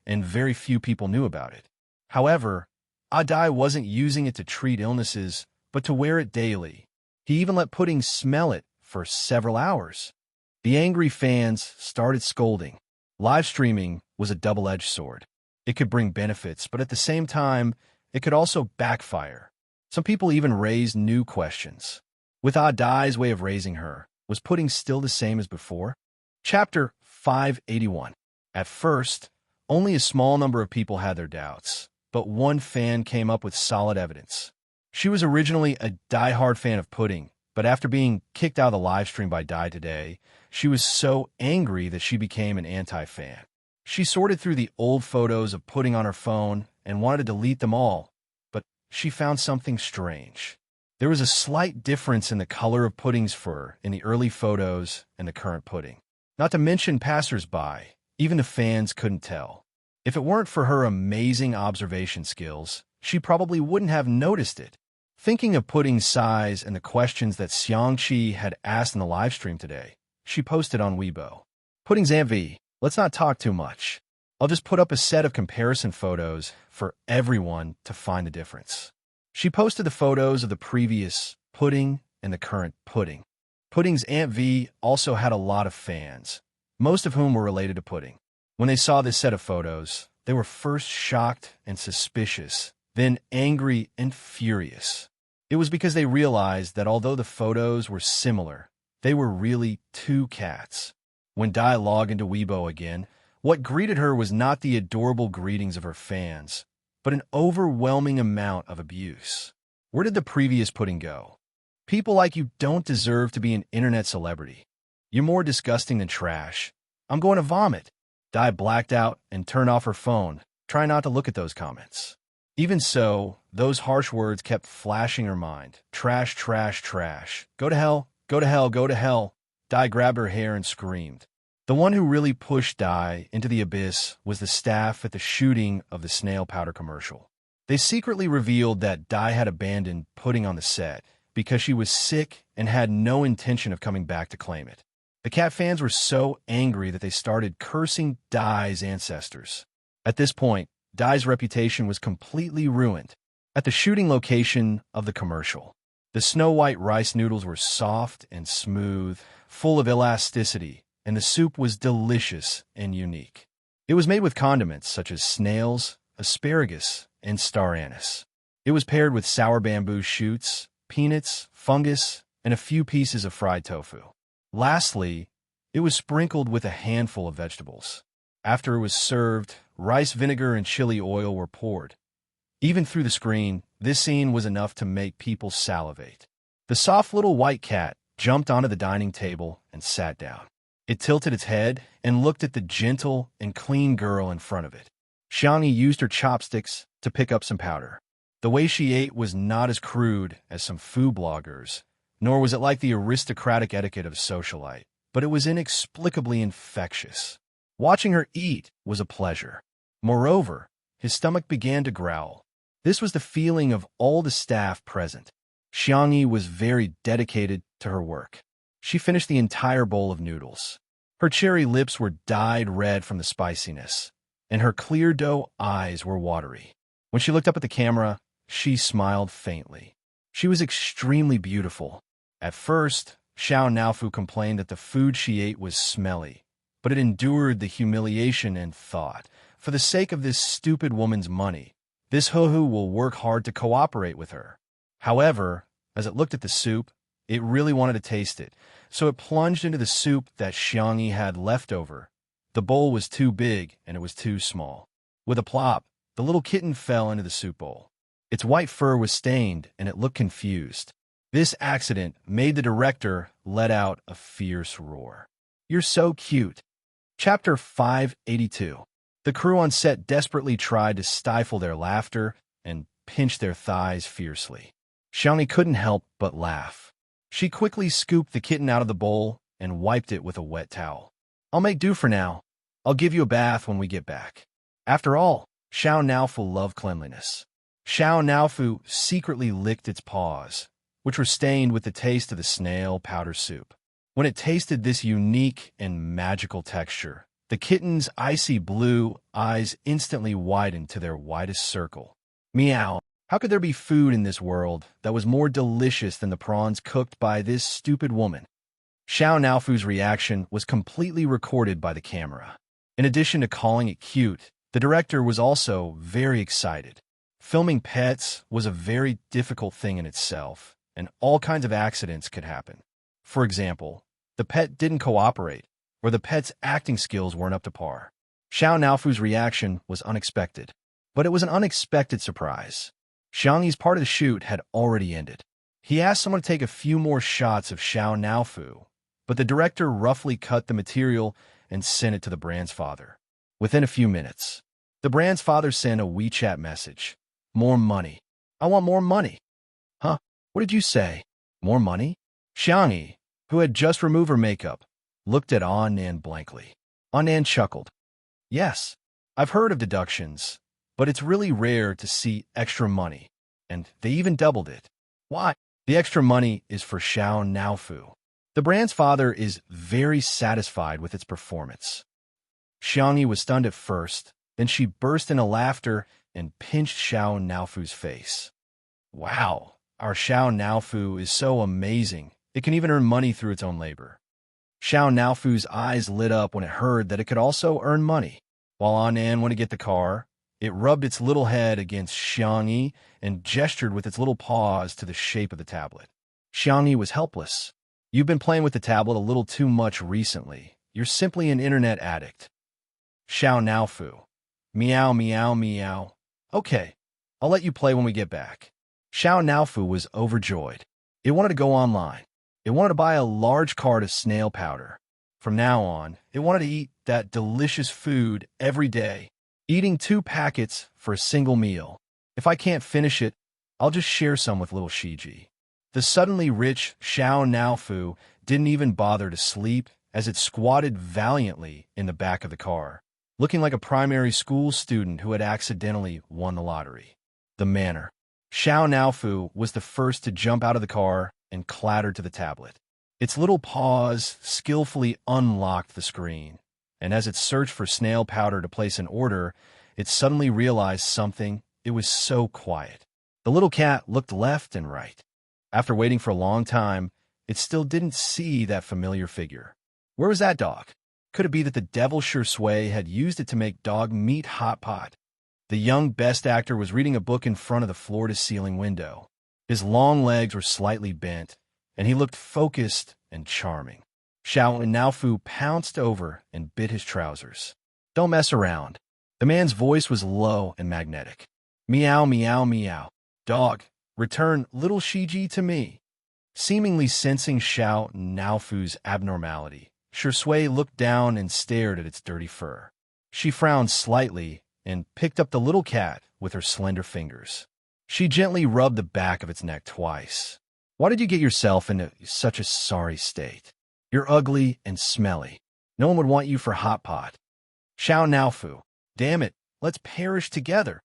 and very few people knew about it. However, Audiobook wasn't using it to treat illnesses, but to wear it daily. He even let Pudding smell it for several hours. The angry fans started scolding. Live streaming was a double-edged sword. It could bring benefits, but at the same time, it could also backfire. Some people even raised new questions. With Audiobook's way of raising her, was Pudding still the same as before? Chapter 581. At first, only a small number of people had their doubts, but one fan came up with solid evidence. She was originally a die-hard fan of Pudding, but after being kicked out of the livestream by Dai today, she was so angry that she became an anti-fan. She sorted through the old photos of Pudding on her phone and wanted to delete them all, but she found something strange. There was a slight difference in the color of Pudding's fur in the early photos and the current Pudding. Not to mention passers-by, even the fans couldn't tell. If it weren't for her amazing observation skills, she probably wouldn't have noticed it. Thinking of Pudding's size and the questions that Xianxia had asked in the livestream today, she posted on Weibo. Pudding's Aunt V, let's not talk too much. I'll just put up a set of comparison photos for everyone to find the difference. She posted the photos of the previous Pudding and the current Pudding. Pudding's Aunt V also had a lot of fans, most of whom were related to Pudding. When they saw this set of photos, they were first shocked and suspicious, then angry and furious. It was because they realized that although the photos were similar, they were really two cats. When Dai logged into Weibo again, what greeted her was not the adorable greetings of her fans, but an overwhelming amount of abuse. Where did the previous Pudding go? People like you don't deserve to be an internet celebrity. You're more disgusting than trash. I'm going to vomit. Dai blacked out and turned off her phone, trying not to look at those comments. Even so, those harsh words kept flashing her mind. Trash, trash, trash. Go to hell, go to hell, go to hell. Dai grabbed her hair and screamed. The one who really pushed Dai into the abyss was the staff at the shooting of the snail powder commercial. They secretly revealed that Dai had abandoned Pudding on the set because she was sick and had no intention of coming back to claim it. The cat fans were so angry that they started cursing Dai's ancestors. At this point, Dai's reputation was completely ruined. At the shooting location of the commercial, the snow-white rice noodles were soft and smooth, full of elasticity, and the soup was delicious and unique. It was made with condiments such as snails, asparagus, and star anise. It was paired with sour bamboo shoots, peanuts, fungus, and a few pieces of fried tofu. Lastly, it was sprinkled with a handful of vegetables. After it was served, rice vinegar and chili oil were poured. Even through the screen, this scene was enough to make people salivate. The soft little white cat jumped onto the dining table and sat down. It tilted its head and looked at the gentle and clean girl in front of it. Xianxia used her chopsticks to pick up some powder. The way she ate was not as crude as some food bloggers, nor was it like the aristocratic etiquette of a socialite, but it was inexplicably infectious. Watching her eat was a pleasure. Moreover, his stomach began to growl. This was the feeling of all the staff present. Xianxia was very dedicated to her work. She finished the entire bowl of noodles. Her cherry lips were dyed red from the spiciness, and her clear dough eyes were watery. When she looked up at the camera, she smiled faintly. She was extremely beautiful. At first, Xiao Naofu complained that the food she ate was smelly, but it endured the humiliation and thought, for the sake of this stupid woman's money, this hoo-hoo will work hard to cooperate with her. However, as it looked at the soup, it really wanted to taste it, so it plunged into the soup that Xianxia had left over. The bowl was too big and it was too small. With a plop, the little kitten fell into the soup bowl. Its white fur was stained and it looked confused. This accident made the director let out a fierce roar. "You're so cute." Chapter 582. The crew on set desperately tried to stifle their laughter and pinch their thighs fiercely. Xianxia couldn't help but laugh. She quickly scooped the kitten out of the bowl and wiped it with a wet towel. "I'll make do for now. I'll give you a bath when we get back." After all, Xiao Naofu loved cleanliness. Xiao Naofu secretly licked its paws, which were stained with the taste of the snail powder soup. When it tasted this unique and magical texture, the kitten's icy blue eyes instantly widened to their widest circle. Meow. How could there be food in this world that was more delicious than the prawns cooked by this stupid woman? Xiao Naofu's reaction was completely recorded by the camera. In addition to calling it cute, the director was also very excited. Filming pets was a very difficult thing in itself, and all kinds of accidents could happen. For example, the pet didn't cooperate, or the pet's acting skills weren't up to par. Xiao Naofu's reaction was unexpected, but it was an unexpected surprise. Xianxia's part of the shoot had already ended. He asked someone to take a few more shots of Xiao Naofu, but the director roughly cut the material and sent it to the brand's father. Within a few minutes, the brand's father sent a WeChat message. "More money. I want more money." "Huh? What did you say? More money?" Xianxia, who had just removed her makeup, looked at Annan blankly. Annan chuckled. "Yes, I've heard of deductions, but it's really rare to see extra money, and they even doubled it." "Why?" "The extra money is for Xiao Naofu." The brand's father is very satisfied with its performance. Xianxia was stunned at first, then she burst into laughter and pinched Xiao Naofu's face. "Wow, our Xiao Naofu is so amazing. It can even earn money through its own labor." Xiao Naofu's eyes lit up when it heard that it could also earn money. While Annan went to get the car, it rubbed its little head against Xianxia and gestured with its little paws to the shape of the tablet. Xianxia was helpless. "You've been playing with the tablet a little too much recently. You're simply an internet addict." Xiao Naofu. Meow, meow, meow. "Okay, I'll let you play when we get back." Xiao Naofu was overjoyed. It wanted to go online. It wanted to buy a large cart of snail powder. From now on, it wanted to eat that delicious food every day, eating 2 packets for a single meal. "If I can't finish it, I'll just share some with little Shiji." The suddenly rich Xiao Naofu didn't even bother to sleep as it squatted valiantly in the back of the car, looking like a primary school student who had accidentally won the lottery. The manner. Xiao Naofu was the first to jump out of the car and clattered to the tablet. Its little paws skillfully unlocked the screen, and as it searched for snail powder to place an order, it suddenly realized something. It was so quiet. The little cat looked left and right. After waiting for a long time, it still didn't see that familiar figure. Where was that dog? Could it be that the devil Shui had used it to make dog meat hot pot? The young best actor was reading a book in front of the floor-to-ceiling window. His long legs were slightly bent, and he looked focused and charming. Xiao Naofu pounced over and bit his trousers. "Don't mess around." The man's voice was low and magnetic. Meow, meow, meow. Dog, return little Shiji to me. Seemingly sensing Xiao Naofu's abnormality, Shui looked down and stared at its dirty fur. She frowned slightly and picked up the little cat with her slender fingers. She gently rubbed the back of its neck twice. Why did you get yourself into such a sorry state? You're ugly and smelly. No one would want you for hot pot. Xiao Naofu. Damn it, let's perish together.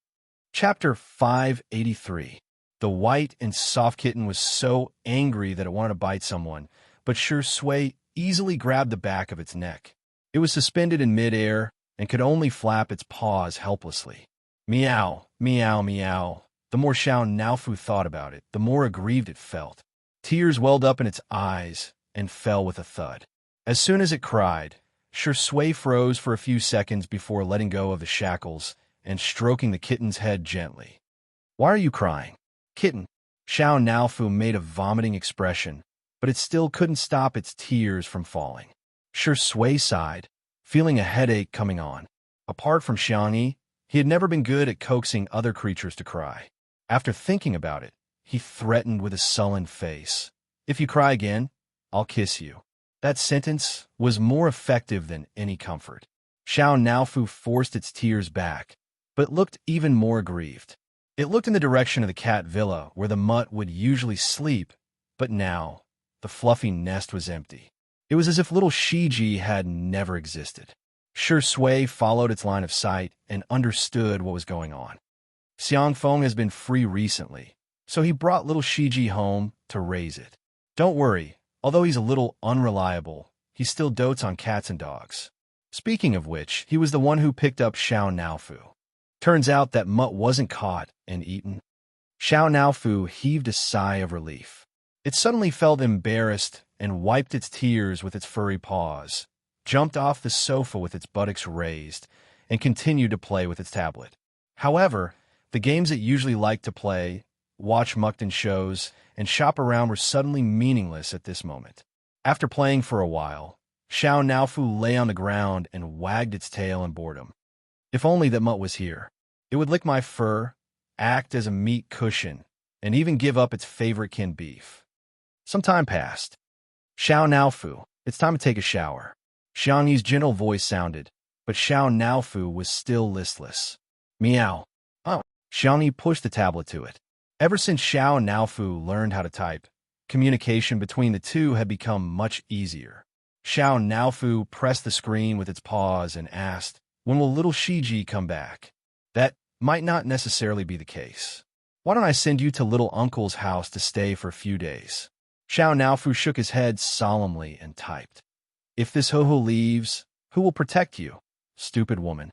Chapter 583. The white and soft kitten was so angry that it wanted to bite someone, but Shui easily grabbed the back of its neck. It was suspended in midair and could only flap its paws helplessly. Meow, meow, meow. The more Xiao Naofu thought about it, the more aggrieved it felt. Tears welled up in its eyes and fell with a thud. As soon as it cried, Shui froze for a few seconds before letting go of the shackles and stroking the kitten's head gently. Why are you crying? Kitten. Xiao Naofu made a vomiting expression, but it still couldn't stop its tears from falling. Shui sighed, feeling a headache coming on. Apart from Xiangyi, he had never been good at coaxing other creatures to cry. After thinking about it, he threatened with a sullen face. If you cry again, I'll kiss you. That sentence was more effective than any comfort. Xiao Naofu forced its tears back, but looked even more aggrieved. It looked in the direction of the cat villa where the mutt would usually sleep, but now the fluffy nest was empty. It was as if little Shiji had never existed. Shui followed its line of sight and understood what was going on. Xiangfeng has been free recently, so he brought little Shiji home to raise it. Don't worry, although he's a little unreliable, he still dotes on cats and dogs. Speaking of which, he was the one who picked up Xiao Naofu. Turns out that mutt wasn't caught and eaten. Xiao Naofu heaved a sigh of relief. It suddenly felt embarrassed and wiped its tears with its furry paws, jumped off the sofa with its buttocks raised, and continued to play with its tablet. However, the games it usually liked to play, watch Mukden shows, and shop around were suddenly meaningless at this moment. After playing for a while, Xiao Naofu lay on the ground and wagged its tail in boredom. If only that mutt was here. It would lick my fur, act as a meat cushion, and even give up its favorite canned beef. Some time passed. Xiao Naofu, it's time to take a shower. Xiangyi's gentle voice sounded, but Xiao Naofu was still listless. Meow. Oh. Xiangyi pushed the tablet to it. Ever since Xiao Naofu learned how to type, communication between the two had become much easier. Xiao Naofu pressed the screen with its paws and asked, when will little Shiji come back? That might not necessarily be the case. Why don't I send you to little uncle's house to stay for a few days? Xiao Naofu shook his head solemnly and typed. If this ho-ho leaves, who will protect you? Stupid woman.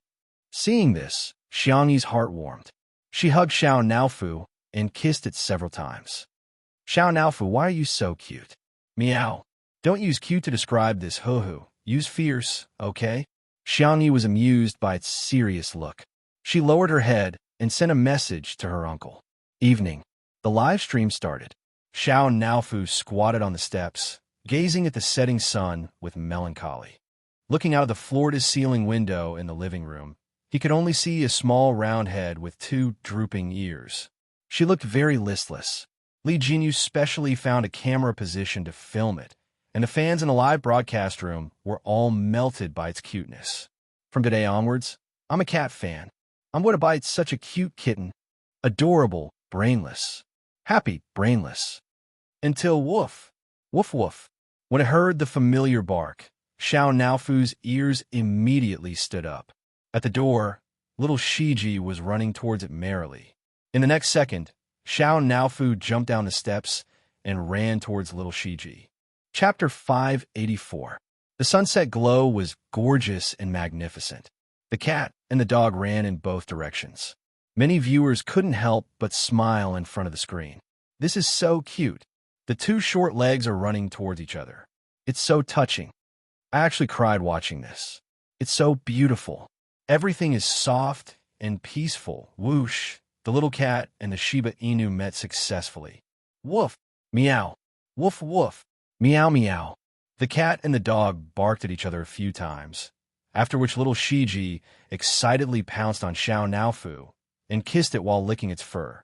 Seeing this, Xiangyi's heart warmed. She hugged Xiao Naofu and kissed it several times. Xiao Naofu, why are you so cute? Meow. Don't use cute to describe this ho-ho. Use fierce, okay? Xiangyi was amused by its serious look. She lowered her head and sent a message to her uncle. Evening. The live stream started. Xiao Naofu squatted on the steps, gazing at the setting sun with melancholy. Looking out of the floor-to-ceiling window in the living room, he could only see a small round head with two drooping ears. She looked very listless. Li Jinyu specially found a camera position to film it, and the fans in the live broadcast room were all melted by its cuteness. From today onwards, I'm a cat fan. I'm going to buy such a cute kitten. Adorable, brainless. Happy, brainless. Until woof. Woof woof. When it heard the familiar bark, Xiao Naofu's ears immediately stood up. At the door, little Shiji was running towards it merrily. In the next second, Xiao Naofu jumped down the steps and ran towards little Shiji. Chapter 584. The sunset glow was gorgeous and magnificent. The cat and the dog ran in both directions. Many viewers couldn't help but smile in front of the screen. This is so cute. The two short legs are running towards each other. It's so touching. I actually cried watching this. It's so beautiful. Everything is soft and peaceful. Whoosh. The little cat and the Shiba Inu met successfully. Woof. Meow. Woof woof. Meow meow. The cat and the dog barked at each other a few times, after which little Shiji excitedly pounced on Xiao Naofu and kissed it while licking its fur.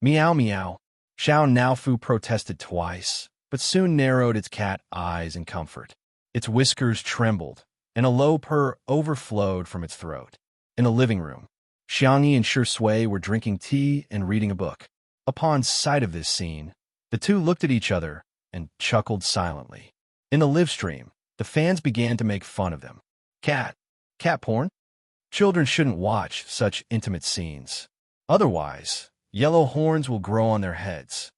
Meow meow. Xiao Naofu protested twice, but soon narrowed its cat eyes in comfort. Its whiskers trembled, and a low purr overflowed from its throat. In the living room, Xiangyi and Shui were drinking tea and reading a book. Upon sight of this scene, the two looked at each other and chuckled silently. In the live stream, the fans began to make fun of them. Cat porn? Children shouldn't watch such intimate scenes. Otherwise, yellow horns will grow on their heads.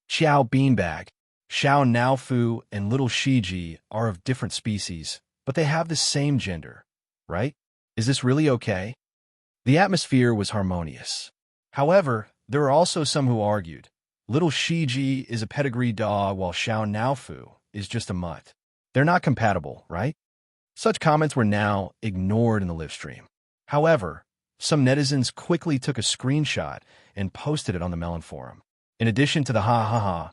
Xiao Beanbag, Xiao Naofu, and little Shiji are of different species, but they have the same gender, right? Is this really okay? The atmosphere was harmonious. However, there are also some who argued, little Shiji is a pedigree dog while Xiao Naofu is just a mutt. They're not compatible, right? Such comments were now ignored in the live stream. However, some netizens quickly took a screenshot and posted it on the Melon forum. In addition to the ha-ha-ha,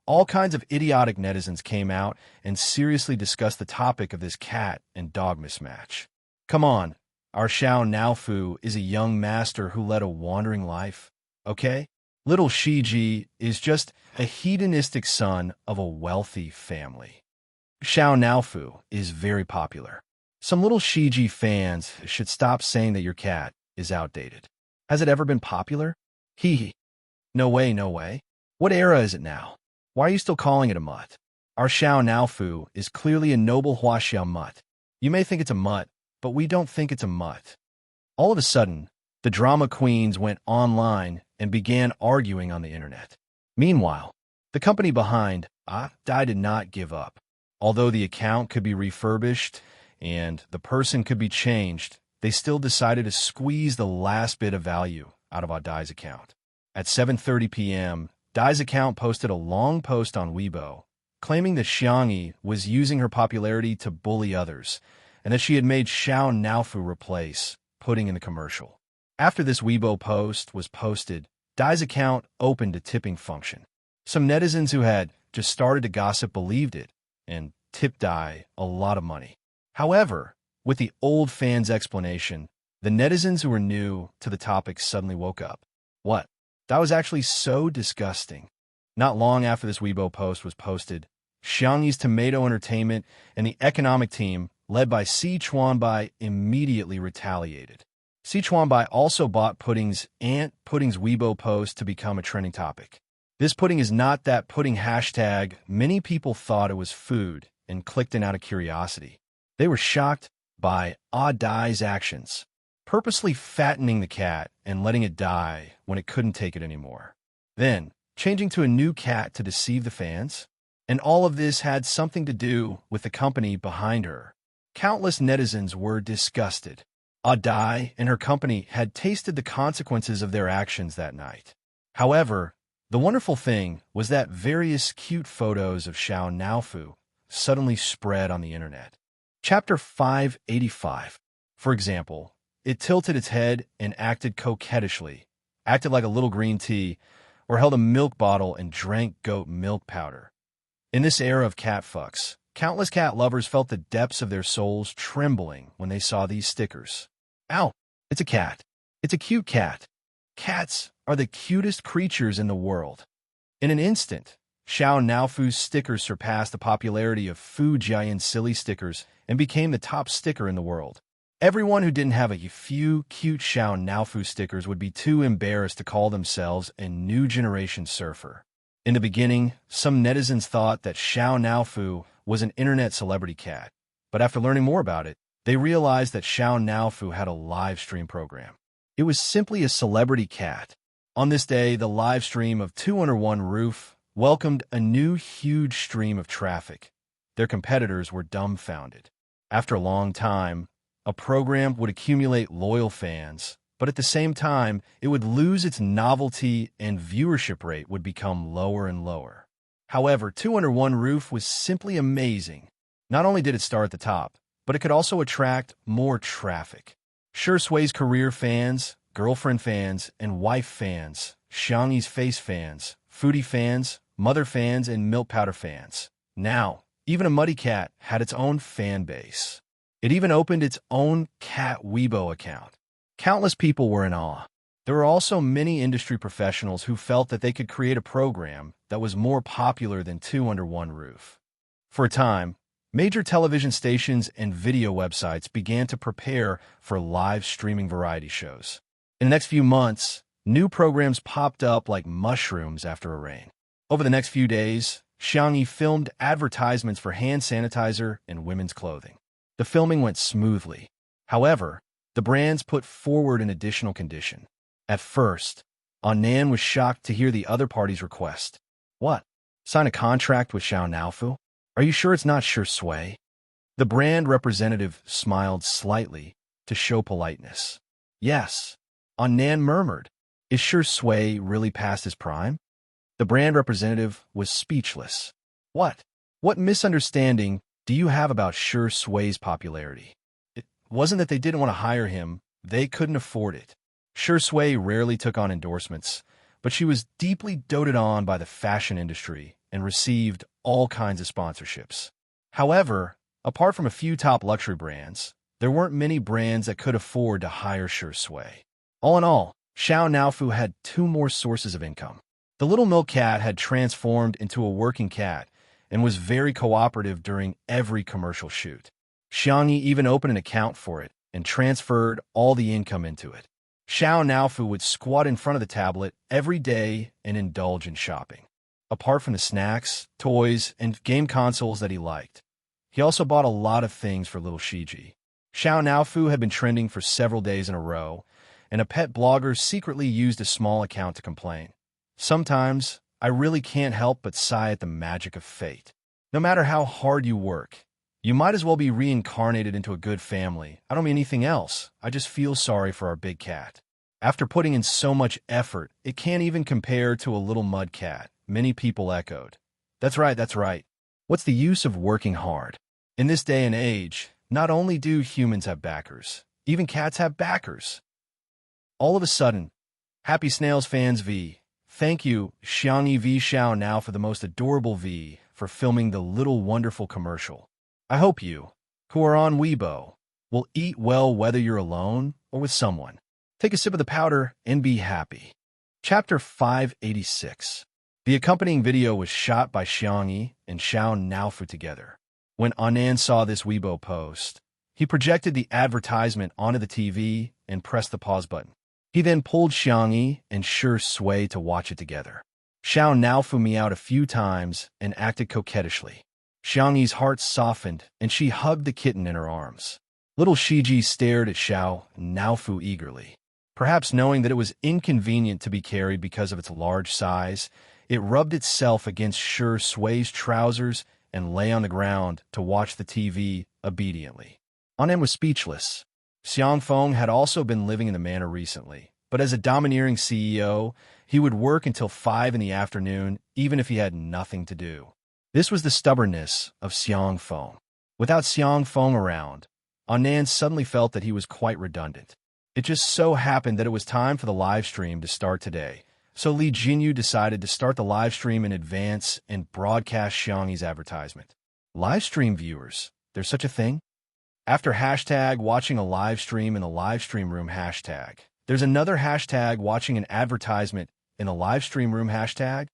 all kinds of idiotic netizens came out and seriously discussed the topic of this cat and dog mismatch. Come on, our Xiao Naofu is a young master who led a wandering life, okay? Little Shiji is just a hedonistic son of a wealthy family. Xiao Naofu is very popular. Some little Shiji fans should stop saying that your cat is outdated. Has it ever been popular? Hee hee. No way, no way. What era is it now? Why are you still calling it a mutt? Our Xiao Naofu is clearly a noble Huaxiao mutt. You may think it's a mutt, but we don't think it's a mutt. All of a sudden, the drama queens went online and began arguing on the internet. Meanwhile, the company behind Dai did not give up. Although the account could be refurbished and the person could be changed, they still decided to squeeze the last bit of value out of Dai's account. At 7:30 p.m., Dai's account posted a long post on Weibo, claiming that Xiangyi was using her popularity to bully others, and that she had made Xiao Naofu replace pudding in the commercial. After this Weibo post was posted, Dai's account opened a tipping function. Some netizens who had just started to gossip believed it, and tipped Dai a lot of money. However, with the old fans' explanation, the netizens who were new to the topic suddenly woke up. What? That was actually so disgusting. Not long after this Weibo post was posted, Xiangyi's Tomato Entertainment and the economic team, led by Si Chuanbai, immediately retaliated. Si Chuanbai also bought Pudding's Aunt Pudding's Weibo post to become a trending topic. This pudding is not that pudding hashtag. Many people thought it was food and clicked in out of curiosity. They were shocked by Dai's actions, purposely fattening the cat and letting it die when it couldn't take it anymore. Then, changing to a new cat to deceive the fans. And all of this had something to do with the company behind her. Countless netizens were disgusted. Dai and her company had tasted the consequences of their actions that night. However, the wonderful thing was that various cute photos of Xiao Naofu suddenly spread on the internet. Chapter 585. For example, it tilted its head and acted coquettishly, acted like a little green tea, or held a milk bottle and drank goat milk powder. In this era of cat fucks, countless cat lovers felt the depths of their souls trembling when they saw these stickers. Ow! It's a cat. It's a cute cat. Cats are the cutest creatures in the world. In an instant, Xiao Naofu's stickers surpassed the popularity of Fu Jiayan's silly stickers and became the top sticker in the world. Everyone who didn't have a few cute Xiao Naofu stickers would be too embarrassed to call themselves a new generation surfer. In the beginning, some netizens thought that Xiao Naofu was an internet celebrity cat, but after learning more about it, they realized that Xiao Naofu had a live stream program. It was simply a celebrity cat. On this day, the live stream of 201 Roof welcomed a new huge stream of traffic. Their competitors were dumbfounded. After a long time, a program would accumulate loyal fans, but at the same time, it would lose its novelty and viewership rate would become lower and lower. However, 201 Roof was simply amazing. Not only did it start at the top, but it could also attract more traffic. Shui's career fans, girlfriend fans, and wife fans, Xiangyi's face fans, foodie fans, mother fans, and milk powder fans. Now, even a muddy cat had its own fan base. It even opened its own cat Weibo account. Countless people were in awe. There were also many industry professionals who felt that they could create a program that was more popular than two under one roof. For a time, major television stations and video websites began to prepare for live streaming variety shows. In the next few months, new programs popped up like mushrooms after a rain. Over the next few days, Xianxia filmed advertisements for hand sanitizer and women's clothing. The filming went smoothly. However, the brands put forward an additional condition. At first, Annan was shocked to hear the other party's request. What? Sign a contract with Xiaonaofu? Are you sure it's not Shui? The brand representative smiled slightly to show politeness. Yes, Annan murmured. Is Shui really past his prime? The brand representative was speechless. What? What misunderstanding do you have about Shui's popularity? It wasn't that they didn't want to hire him, they couldn't afford it. Shui rarely took on endorsements, but she was deeply doted on by the fashion industry and received all kinds of sponsorships. However, apart from a few top luxury brands, there weren't many brands that could afford to hire Shui. All in all, Xiaonaofu had two more sources of income. The little milk cat had transformed into a working cat and was very cooperative during every commercial shoot. Xianxia even opened an account for it and transferred all the income into it. Xiaonaofu would squat in front of the tablet every day and indulge in shopping. Apart from the snacks, toys, and game consoles that he liked, he also bought a lot of things for little Shiji. Xiaonaofu had been trending for several days in a row, and a pet blogger secretly used a small account to complain. Sometimes, I really can't help but sigh at the magic of fate. No matter how hard you work, you might as well be reincarnated into a good family. I don't mean anything else. I just feel sorry for our big cat. After putting in so much effort, it can't even compare to a little mud cat, many people echoed. That's right, that's right. What's the use of working hard? In this day and age, not only do humans have backers, even cats have backers. All of a sudden, Happy Snails fans V. Thank you, Xianxia V. Xiao now for the most adorable V for filming the little wonderful commercial. I hope you, who are on Weibo, will eat well whether you're alone or with someone. Take a sip of the powder and be happy. Chapter 586. The accompanying video was shot by Xianxia and Xiaonaofu together. When Annan saw this Weibo post, he projected the advertisement onto the TV and pressed the pause button. He then pulled Xianxia and Shui to watch it together. Xiaonaofu meowed a few times and acted coquettishly. Xianxia's heart softened, and she hugged the kitten in her arms. Little Shiji stared at Xiaonaofu eagerly. Perhaps knowing that it was inconvenient to be carried because of its large size, it rubbed itself against Shui's trousers and lay on the ground to watch the TV obediently. Annan was speechless. Xiangfeng had also been living in the manor recently, but as a domineering CEO, he would work until 5 in the afternoon, even if he had nothing to do. This was the stubbornness of Xiangfeng. Without Xiangfeng around, Annan suddenly felt that he was quite redundant. It just so happened that it was time for the live stream to start today, so Li Jinyu decided to start the live stream in advance and broadcast Xianxia's advertisement. Live stream viewers, there's such a thing? After hashtag watching a live stream in the live stream room hashtag, there's another hashtag watching an advertisement in the live stream room hashtag?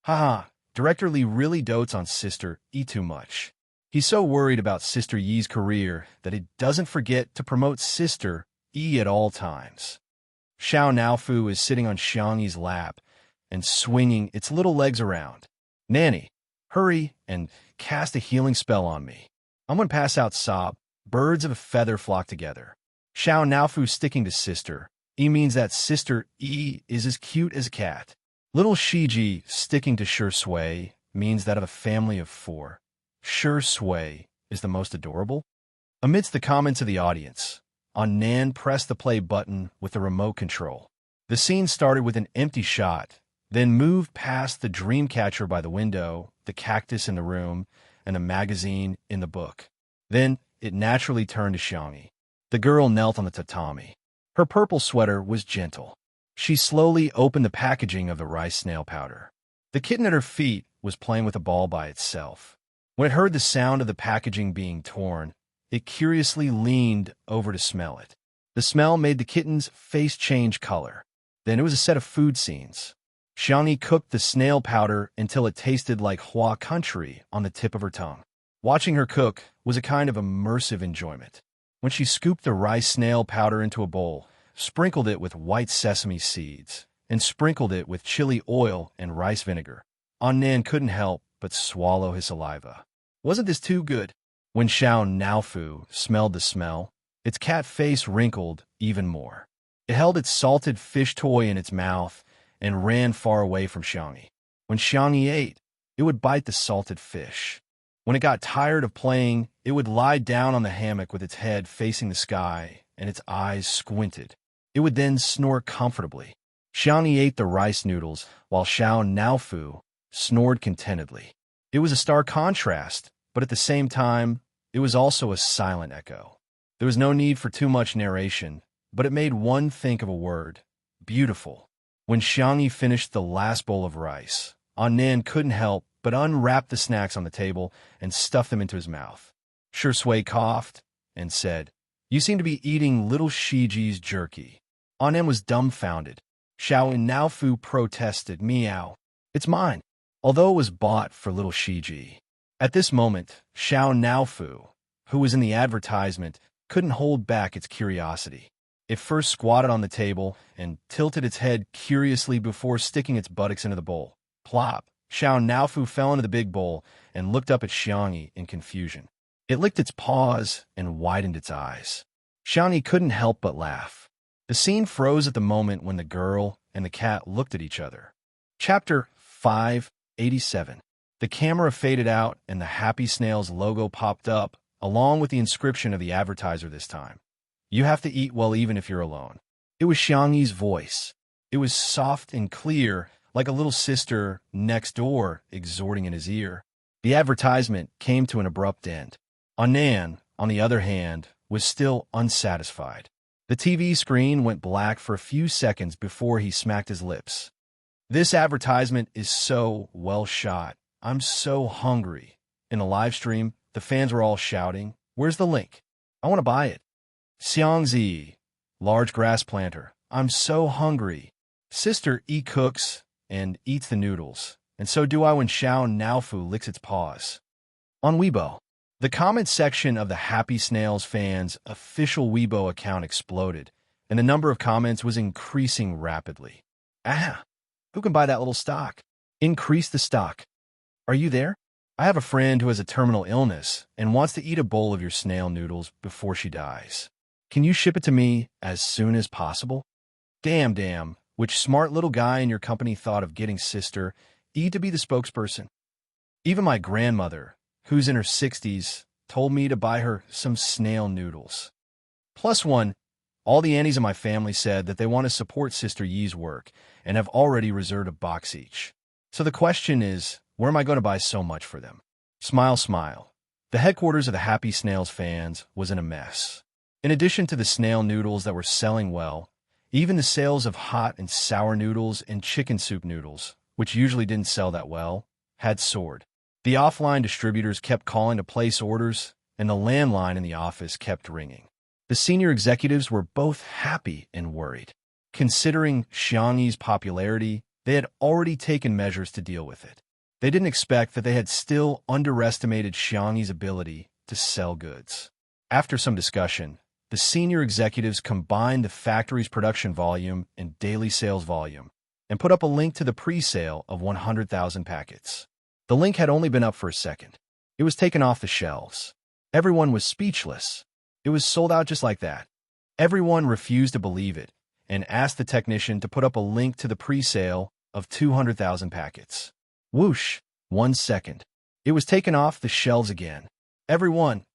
Haha, Director Li really dotes on Sister E too much. He's so worried about Sister Yi's career that he doesn't forget to promote Sister E at all times. Xiaonaofu is sitting on Xianxia's lap and swinging its little legs around. Nanny, hurry and cast a healing spell on me. I'm going to pass out sob. Birds of a feather flock together. Xiaonaofu sticking to Sister E means that Sister E is as cute as a cat. Little Shiji sticking to Shui means that of a family of 4, Shui is the most adorable. Amidst the comments of the audience, Annan pressed the play button with the remote control. The scene started with an empty shot, then moved past the dream catcher by the window, the cactus in the room, and the magazine in the book. Then it naturally turned to Xianxia. The girl knelt on the tatami. Her purple sweater was gentle. She slowly opened the packaging of the rice snail powder. The kitten at her feet was playing with a ball by itself. When it heard the sound of the packaging being torn, it curiously leaned over to smell it. The smell made the kitten's face change color. Then it was a set of food scenes. Xianxia cooked the snail powder until it tasted like Hua country on the tip of her tongue. Watching her cook was a kind of immersive enjoyment. When she scooped the rice snail powder into a bowl, sprinkled it with white sesame seeds, and sprinkled it with chili oil and rice vinegar, Nan couldn't help but swallow his saliva. Wasn't this too good? When Xianxia smelled the smell, its cat face wrinkled even more. It held its salted fish toy in its mouth and ran far away from Xianxia. When Xianxia ate, it would bite the salted fish. When it got tired of playing, it would lie down on the hammock with its head facing the sky and its eyes squinted. It would then snore comfortably. Xianxia ate the rice noodles while Xianxia snored contentedly. It was a stark contrast, but at the same time, it was also a silent echo. There was no need for too much narration, but it made one think of a word: beautiful. When Xianxia finished the last bowl of rice, Nan couldn't help but unwrap the snacks on the table and stuff them into his mouth. Shui coughed and said, "You seem to be eating little Shiji's jerky." Nan was dumbfounded. Xianxia protested, "Meow. It's mine," although it was bought for little Shiji. At this moment, Xianxia, who was in the advertisement, couldn't hold back its curiosity. It first squatted on the table and tilted its head curiously before sticking its buttocks into the bowl. Plop! Xianxia fell into the big bowl and looked up at Xianxia in confusion. It licked its paws and widened its eyes. Xianxia couldn't help but laugh. The scene froze at the moment when the girl and the cat looked at each other. Chapter 587. The camera faded out and the Happy Snails logo popped up, along with the inscription of the advertiser this time. "You have to eat well even if you're alone." It was Xianxi's voice. It was soft and clear, like a little sister next door exhorting in his ear. The advertisement came to an abrupt end. Nan, on the other hand, was still unsatisfied. The TV screen went black for a few seconds before he smacked his lips. "This advertisement is so well shot. I'm so hungry." In the live stream, the fans were all shouting, "Where's the link? I want to buy it." Xianxia, large grass planter, "I'm so hungry." Sister cooks and eats the noodles, and so do I when Xianxia licks its paws. On Weibo, the comment section of the Happy Snails fans' official Weibo account exploded, and the number of comments was increasing rapidly. "Ah, who can buy that little stock? Increase the stock. Are you there? I have a friend who has a terminal illness and wants to eat a bowl of your snail noodles before she dies. Can you ship it to me as soon as possible?" Damn, which smart little guy in your company thought of getting Sister E to be the spokesperson? Even my grandmother, who's in her 60s, told me to buy her some snail noodles. +1, all the aunties in my family said that they want to support Sister Yi's work and have already reserved a box each. So the question is, where am I going to buy so much for them? Smile. The headquarters of the Happy Snails fans was in a mess. In addition to the snail noodles that were selling well, even the sales of hot and sour noodles and chicken soup noodles, which usually didn't sell that well, had soared. The offline distributors kept calling to place orders, and the landline in the office kept ringing. The senior executives were both happy and worried. Considering Xianxi's popularity, they had already taken measures to deal with it. They didn't expect that they had still underestimated Xianxi's ability to sell goods. After some discussion, the senior executives combined the factory's production volume and daily sales volume and put up a link to the pre-sale of 100,000 packets. The link had only been up for a second. It was taken off the shelves. Everyone was speechless. It was sold out just like that. Everyone refused to believe it and asked the technician to put up a link to the pre-sale of 200,000 packets. Whoosh, 1 second. It was taken off the shelves again. Everyone,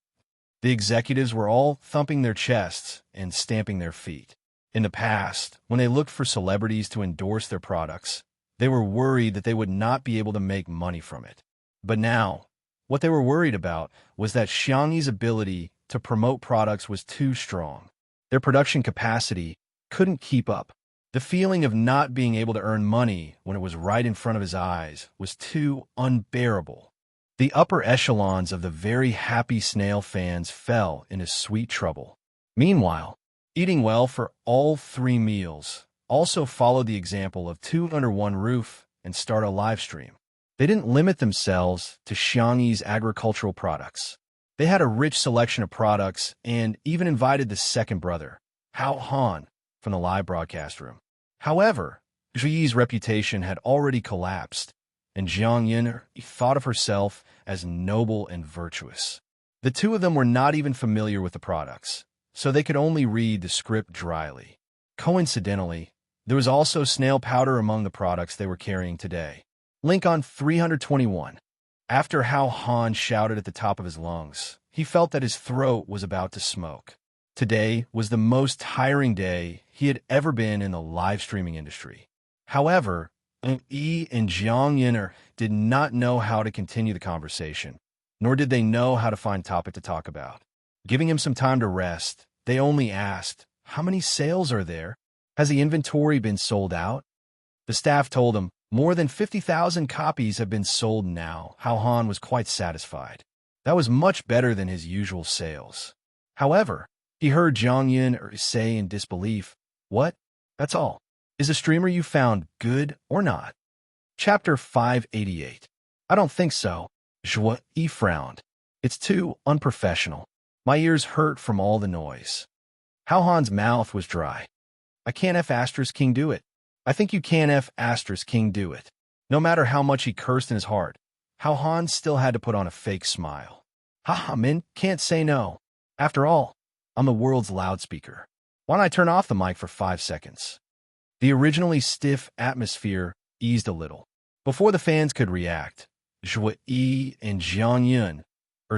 the executives were all thumping their chests and stamping their feet. In the past, when they looked for celebrities to endorse their products, they were worried that they would not be able to make money from it. But now, what they were worried about was that Xianxi's ability to promote products was too strong. Their production capacity couldn't keep up. The feeling of not being able to earn money when it was right in front of his eyes was too unbearable. The upper echelons of the very Happy Snail fans fell into sweet trouble. Meanwhile, eating well for all 3 meals, also followed the example of two under one roof and start a live stream. They didn't limit themselves to Xianxia's agricultural products. They had a rich selection of products and even invited the second brother, Hao Han, from the live broadcast room. However, Zhiyi's reputation had already collapsed, and Jiang Yin thought of herself as noble and virtuous. The two of them were not even familiar with the products, so they could only read the script dryly. Coincidentally, there was also snail powder among the products they were carrying today. Link on 321. After Hao Han shouted at the top of his lungs, he felt that his throat was about to smoke. Today was the most tiring day he had ever been in the live streaming industry. However, Yi and Jiang Yin did not know how to continue the conversation, nor did they know how to find topic to talk about. Giving him some time to rest, they only asked, "How many sales are there? Has the inventory been sold out?" The staff told him, "More than 50,000 copies have been sold now." Hao Han was quite satisfied. That was much better than his usual sales. However, he heard Jiang Yin say in disbelief, "What? That's all? Is the streamer you found good or not?" Chapter 588. "I don't think so." Zhuo Yi frowned. "It's too unprofessional. My ears hurt from all the noise." Hao Han's mouth was dry. "I can't F***king do it. I think you can F***king do it." No matter how much he cursed in his heart, Hao Han still had to put on a fake smile. "Haha, Min, can't say no. After all, I'm the world's loudspeaker. Why don't I turn off the mic for 5 seconds?" The originally stiff atmosphere eased a little. Before the fans could react, Zhuo Yi and Jiang Yin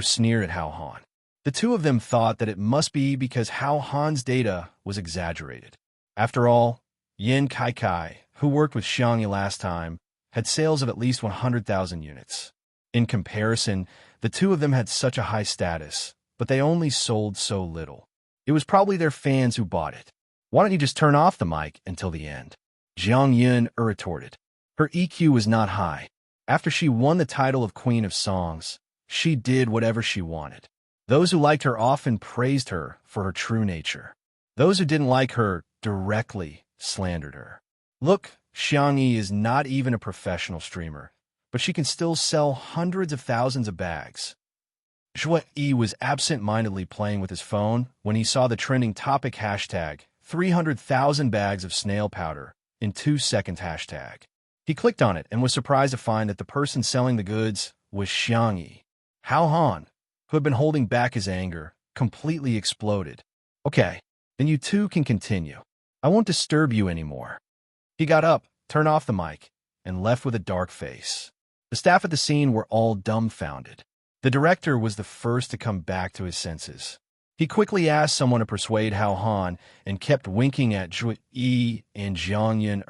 sneered at Hao Han. The two of them thought that it must be because Hao Han's data was exaggerated. After all, Yin Kai, who worked with Xianxia last time, had sales of at least 100,000 units. In comparison, the two of them had such a high status, but they only sold so little. It was probably their fans who bought it. "Why don't you just turn off the mic until the end?" Jiang Yin retorted. Her EQ was not high. After she won the title of Queen of Songs, she did whatever she wanted. Those who liked her often praised her for her true nature. Those who didn't like her directly slandered her. "Look, Xianxia is not even a professional streamer, but she can still sell hundreds of thousands of bags." Zhuo Yi was absent-mindedly playing with his phone when he saw the trending topic hashtag 300,000 bags of snail powder in 2 seconds hashtag. He clicked on it and was surprised to find that the person selling the goods was Xianxia. Hao Han, who had been holding back his anger, completely exploded. "Okay, then you two can continue. I won't disturb you anymore." He got up, turned off the mic, and left with a dark face. The staff at the scene were all dumbfounded. The director was the first to come back to his senses. He quickly asked someone to persuade Hao Han and kept winking at Zhuo Yi and Jiang Yin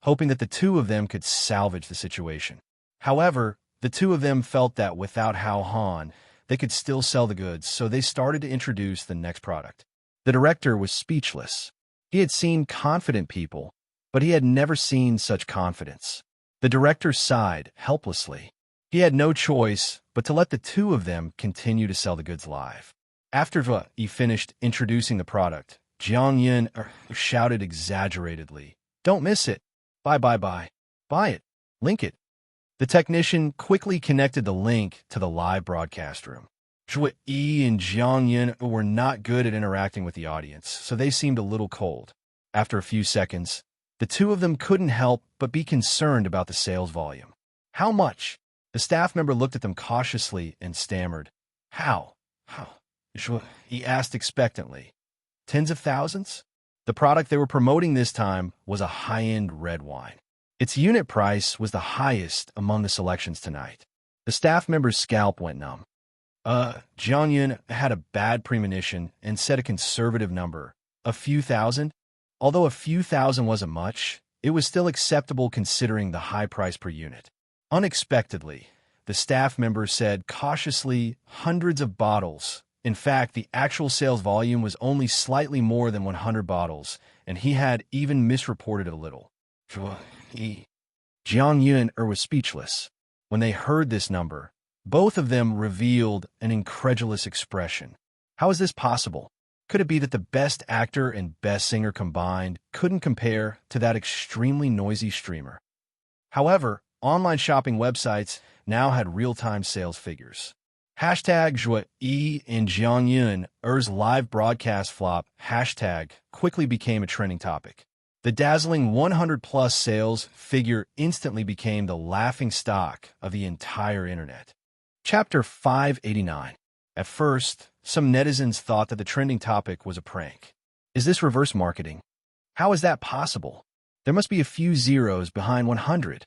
hoping that the two of them could salvage the situation. However, the two of them felt that without Hao Han, they could still sell the goods, so they started to introduce the next product. The director was speechless. He had seen confident people, but he had never seen such confidence. The director sighed helplessly. He had no choice but to let the two of them continue to sell the goods live. After he finished introducing the product, Jiang Yin shouted exaggeratedly, "Don't miss it. Buy. Buy it. Link it." The technician quickly connected the link to the live broadcast room. Zhuo Yi and Jiang Yin were not good at interacting with the audience, so they seemed a little cold. After a few seconds, the two of them couldn't help but be concerned about the sales volume. "How much?" The staff member looked at them cautiously and stammered. How? Zhuo Yi asked expectantly. "Tens of thousands?" The product they were promoting this time was a high-end red wine. Its unit price was the highest among the selections tonight. The staff member's scalp went numb. Jiang Yin had a bad premonition and said a conservative number, a few thousand. Although a few thousand wasn't much, it was still acceptable considering the high price per unit. Unexpectedly, the staff member said cautiously hundreds of bottles. In fact, the actual sales volume was only slightly more than 100 bottles, and he had even misreported it a little. Jiang Yin was speechless. When they heard this number, both of them revealed an incredulous expression. How is this possible? Could it be that the best actor and best singer combined couldn't compare to that extremely noisy streamer? However, online shopping websites now had real-time sales figures. Hashtag Zhuo Yi and Xianxia Er's live broadcast flop hashtag quickly became a trending topic. The dazzling 100-plus sales figure instantly became the laughingstock of the entire internet. Chapter 589. At first, some netizens thought that the trending topic was a prank. Is this reverse marketing? How is that possible? There must be a few zeros behind 100.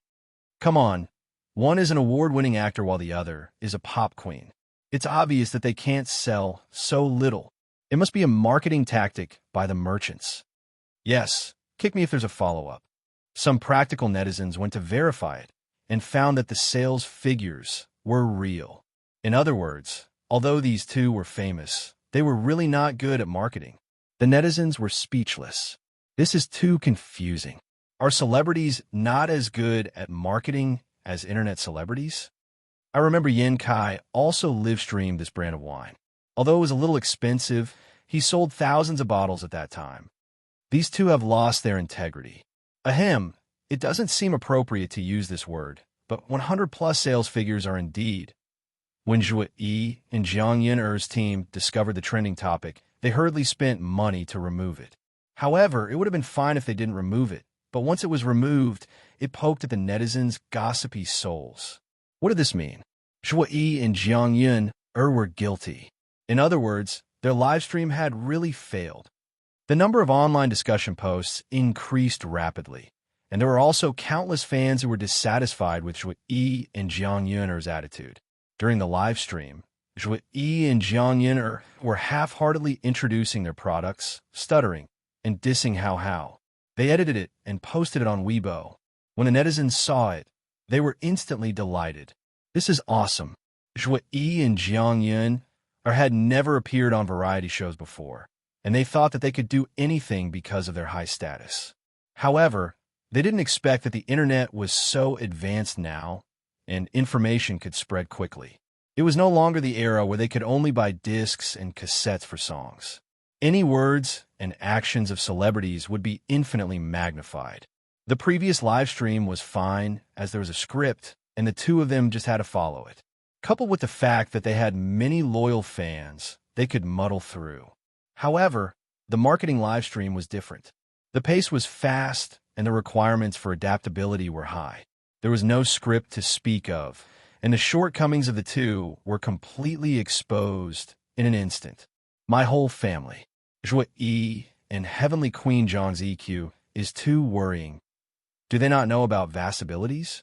Come on, one is an award-winning actor while the other is a pop queen. It's obvious that they can't sell so little. It must be a marketing tactic by the merchants. Yes, kick me if there's a follow-up. Some practical netizens went to verify it and found that the sales figures were real. In other words, although these two were famous, they were really not good at marketing. The netizens were speechless. This is too confusing. Are celebrities not as good at marketing as internet celebrities? I remember Yin Kai also live-streamed this brand of wine. Although it was a little expensive, he sold thousands of bottles at that time. These two have lost their integrity. Ahem, it doesn't seem appropriate to use this word, but 100-plus sales figures are indeed. When Zhuo Yi and Xianxia Er's team discovered the trending topic, they hurriedly spent money to remove it. However, it would have been fine if they didn't remove it, but once it was removed, it poked at the netizens' gossipy souls. What did this mean? Zhuo Yi and Xianxia were guilty. In other words, their livestream had really failed. The number of online discussion posts increased rapidly, and there were also countless fans who were dissatisfied with Zhuo Yi and Xianxia's attitude. During the livestream, Zhuo Yi and Xianxia were half-heartedly introducing their products, stuttering, and dissing How. They edited it and posted it on Weibo. When the netizens saw it, they were instantly delighted. This is awesome. Zhuo Yi and Xianxia had never appeared on variety shows before, and they thought that they could do anything because of their high status. However, they didn't expect that the internet was so advanced now, and information could spread quickly. It was no longer the era where they could only buy discs and cassettes for songs. Any words and actions of celebrities would be infinitely magnified. The previous live stream was fine, as there was a script, and the two of them just had to follow it. Coupled with the fact that they had many loyal fans, they could muddle through. However, the marketing live stream was different. The pace was fast, and the requirements for adaptability were high. There was no script to speak of, and the shortcomings of the two were completely exposed in an instant. My whole family, Zhuo Yi and Heavenly Queen Zhang's EQ, is too worrying. Do they not know about vast abilities?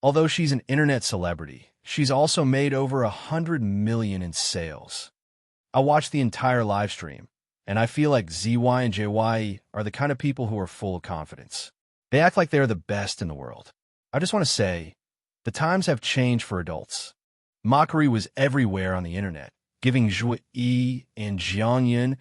Although she's an internet celebrity, she's also made over 100 million in sales. I watched the entire live stream, and I feel like ZY and JY are the kind of people who are full of confidence. They act like they're the best in the world. I just want to say, the times have changed for adults. Mockery was everywhere on the internet, giving Zhuo Yi and Xianxia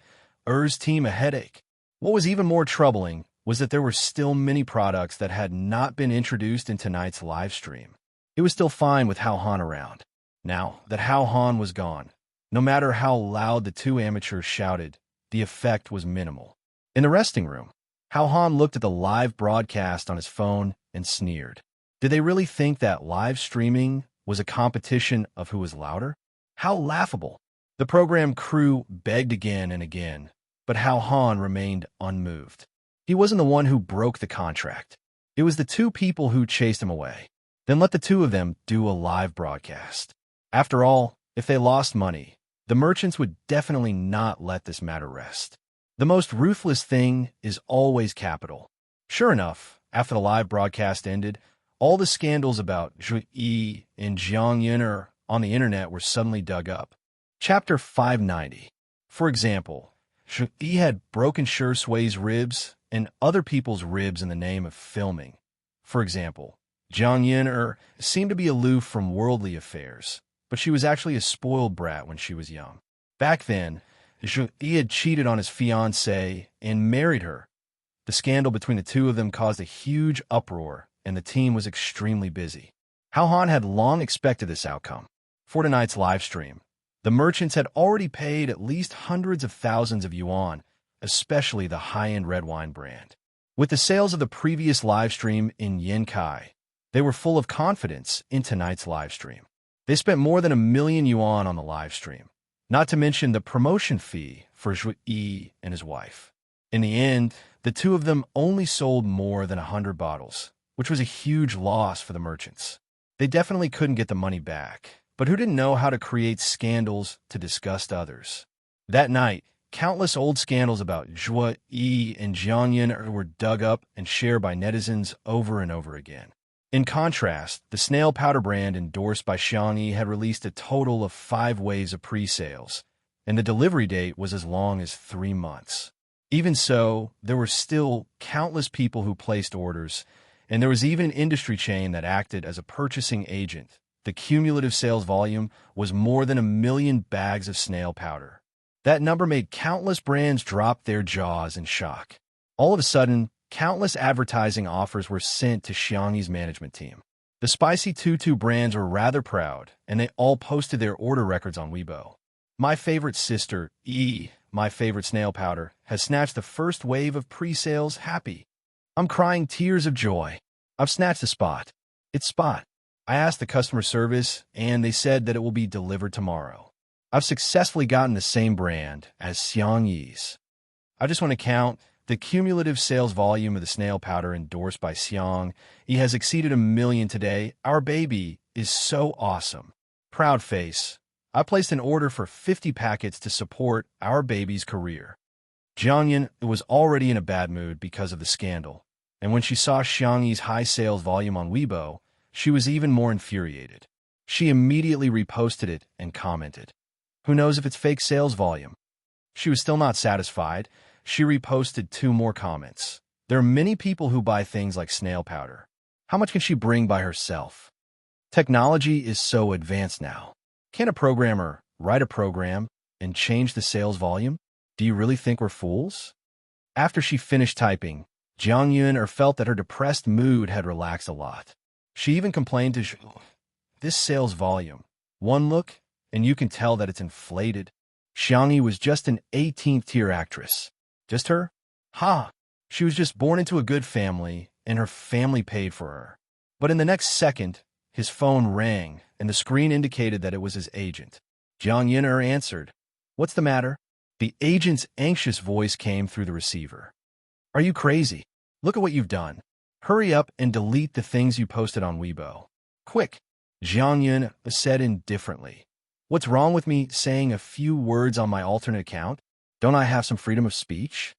Er's team a headache. What was even more troubling was that there were still many products that had not been introduced in tonight's live stream. It was still fine with Hao Han around. Now that Hao Han was gone, no matter how loud the two amateurs shouted, the effect was minimal. In the resting room, Hao Han looked at the live broadcast on his phone and sneered. Did they really think that live streaming was a competition of who was louder? How laughable! The program crew begged again and again, but Hao Han remained unmoved. He wasn't the one who broke the contract. It was the two people who chased him away. Then let the two of them do a live broadcast. After all, if they lost money, the merchants would definitely not let this matter rest. The most ruthless thing is always capital. Sure enough, after the live broadcast ended, all the scandals about Zhuo Yi and Xianxia on the internet were suddenly dug up. Chapter 590. For example, Zhuo Yi had broken Shui's ribs and other people's ribs in the name of filming. For example, Xianxia seemed to be aloof from worldly affairs, but she was actually a spoiled brat when she was young. Back then, Zhuo Yi had cheated on his fiancée and married her. The scandal between the two of them caused a huge uproar, and the team was extremely busy. Hao Han had long expected this outcome. For tonight's live stream, The merchants had already paid at least hundreds of thousands of yuan, especially the high-end red wine brand. With the sales of the previous livestream in Yankai, they were full of confidence in tonight's livestream. They spent more than 1,000,000 yuan on the livestream, not to mention the promotion fee for Zhu Yi and his wife. In the end, the two of them only sold more than 100 bottles, which was a huge loss for the merchants. They definitely couldn't get the money back, but who didn't know how to create scandals to disgust others? That night, countless old scandals about Zhu Yi and Xianxia were dug up and shared by netizens over and over again. In contrast, the snail powder brand endorsed by Xianxia had released a total of 5 waves of pre-sales, and the delivery date was as long as 3 months. Even so, there were still countless people who placed orders, and there was even an industry chain that acted as a purchasing agent. The cumulative sales volume was more than 1,000,000 bags of snail powder. That number made countless brands drop their jaws in shock. All of a sudden, countless advertising offers were sent to Xianxi's management team. The Spicy Tutu brands were rather proud, and they all posted their order records on Weibo. My favorite sister, my favorite snail powder, has snatched the first wave of pre-sales. Happy. I'm crying tears of joy. I've snatched a spot. It's spot. I asked the customer service, and they said that it will be delivered tomorrow. I've successfully gotten the same brand as Xianxi's. I just want to count the cumulative sales volume of the snail powder endorsed by Xianxia. Has exceeded 1,000,000 today. Our baby is so awesome. Proud face. I placed an order for 50 packets to support our baby's career. Xianxia was already in a bad mood because of the scandal, and when she saw Xianxi's high sales volume on Weibo, she was even more infuriated. She immediately reposted it and commented, "Who knows if it's fake sales volume?" She was still not satisfied. She reposted 2 more comments. There are many people who buy things like snail powder. How much can she bring by herself? Technology is so advanced now. Can a programmer write a program and change the sales volume? Do you really think we're fools? After she finished typing, Xianxia felt that her depressed mood had relaxed a lot. She even complained to Zhu, "This sales volume. One look, and you can tell that it's inflated." Xianxia was just an 18th-tier actress. Just her? Ha! She was just born into a good family, and her family paid for her. But in the next second, his phone rang, and the screen indicated that it was his agent. Xianxia answered. "What's the matter?" The agent's anxious voice came through the receiver. "Are you crazy? Look at what you've done. Hurry up and delete the things you posted on Weibo. Quick!" Xianxia said indifferently. "What's wrong with me saying a few words on my alternate account? Don't I have some freedom of speech?"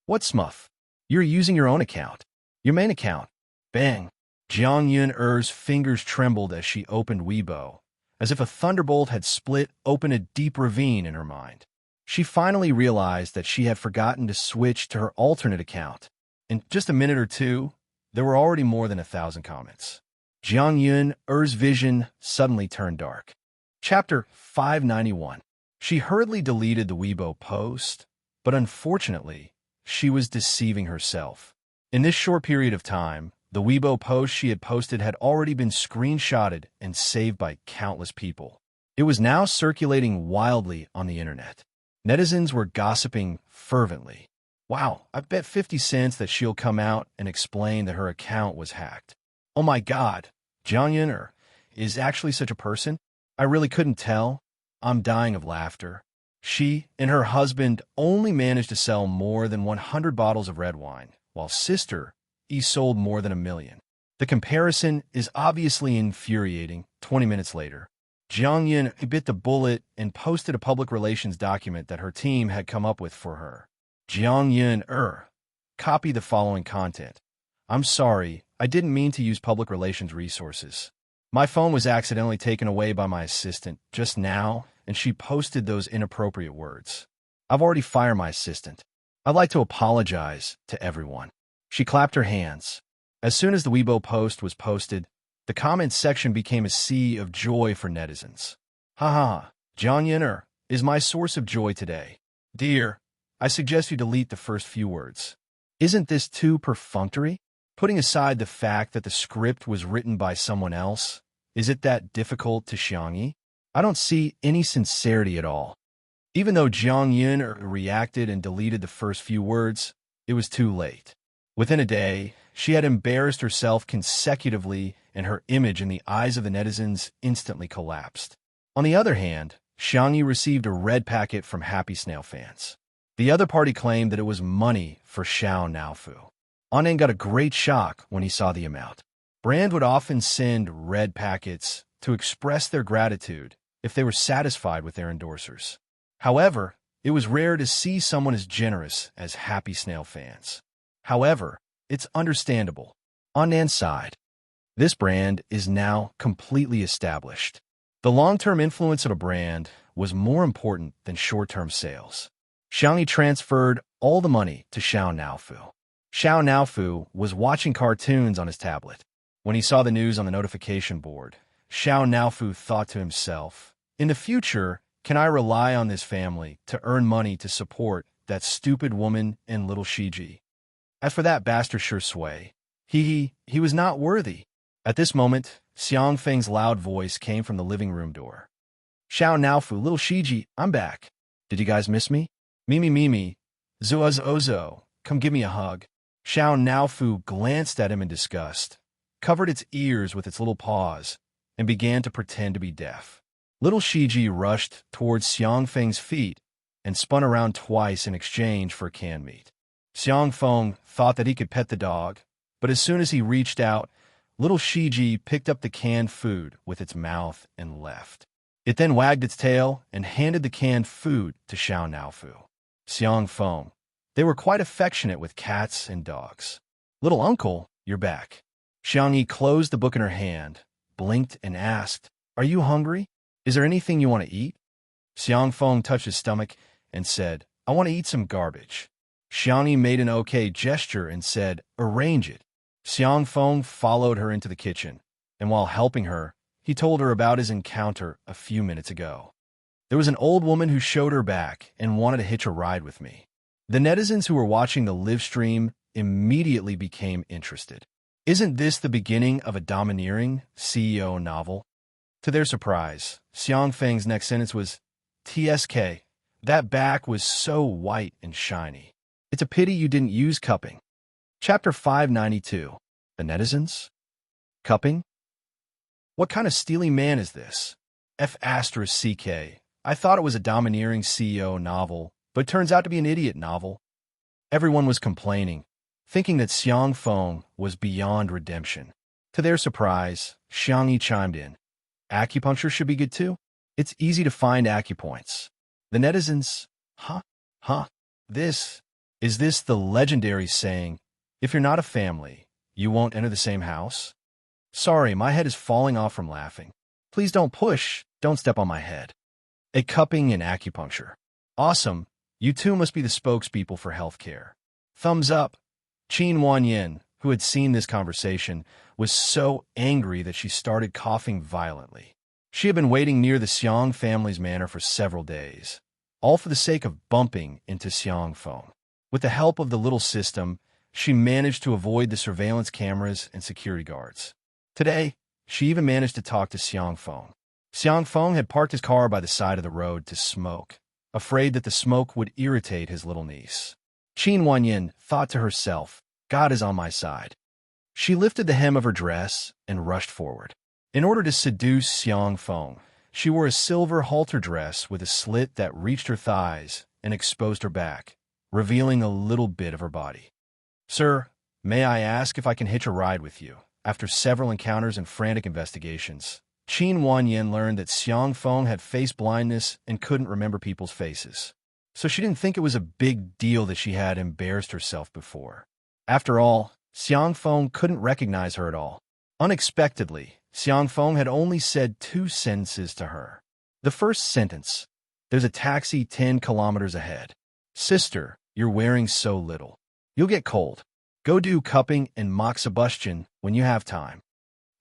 "What smuff? You're using your own account. Your main account." Bang! Xianxia's fingers trembled as she opened Weibo, as if a thunderbolt had split open a deep ravine in her mind. She finally realized that she had forgotten to switch to her alternate account. In just a minute or two, there were already more than 1,000 comments. Xianxia's vision suddenly turned dark. Chapter 591. She hurriedly deleted the Weibo post, but unfortunately, she was deceiving herself. In this short period of time, the Weibo post she had posted had already been screenshotted and saved by countless people. It was now circulating wildly on the internet. Netizens were gossiping fervently. "Wow, I bet 50 cents that she'll come out and explain that her account was hacked. Oh my God, Xianxia is actually such a person? I really couldn't tell. I'm dying of laughter." She and her husband only managed to sell more than 100 bottles of red wine, while sister sold more than 1,000,000. The comparison is obviously infuriating. 20 minutes later, Xianxia bit the bullet and posted a public relations document that her team had come up with for her. Xianxia copy the following content. "I'm sorry, I didn't mean to use public relations resources. My phone was accidentally taken away by my assistant just now, and she posted those inappropriate words. I've already fired my assistant. I'd like to apologize to everyone." She clapped her hands. As soon as the Weibo post was posted, the comments section became a sea of joy for netizens. "Ha ha, Xianxia is my source of joy today. Dear, I suggest you delete the first few words. Isn't this too perfunctory? Putting aside the fact that the script was written by someone else, is it that difficult to Xianxia? I don't see any sincerity at all. Even though Jiang Yin reacted and deleted the first few words, it was too late. Within a day, she had embarrassed herself consecutively, and her image in the eyes of the netizens instantly collapsed. On the other hand, Xianxia received a red packet from Happy Snail fans. The other party claimed that it was money for Xiao Naofu. Anan got a great shock when he saw the amount. Brand would often send red packets to express their gratitude if they were satisfied with their endorsers. However, it was rare to see someone as generous as Happy Snail fans. However, it's understandable. On Nan's side, this brand is now completely established. The long-term influence of a brand was more important than short-term sales. Xianxia transferred all the money to Xiao Naofu. Xiao Naofu was watching cartoons on his tablet. When he saw the news on the notification board, Xiao Naofu thought to himself, "In the future, can I rely on this family to earn money to support that stupid woman and little Shiji? As for that bastard Sure Sui, he was not worthy." At this moment, Xiang Feng's loud voice came from the living room door. "Xiao Naofu, little Shiji, I'm back. Did you guys miss me? Mimi, Zuaz Ozo, come give me a hug." Xiao Naofu glanced at him in disgust, covered its ears with its little paws, and began to pretend to be deaf. Little Shiji rushed towards Xiang Feng's feet and spun around twice in exchange for canned meat. Xiang Feng thought that he could pet the dog, but as soon as he reached out, little Shiji picked up the canned food with its mouth and left. It then wagged its tail and handed the canned food to Xiao Naofu. Xiang Feng. They were quite affectionate with cats and dogs. "Little uncle, you're back." Xiangxia closed the book in her hand, blinked, and asked, "Are you hungry? Is there anything you want to eat?" Xiang Feng touched his stomach and said, "I want to eat some garbage." Xiangxia made an okay gesture and said, "Arrange it." Xiang Feng followed her into the kitchen, and while helping her, he told her about his encounter a few minutes ago. "There was an old woman who showed her back and wanted to hitch a ride with me." The netizens who were watching the live stream immediately became interested. Isn't this the beginning of a domineering CEO novel? To their surprise, Xiang Feng's next sentence was, "TSK, that back was so white and shiny. It's a pity you didn't use cupping." Chapter 592. The netizens? Cupping? What kind of steely man is this? F***CK. I thought it was a domineering CEO novel, but it turns out to be an idiot novel. Everyone was complaining, thinking that Xiang Feng was beyond redemption. To their surprise, Xiangxia chimed in. "Acupuncture should be good too? It's easy to find acupoints." The netizens, Huh? Is this the legendary saying, "If you're not a family, you won't enter the same house"? Sorry, my head is falling off from laughing. Please don't push, don't step on my head. A cupping and acupuncture. Awesome, you two must be the spokespeople for healthcare. Thumbs up. Qin Wanyin, who had seen this conversation, was so angry that she started coughing violently. She had been waiting near the Xiang family's manor for several days, all for the sake of bumping into Xiang Feng. With the help of the little system, she managed to avoid the surveillance cameras and security guards. Today, she even managed to talk to Xiang Feng. Xiang Feng had parked his car by the side of the road to smoke, afraid that the smoke would irritate his little niece. Qin Wanyin thought to herself, "God is on my side." She lifted the hem of her dress and rushed forward. In order to seduce Xiang Feng, she wore a silver halter dress with a slit that reached her thighs and exposed her back, revealing a little bit of her body. "Sir, may I ask if I can hitch a ride with you?" After several encounters and frantic investigations, Qin Wanyin learned that Xiang Feng had face blindness and couldn't remember people's faces. So she didn't think it was a big deal that she had embarrassed herself before. After all, Xiang Feng couldn't recognize her at all. Unexpectedly, Xiang Feng had only said 2 sentences to her. The first sentence, "There's a taxi 10 kilometers ahead. Sister, you're wearing so little. You'll get cold. Go do cupping and moxibustion when you have time."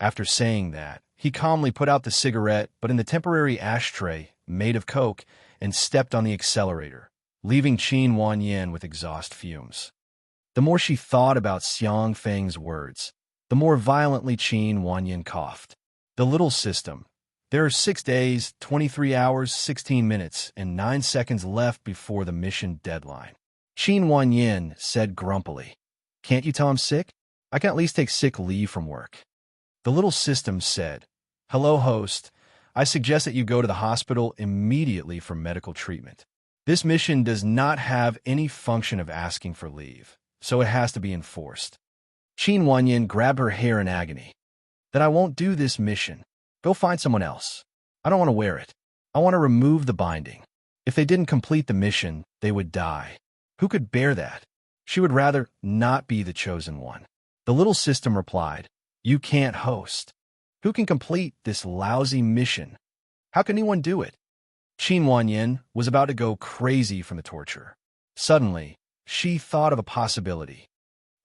After saying that, he calmly put out the cigarette, but in the temporary ashtray made of coke, and stepped on the accelerator, leaving Qin Wanyin with exhaust fumes. The more she thought about Xiang Feng's words, the more violently Qin Wanyin coughed. The little system. There are 6 days, 23 hours, 16 minutes, and 9 seconds left before the mission deadline. Qin Wanyin said grumpily. Can't you tell I'm sick? I can at least take sick leave from work. The little system said, Hello, host. I suggest that you go to the hospital immediately for medical treatment. This mission does not have any function of asking for leave, so it has to be enforced. Qin Wanyin grabbed her hair in agony. Then I won't do this mission. Go find someone else. I don't want to wear it. I want to remove the binding. If they didn't complete the mission, they would die. Who could bear that? She would rather not be the chosen one. The little system replied, You can't host. Who can complete this lousy mission? How can anyone do it? Qin Wanyin was about to go crazy from the torture. Suddenly, she thought of a possibility.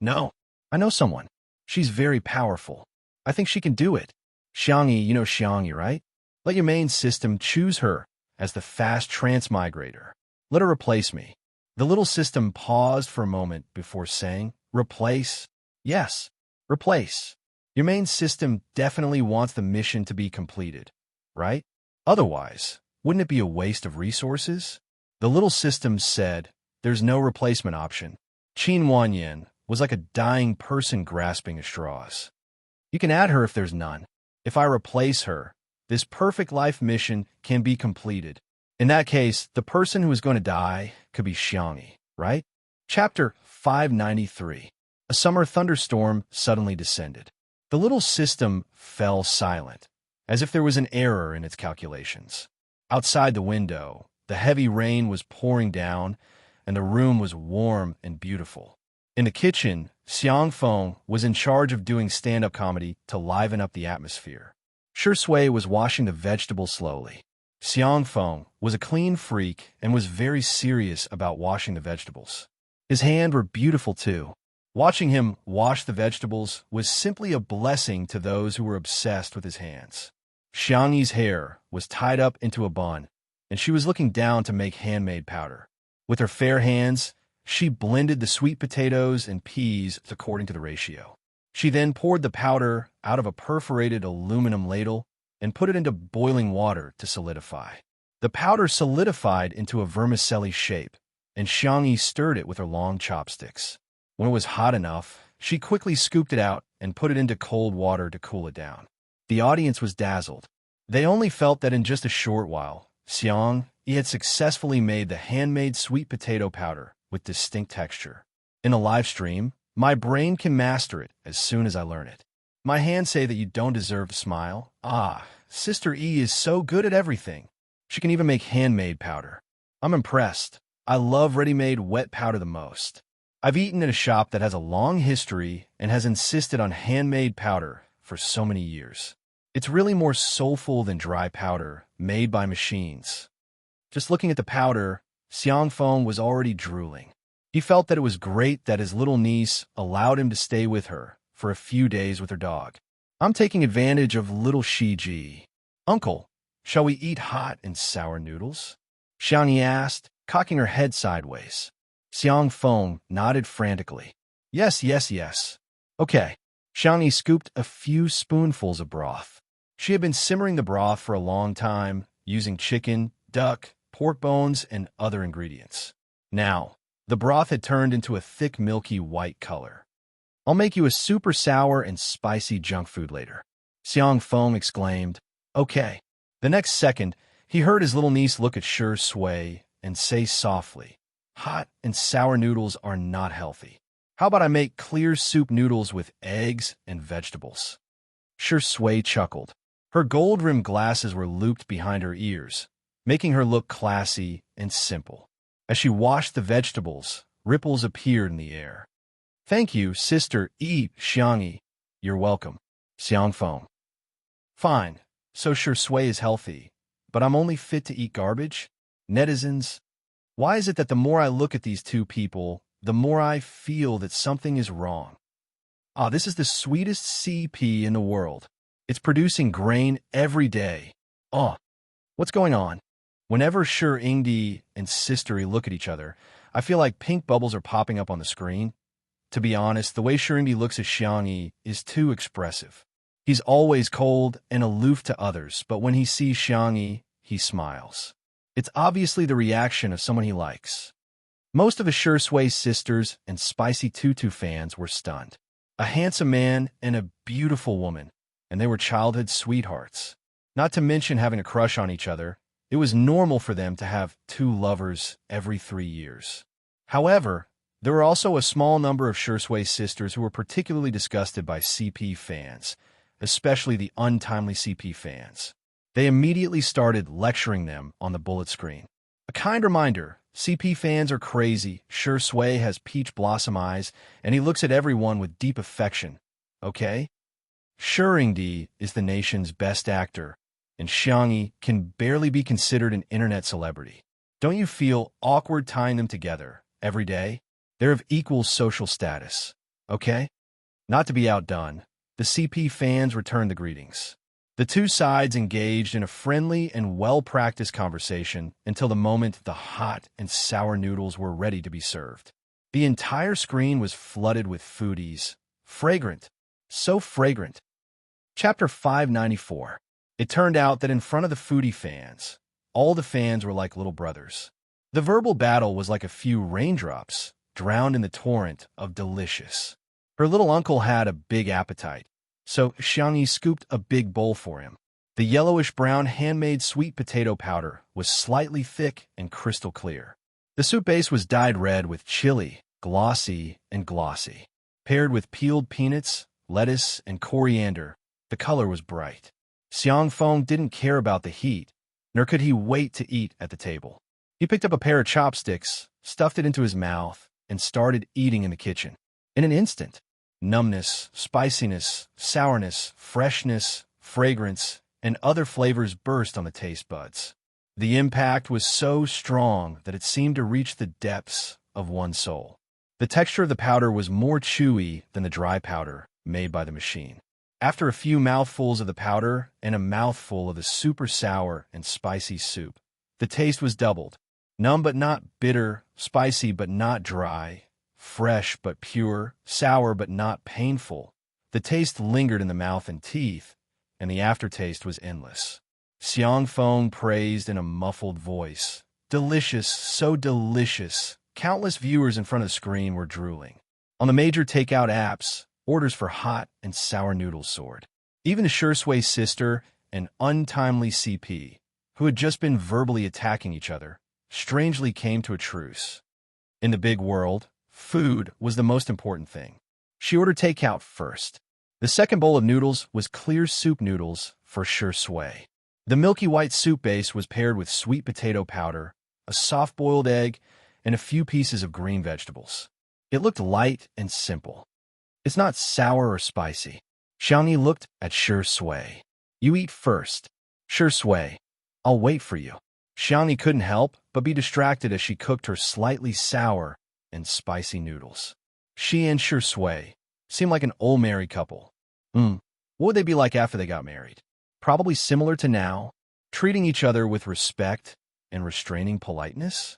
No, I know someone. She's very powerful. I think she can do it. Xianxia, you know Xianxia, right? Let your main system choose her as the fast transmigrator. Let her replace me. The little system paused for a moment before saying, Replace? Yes, replace. Your main system definitely wants the mission to be completed, right? Otherwise, wouldn't it be a waste of resources? The little system said, There's no replacement option. Qin Wanyin was like a dying person grasping at straws. You can add her if there's none. If I replace her, this perfect life mission can be completed. In that case, the person who is going to die could be Xianxia, right? Chapter 593. A summer thunderstorm suddenly descended. The little system fell silent, as if there was an error in its calculations. Outside the window, the heavy rain was pouring down, and the room was warm and beautiful. In the kitchen, Xianxia was in charge of doing stand-up comedy to liven up the atmosphere. Shui was washing the vegetables slowly. Xianxia was a clean freak and was very serious about washing the vegetables. His hands were beautiful too. Watching him wash the vegetables was simply a blessing to those who were obsessed with his hands. Xianxia's hair was tied up into a bun, and she was looking down to make handmade powder. With her fair hands, she blended the sweet potatoes and peas according to the ratio. She then poured the powder out of a perforated aluminum ladle and put it into boiling water to solidify. The powder solidified into a vermicelli shape, and Xianxia stirred it with her long chopsticks. When it was hot enough, she quickly scooped it out and put it into cold water to cool it down. The audience was dazzled. They only felt that in just a short while, Xianxia had successfully made the handmade sweet potato powder with distinct texture. In a live stream, my brain can master it as soon as I learn it. My hands say that you don't deserve a smile. Ah, Sister E is so good at everything. She can even make handmade powder. I'm impressed. I love ready-made wet powder the most. I've eaten at a shop that has a long history and has insisted on handmade powder for so many years. It's really more soulful than dry powder made by machines. Just looking at the powder, Xianxia was already drooling. He felt that it was great that his little niece allowed him to stay with her for a few days with her dog. I'm taking advantage of little Shiji. Uncle, shall we eat hot and sour noodles? Xianxia asked, cocking her head sideways. Xianxia nodded frantically. Yes, yes, yes. Okay. Xianxia scooped a few spoonfuls of broth. She had been simmering the broth for a long time, using chicken, duck, pork bones, and other ingredients. Now, the broth had turned into a thick, milky white color. I'll make you a super sour and spicy junk food later. Xianxia exclaimed, Okay. The next second, he heard his little niece look at Shui and say softly, Hot and sour noodles are not healthy. How about I make clear soup noodles with eggs and vegetables? Shui chuckled. Her gold-rimmed glasses were looped behind her ears, making her look classy and simple. As she washed the vegetables, ripples appeared in the air. Thank you, Sister E. Xianxia. You're welcome. Xianxia. Fine, so Shui is healthy, but I'm only fit to eat garbage? Netizens, why is it that the more I look at these two people, the more I feel that something is wrong? Ah, this is the sweetest CP in the world. It's producing grain every day. Oh, what's going on? Whenever Ingdi and Sister E look at each other, I feel like pink bubbles are popping up on the screen. To be honest, the way Ingdi looks at Xianxia is too expressive. He's always cold and aloof to others, but when he sees Xianxia, he smiles. It's obviously the reaction of someone he likes. Most of Xianxia's sisters and Spicy Tutu fans were stunned. A handsome man and a beautiful woman, and they were childhood sweethearts. Not to mention having a crush on each other, it was normal for them to have two lovers every 3 years. However, there were also a small number of Xianxia's sisters who were particularly disgusted by CP fans, especially the untimely CP fans. They immediately started lecturing them on the bullet screen. A kind reminder, CP fans are crazy, Xianxia has peach blossom eyes, and he looks at everyone with deep affection. Okay? Xianxia is the nation's best actor, and Xianxia can barely be considered an internet celebrity. Don't you feel awkward tying them together every day? They're of equal social status. Okay? Not to be outdone, the CP fans returned the greetings. The two sides engaged in a friendly and well-practiced conversation until the moment the hot and sour noodles were ready to be served. The entire screen was flooded with foodies. Fragrant. So fragrant. Chapter 594. It turned out that in front of the foodie fans, all the fans were like little brothers. The verbal battle was like a few raindrops, drowned in the torrent of delicious. Her little uncle had a big appetite, so Xianxia scooped a big bowl for him. The yellowish-brown handmade sweet potato powder was slightly thick and crystal clear. The soup base was dyed red with chili, glossy and glossy. Paired with peeled peanuts, lettuce, and coriander, the color was bright. Xiangfeng didn't care about the heat, nor could he wait to eat at the table. He picked up a pair of chopsticks, stuffed it into his mouth, and started eating in the kitchen. In an instant, numbness, spiciness, sourness, freshness, fragrance, and other flavors burst on the taste buds. The impact was so strong that it seemed to reach the depths of one's soul. The texture of the powder was more chewy than the dry powder made by the machine. After a few mouthfuls of the powder and a mouthful of the super sour and spicy soup, the taste was doubled. Numb but not bitter, spicy but not dry, fresh but pure, sour but not painful. The taste lingered in the mouth and teeth, and the aftertaste was endless. Xiangfeng praised in a muffled voice. Delicious, so delicious. Countless viewers in front of the screen were drooling. On the major takeout apps, orders for hot and sour noodles soared. Even Xianxia's sister, an untimely CP, who had just been verbally attacking each other, strangely came to a truce. In the big world, food was the most important thing. She ordered takeout first. The second bowl of noodles was clear soup noodles for Xianxia. The milky white soup base was paired with sweet potato powder, a soft-boiled egg, and a few pieces of green vegetables. It looked light and simple. It's not sour or spicy. Xianxia looked at Xianxia. You eat first. Xianxia, I'll wait for you. Xianxia couldn't help but be distracted as she cooked her slightly sour and spicy noodles. She and Xianxia seemed like an old married couple. What would they be like after they got married? Probably similar to now, treating each other with respect and restraining politeness?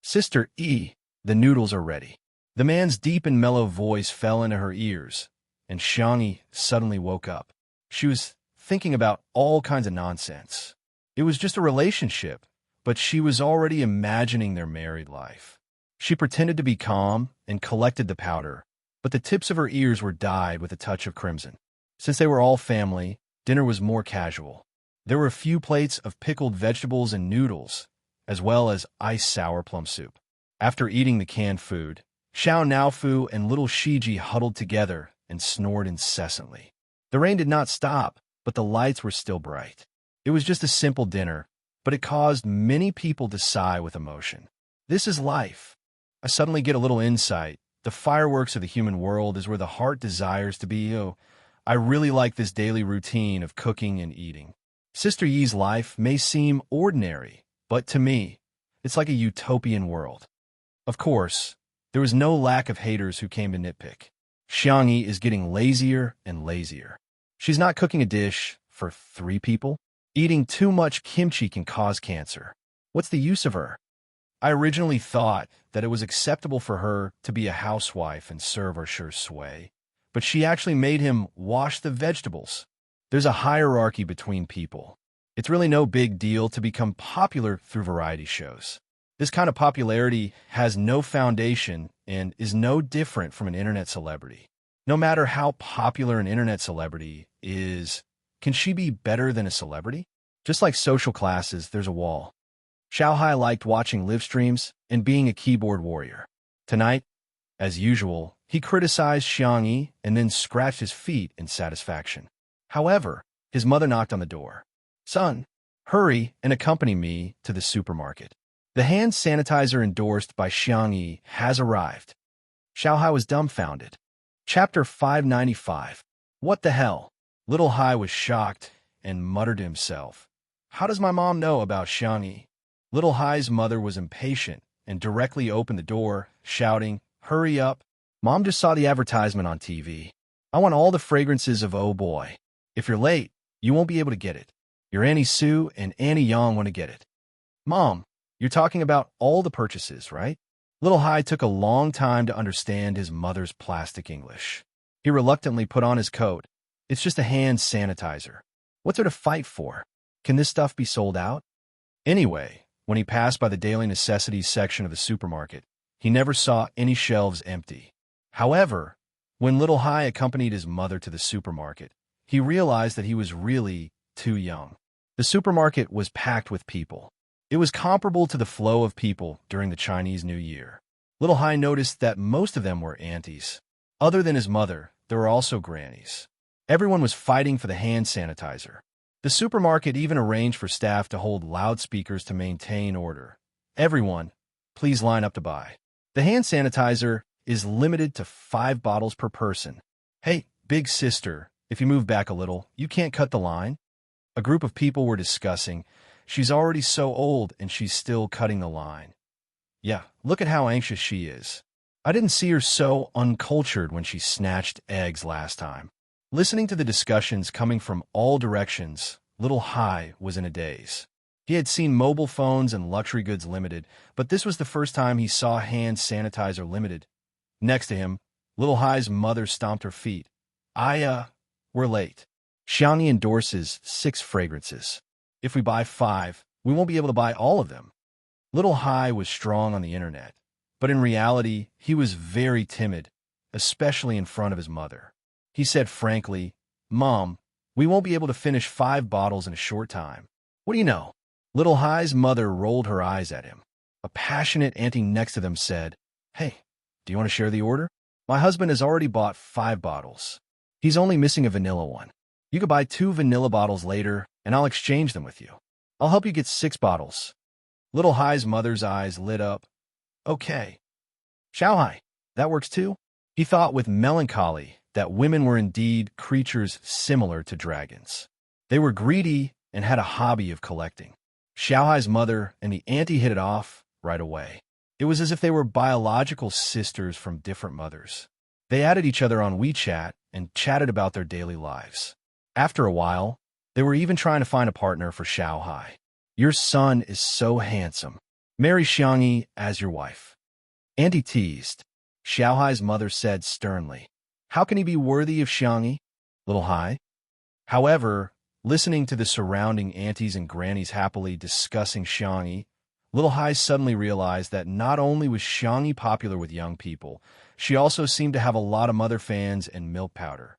Sister E, the noodles are ready. The man's deep and mellow voice fell into her ears, and Xianxia suddenly woke up. She was thinking about all kinds of nonsense. It was just a relationship, but she was already imagining their married life. She pretended to be calm and collected the powder, but the tips of her ears were dyed with a touch of crimson. Since they were all family, dinner was more casual. There were a few plates of pickled vegetables and noodles, as well as ice sour plum soup. After eating the canned food, Xiao Naofu and little Shiji huddled together and snored incessantly. The rain did not stop, but the lights were still bright. It was just a simple dinner, but it caused many people to sigh with emotion. This is life. I suddenly get a little insight. The fireworks of the human world is where the heart desires to be. Oh, I really like this daily routine of cooking and eating. Sister Yi's life may seem ordinary, but to me, it's like a utopian world. Of course, there was no lack of haters who came to nitpick. Xianxia is getting lazier and lazier. She's not cooking a dish for 3 people. Eating too much kimchi can cause cancer. What's the use of her? I originally thought that it was acceptable for her to be a housewife and serve our Xianxia, but she actually made him wash the vegetables. There's a hierarchy between people. It's really no big deal to become popular through variety shows. This kind of popularity has no foundation and is no different from an internet celebrity. No matter how popular an internet celebrity is, can she be better than a celebrity? Just like social classes, there's a wall. Xiaohai liked watching live streams and being a keyboard warrior. Tonight, as usual, he criticized Xianxia and then scratched his feet in satisfaction. However, his mother knocked on the door. "Son, hurry and accompany me to the supermarket. The hand sanitizer endorsed by Xianxia has arrived." Xiaohai was dumbfounded. Chapter 595. What the hell? Little Hai was shocked and muttered to himself, "How does my mom know about Xianxia?" Little Hai's mother was impatient and directly opened the door, shouting, "Hurry up. Mom just saw the advertisement on TV. I want all the fragrances of Oh Boy. If you're late, you won't be able to get it. Your Auntie Sue and Auntie Yang want to get it." "Mom, you're talking about all the purchases, right?" Little Hai took a long time to understand his mother's plastic English. He reluctantly put on his coat. "It's just a hand sanitizer. What's there to fight for? Can this stuff be sold out?" Anyway, when he passed by the daily necessities section of the supermarket, he never saw any shelves empty. However, when Little Hai accompanied his mother to the supermarket, he realized that he was really too young. The supermarket was packed with people. It was comparable to the flow of people during the Chinese New Year. Little Hai noticed that most of them were aunties. Other than his mother, there were also grannies. Everyone was fighting for the hand sanitizer. The supermarket even arranged for staff to hold loudspeakers to maintain order. "Everyone, please line up to buy. The hand sanitizer is limited to 5 bottles per person. Hey, big sister, if you move back a little, you can't cut the line." A group of people were discussing, "She's already so old and she's still cutting the line. Yeah, look at how anxious she is. I didn't see her so uncultured when she snatched eggs last time." Listening to the discussions coming from all directions, Little Hai was in a daze. He had seen mobile phones and luxury goods limited, but this was the first time he saw hand sanitizer limited. Next to him, Little Hai's mother stomped her feet. We're late. Xianxia endorses 6 fragrances. If we buy 5, we won't be able to buy all of them." Little Hai was strong on the internet, but in reality, he was very timid, especially in front of his mother. He said frankly, "Mom, we won't be able to finish 5 bottles in a short time." "What do you know?" Little Hai's mother rolled her eyes at him. A passionate auntie next to them said, "Hey, do you want to share the order? My husband has already bought 5 bottles. He's only missing a vanilla one. You could buy 2 vanilla bottles later, and I'll exchange them with you. I'll help you get 6 bottles." Little Hai's mother's eyes lit up. "Okay. Xiaohai, that works too?" He thought with melancholy that women were indeed creatures similar to dragons. They were greedy and had a hobby of collecting. Xiaohai's mother and the auntie hit it off right away. It was as if they were biological sisters from different mothers. They added each other on WeChat and chatted about their daily lives. After a while, they were even trying to find a partner for Xiaohai. "Your son is so handsome. Marry Xianxia as your wife." Auntie teased. Xiaohai's mother said sternly, "How can he be worthy of Xianxia, Little Hai?" However, listening to the surrounding aunties and grannies happily discussing Xianxia, Little Hai suddenly realized that not only was Xianxia popular with young people, she also seemed to have a lot of mother fans and milk powder.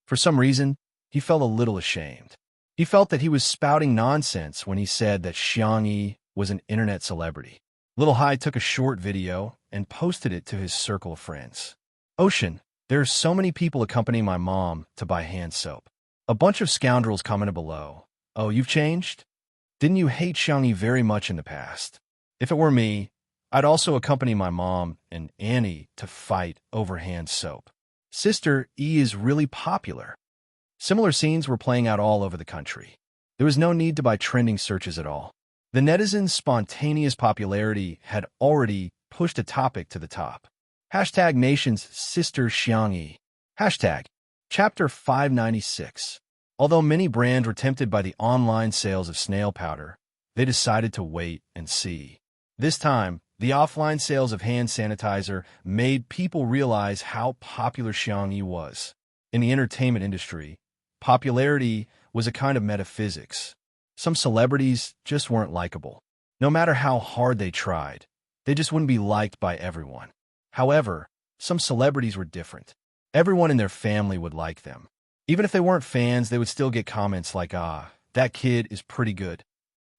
For some reason, he felt a little ashamed. He felt that he was spouting nonsense when he said that Xianxia was an internet celebrity. Little Hai took a short video and posted it to his circle of friends. "Ocean, there are so many people accompanying my mom to buy hand soap. A bunch of scoundrels commented below. Oh, you've changed? Didn't you hate Xianxia very much in the past? If it were me, I'd also accompany my mom and Annie to fight over hand soap. Sister E is really popular." Similar scenes were playing out all over the country. There was no need to buy trending searches at all. The netizens' spontaneous popularity had already pushed a topic to the top. Hashtag Nation's Sister Xianxia. Hashtag Chapter 596. Although many brands were tempted by the online sales of snail powder, they decided to wait and see. This time, the offline sales of hand sanitizer made people realize how popular Xianxia was. In the entertainment industry, popularity was a kind of metaphysics. Some celebrities just weren't likable. No matter how hard they tried, they just wouldn't be liked by everyone. However, some celebrities were different. Everyone in their family would like them. Even if they weren't fans, they would still get comments like, "Ah, that kid is pretty good."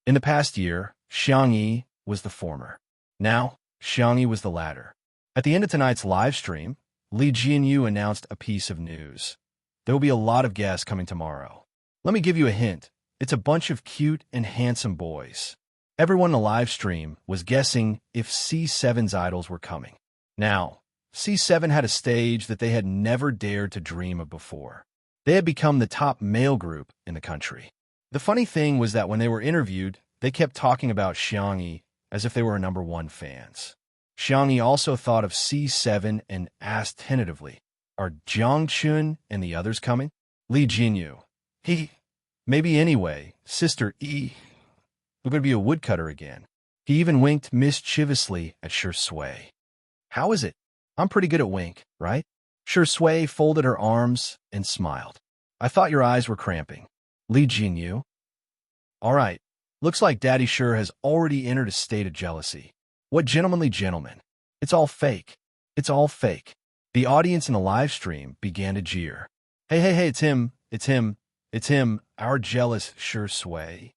In the past year, Xianxia was the former. Now, Xianxia was the latter. At the end of tonight's live stream, Li Jianyu announced a piece of news. There will be a lot of guests coming tomorrow. Let me give you a hint. It's a bunch of cute and handsome boys. Everyone in the live stream was guessing if C7's idols were coming. Now, C7 had a stage that they had never dared to dream of before. They had become the top male group in the country. The funny thing was that when they were interviewed, they kept talking about Xianxia as if they were #1 fans. Xianxia also thought of C7 and asked tentatively, "Are Jiangchun and the others coming?" Li Jinyu. Maybe anyway, Sister E. We're going to be a woodcutter again. He even winked mischievously at Shui. How is it? I'm pretty good at wink, right? Shui folded her arms and smiled. I thought your eyes were cramping. Li Jinyu. All right. Looks like Daddy Sure has already entered a state of jealousy. What gentlemanly gentleman. It's all fake. It's all fake. The audience in the live stream began to jeer. Hey, it's him. It's him. It's him. Our jealous Shui.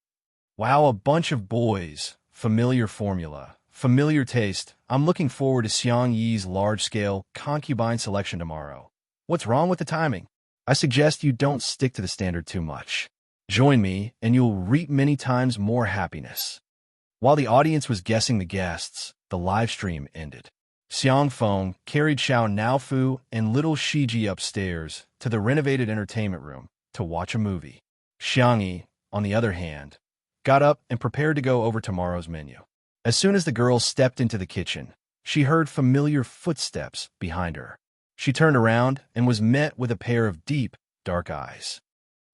Wow, a bunch of boys. Familiar formula. Familiar taste. I'm looking forward to Xiangyi's large-scale concubine selection tomorrow. What's wrong with the timing? I suggest you don't stick to the standard too much. Join me, and you'll reap many times more happiness. While the audience was guessing the guests, the live stream ended. Xiangfeng carried Xiao Naofu and little Shiji upstairs to the renovated entertainment room to watch a movie. Xiangyi, on the other hand, got up and prepared to go over tomorrow's menu. As soon as the girl stepped into the kitchen, she heard familiar footsteps behind her. She turned around and was met with a pair of deep, dark eyes.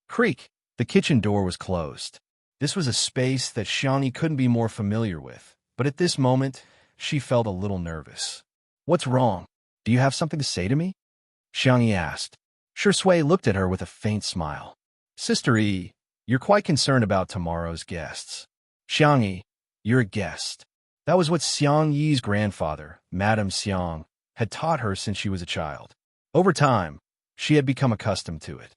Creak! The kitchen door was closed. This was a space that Xianxia couldn't be more familiar with, but at this moment, she felt a little nervous. What's wrong? Do you have something to say to me? Xianxia asked. Shui looked at her with a faint smile. Sister E, you're quite concerned about tomorrow's guests. Xianxia, you're a guest. That was what Xiangyi's grandfather, Madame Xiang, had taught her since she was a child. Over time, she had become accustomed to it.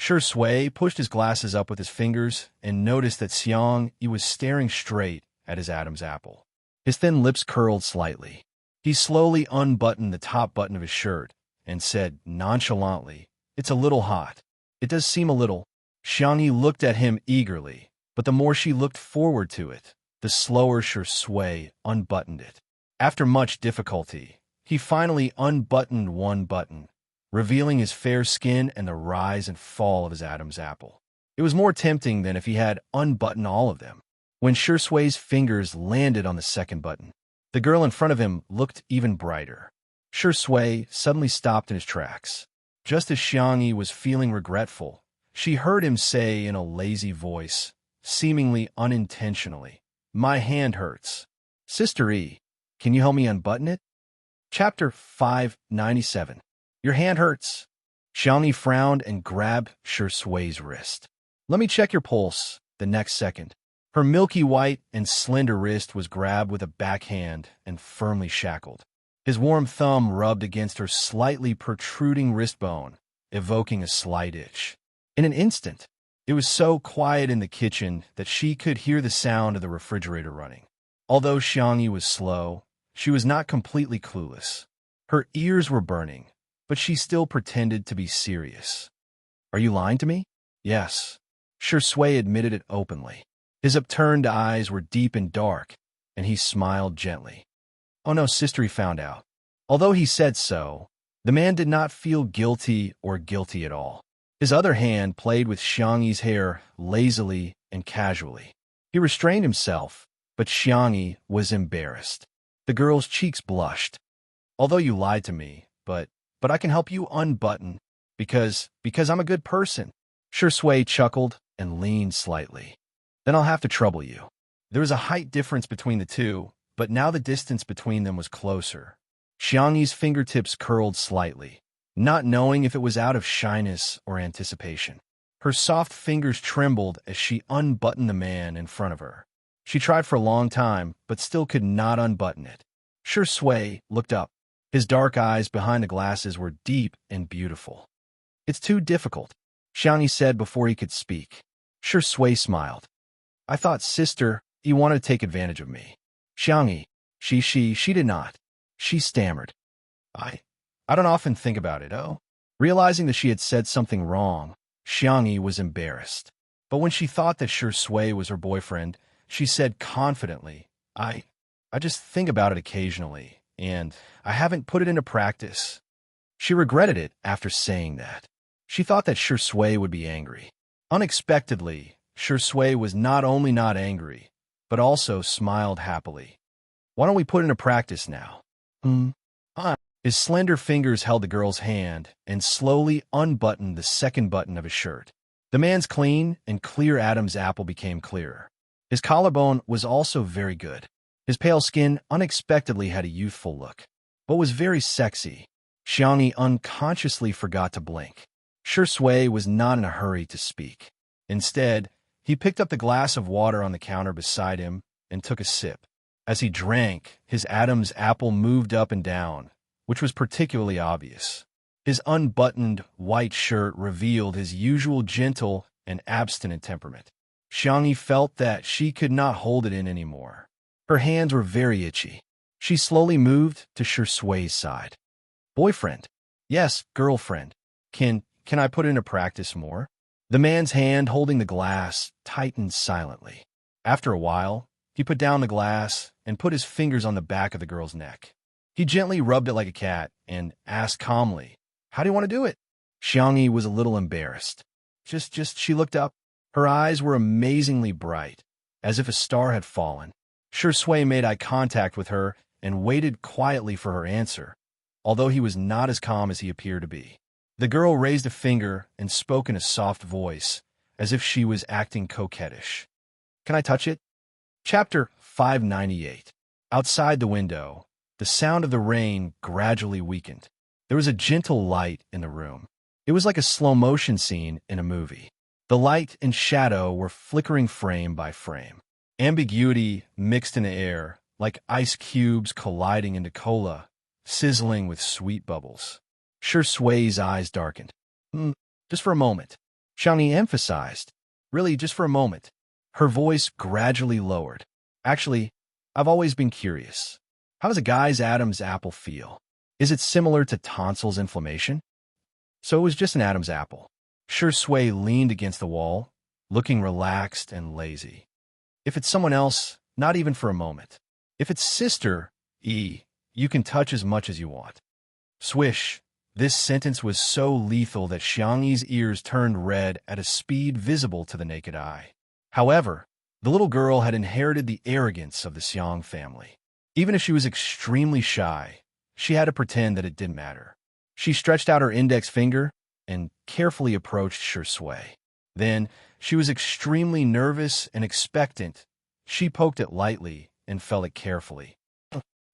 Shui pushed his glasses up with his fingers and noticed that Xiangyi was staring straight at his Adam's apple. His thin lips curled slightly. He slowly unbuttoned the top button of his shirt and said nonchalantly, "It's a little hot." It does seem a little. Xiangyi looked at him eagerly, but the more she looked forward to it, the slower Shui unbuttoned it. After much difficulty, he finally unbuttoned one button, revealing his fair skin and the rise and fall of his Adam's apple. It was more tempting than if he had unbuttoned all of them. When Shui's fingers landed on the second button, the girl in front of him looked even brighter. Shui suddenly stopped in his tracks. Just as Xiangyi was feeling regretful, she heard him say in a lazy voice, seemingly unintentionally, "My hand hurts. Sister E, can you help me unbutton it?" Chapter 597. Your hand hurts. Xiangyi frowned and grabbed Shui's wrist. Let me check your pulse. The next second, her milky white and slender wrist was grabbed with a backhand and firmly shackled. His warm thumb rubbed against her slightly protruding wrist bone, evoking a slight itch. In an instant, it was so quiet in the kitchen that she could hear the sound of the refrigerator running. Although Xiangyi was slow, she was not completely clueless. Her ears were burning, but she still pretended to be serious. Are you lying to me? Yes. Shui admitted it openly. His upturned eyes were deep and dark, and he smiled gently. Oh no, sister, he found out. Although he said so, the man did not feel guilty or guilty at all. His other hand played with Xiangyi's hair lazily and casually. He restrained himself, but Xiangyi was embarrassed. The girl's cheeks blushed. Although you lied to me, but I can help you unbutton, because I'm a good person. Shui chuckled and leaned slightly. Then I'll have to trouble you. There was a height difference between the two, but now the distance between them was closer. Xiangyi's fingertips curled slightly, not knowing if it was out of shyness or anticipation. Her soft fingers trembled as she unbuttoned the man in front of her. She tried for a long time, but still could not unbutton it. Shui looked up. His dark eyes behind the glasses were deep and beautiful. "It's too difficult," Xianxia said before he could speak. Shui smiled. "I thought, sister, you wanted to take advantage of me." Xianxia, she did not. She stammered. I don't often think about it, oh." Realizing that she had said something wrong, Xianxia was embarrassed. But when she thought that Shui was her boyfriend, she said confidently, I just think about it occasionally, and I haven't put it into practice." She regretted it after saying that. She thought that Shui would be angry. Unexpectedly, Shui was not only not angry, but also smiled happily. "Why don't we put it into practice now?" His slender fingers held the girl's hand and slowly unbuttoned the second button of his shirt. The man's clean and clear Adam's apple became clearer. His collarbone was also very good. His pale skin unexpectedly had a youthful look, but was very sexy. Xianxia unconsciously forgot to blink. Shui was not in a hurry to speak. Instead, he picked up the glass of water on the counter beside him and took a sip. As he drank, his Adam's apple moved up and down, which was particularly obvious. His unbuttoned white shirt revealed his usual gentle and abstinent temperament. Xianxia felt that she could not hold it in anymore. Her hands were very itchy. She slowly moved to Shui's side. "Boyfriend." "Yes, girlfriend. Can I put into practice more?" The man's hand holding the glass tightened silently. After a while, he put down the glass and put his fingers on the back of the girl's neck. He gently rubbed it like a cat and asked calmly, "How do you want to do it?" Xianxia was a little embarrassed. She looked up. Her eyes were amazingly bright, as if a star had fallen. Shui made eye contact with her and waited quietly for her answer, although he was not as calm as he appeared to be. The girl raised a finger and spoke in a soft voice, as if she was acting coquettish. "Can I touch it?" Chapter 598. Outside the window, the sound of the rain gradually weakened. There was a gentle light in the room. It was like a slow-motion scene in a movie. The light and shadow were flickering frame by frame. Ambiguity mixed in the air, like ice cubes colliding into cola, sizzling with sweet bubbles. Shui's eyes darkened. Just for a moment," Xianxia emphasized. "Really, just for a moment." Her voice gradually lowered. "Actually, I've always been curious. How does a guy's Adam's apple feel? Is it similar to tonsils inflammation?" So it was just an Adam's apple. Shui leaned against the wall, looking relaxed and lazy. "If it's someone else, not even for a moment. If it's sister, you can touch as much as you want." Swish! This sentence was so lethal that Xianxi's ears turned red at a speed visible to the naked eye. However, the little girl had inherited the arrogance of the Xiang family. Even if she was extremely shy, she had to pretend that it didn't matter. She stretched out her index finger and carefully approached Shui. Then, she was extremely nervous and expectant. She poked it lightly and felt it carefully.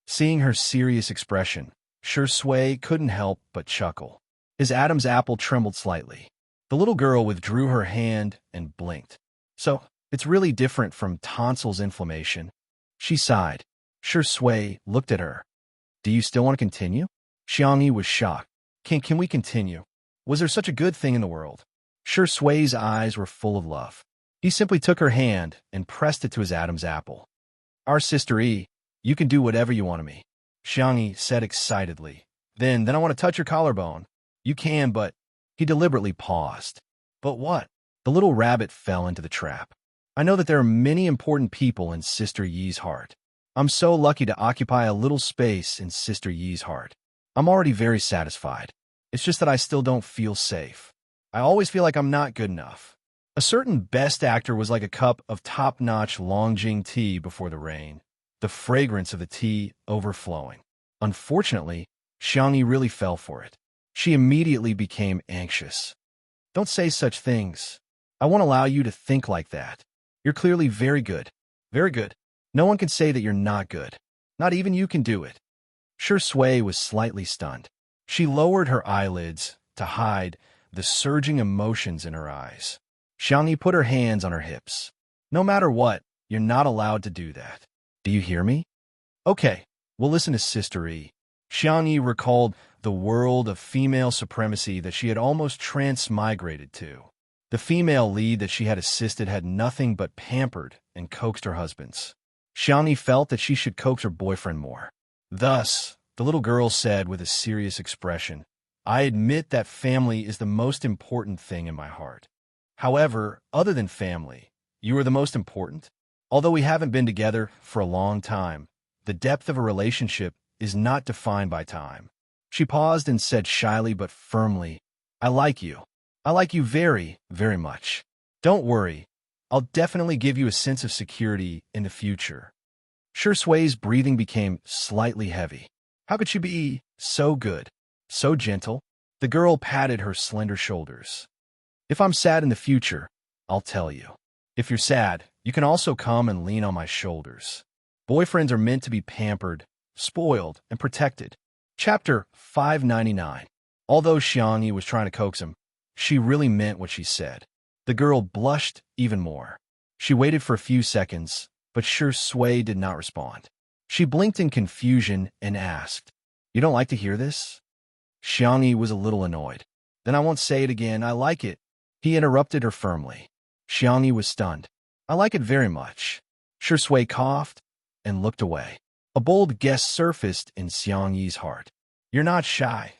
Seeing her serious expression, Shui couldn't help but chuckle. His Adam's apple trembled slightly. The little girl withdrew her hand and blinked. "So, it's really different from tonsils inflammation." She sighed. Shui looked at her. "Do you still want to continue?" Xianxia was shocked. Can we continue? Was there such a good thing in the world?" Shui's eyes were full of love. He simply took her hand and pressed it to his Adam's apple. "Our sister you can do whatever you want to me," Xianxia said excitedly. Then I want to touch your collarbone." "You can, but—" He deliberately paused. "But what?" The little rabbit fell into the trap. "I know that there are many important people in Sister Yi's heart. I'm so lucky to occupy a little space in Sister Yi's heart. I'm already very satisfied. It's just that I still don't feel safe. I always feel like I'm not good enough." A certain best actor was like a cup of top-notch Longjing tea before the rain, the fragrance of the tea overflowing. Unfortunately, Xianxia really fell for it. She immediately became anxious. "Don't say such things. I won't allow you to think like that. You're clearly very good. Very good. No one can say that you're not good. Not even you can do it." Shui was slightly stunned. She lowered her eyelids to hide the surging emotions in her eyes. Xianxia put her hands on her hips. No matter what, you're not allowed to do that. Do you hear me? Okay, we'll listen to Sister E. Xianxia recalled the world of female supremacy that she had almost transmigrated to. The female lead that she had assisted had nothing but pampered and coaxed her husbands. Xianxia felt that she should coax her boyfriend more. Thus, the little girl said with a serious expression, I admit that family is the most important thing in my heart. However, other than family, you are the most important. Although we haven't been together for a long time, the depth of a relationship is not defined by time. She paused and said shyly but firmly, I like you. I like you very, very much. Don't worry. I'll definitely give you a sense of security in the future. Sui's breathing became slightly heavy. How could she be so good, so gentle? The girl patted her slender shoulders. If I'm sad in the future, I'll tell you. If you're sad, you can also come and lean on my shoulders. Boyfriends are meant to be pampered, spoiled, and protected. Chapter 599. Although Xianxia was trying to coax him, she really meant what she said. The girl blushed even more. She waited for a few seconds, but Sui did not respond. She blinked in confusion and asked, You don't like to hear this? Xianxia was a little annoyed. Then I won't say it again, I like it. He interrupted her firmly. Xianxia was stunned. I like it very much. Sui coughed and looked away. A bold guess surfaced in Xiangyi's heart. You're not shy,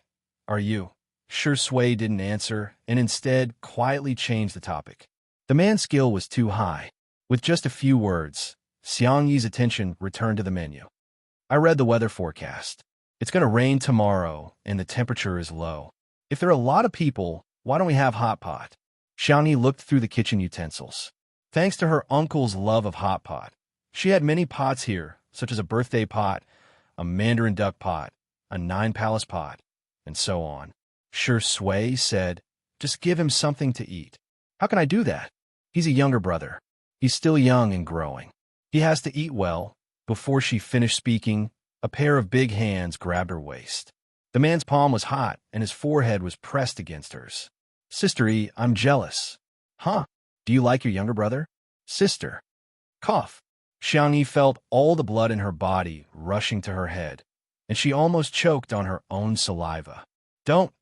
are you? Sui didn't answer and instead quietly changed the topic. The man's skill was too high. With just a few words, Xiangyi's attention returned to the menu. I read the weather forecast. It's going to rain tomorrow and the temperature is low. If there are a lot of people, why don't we have hot pot? Xianxia looked through the kitchen utensils. Thanks to her uncle's love of hot pot, she had many pots here, such as a birthday pot, a mandarin duck pot, a nine-palace pot, and so on. Sui said, Just give him something to eat. How can I do that? He's a younger brother. He's still young and growing. He has to eat well. Before she finished speaking, a pair of big hands grabbed her waist. The man's palm was hot, and his forehead was pressed against hers. Sister E, I'm jealous. Huh? Do you like your younger brother? Sister. Cough. Xianxia felt all the blood in her body rushing to her head, and she almost choked on her own saliva. Don't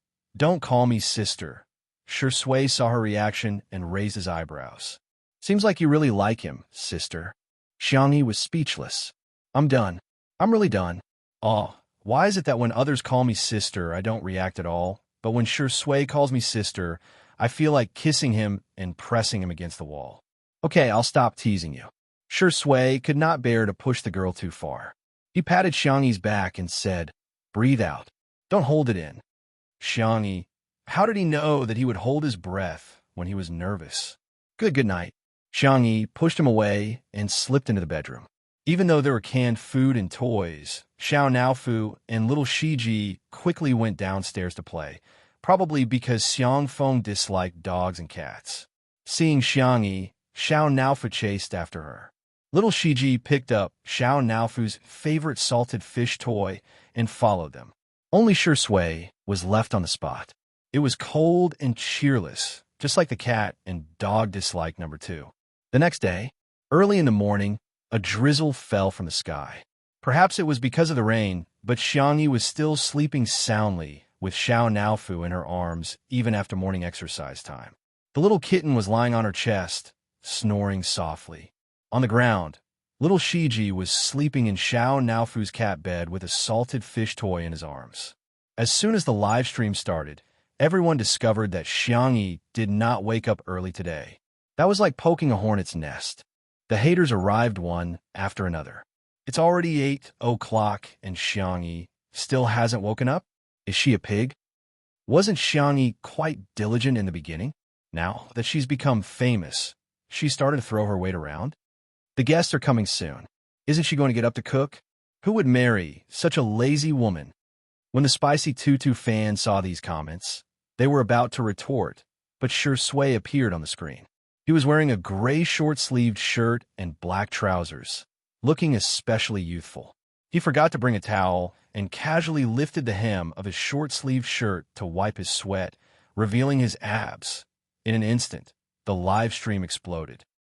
call me sister. Sui saw her reaction and raised his eyebrows. Seems like you really like him, sister. Xianxia was speechless. I'm done. I'm really done. Oh, why is it that when others call me sister, I don't react at all, but when Sui calls me sister, I feel like kissing him and pressing him against the wall. Okay, I'll stop teasing you. Sui could not bear to push the girl too far. He patted Xiangyi's back and said, Breathe out. Don't hold it in. Xianxia, how did he know that he would hold his breath when he was nervous? Good night. Xianxia pushed him away and slipped into the bedroom. Even though there were canned food and toys, Xiao Naofu and little Shiji quickly went downstairs to play, probably because Xiangfeng disliked dogs and cats. Seeing Xiangyi, Xiao Naofu chased after her. Little Shiji picked up Xiao Naofu's favorite salted fish toy and followed them. Only Sui was left on the spot. It was cold and cheerless, just like the cat and dog dislike number 2. The next day, early in the morning, a drizzle fell from the sky. Perhaps it was because of the rain, but Xiangyi was still sleeping soundly with Xiao Naofu in her arms even after morning exercise time. The little kitten was lying on her chest, snoring softly. On the ground, little Shiji was sleeping in Xiao Naofu's cat bed with a salted fish toy in his arms. As soon as the live stream started, everyone discovered that Xiangyi did not wake up early today. That was like poking a hornet's nest. The haters arrived one after another. It's already 8 o'clock and Xiangyi still hasn't woken up? Is she a pig? Wasn't Xiangyi quite diligent in the beginning? Now that she's become famous, she started to throw her weight around? The guests are coming soon. Isn't she going to get up to cook? Who would marry such a lazy woman? When the Spicy Tutu fans saw these comments, they were about to retort, but Sui appeared on the screen. He was wearing a gray short-sleeved shirt and black trousers, looking especially youthful. He forgot to bring a towel and casually lifted the hem of his short-sleeved shirt to wipe his sweat revealing his abs. In an instant, the live stream exploded.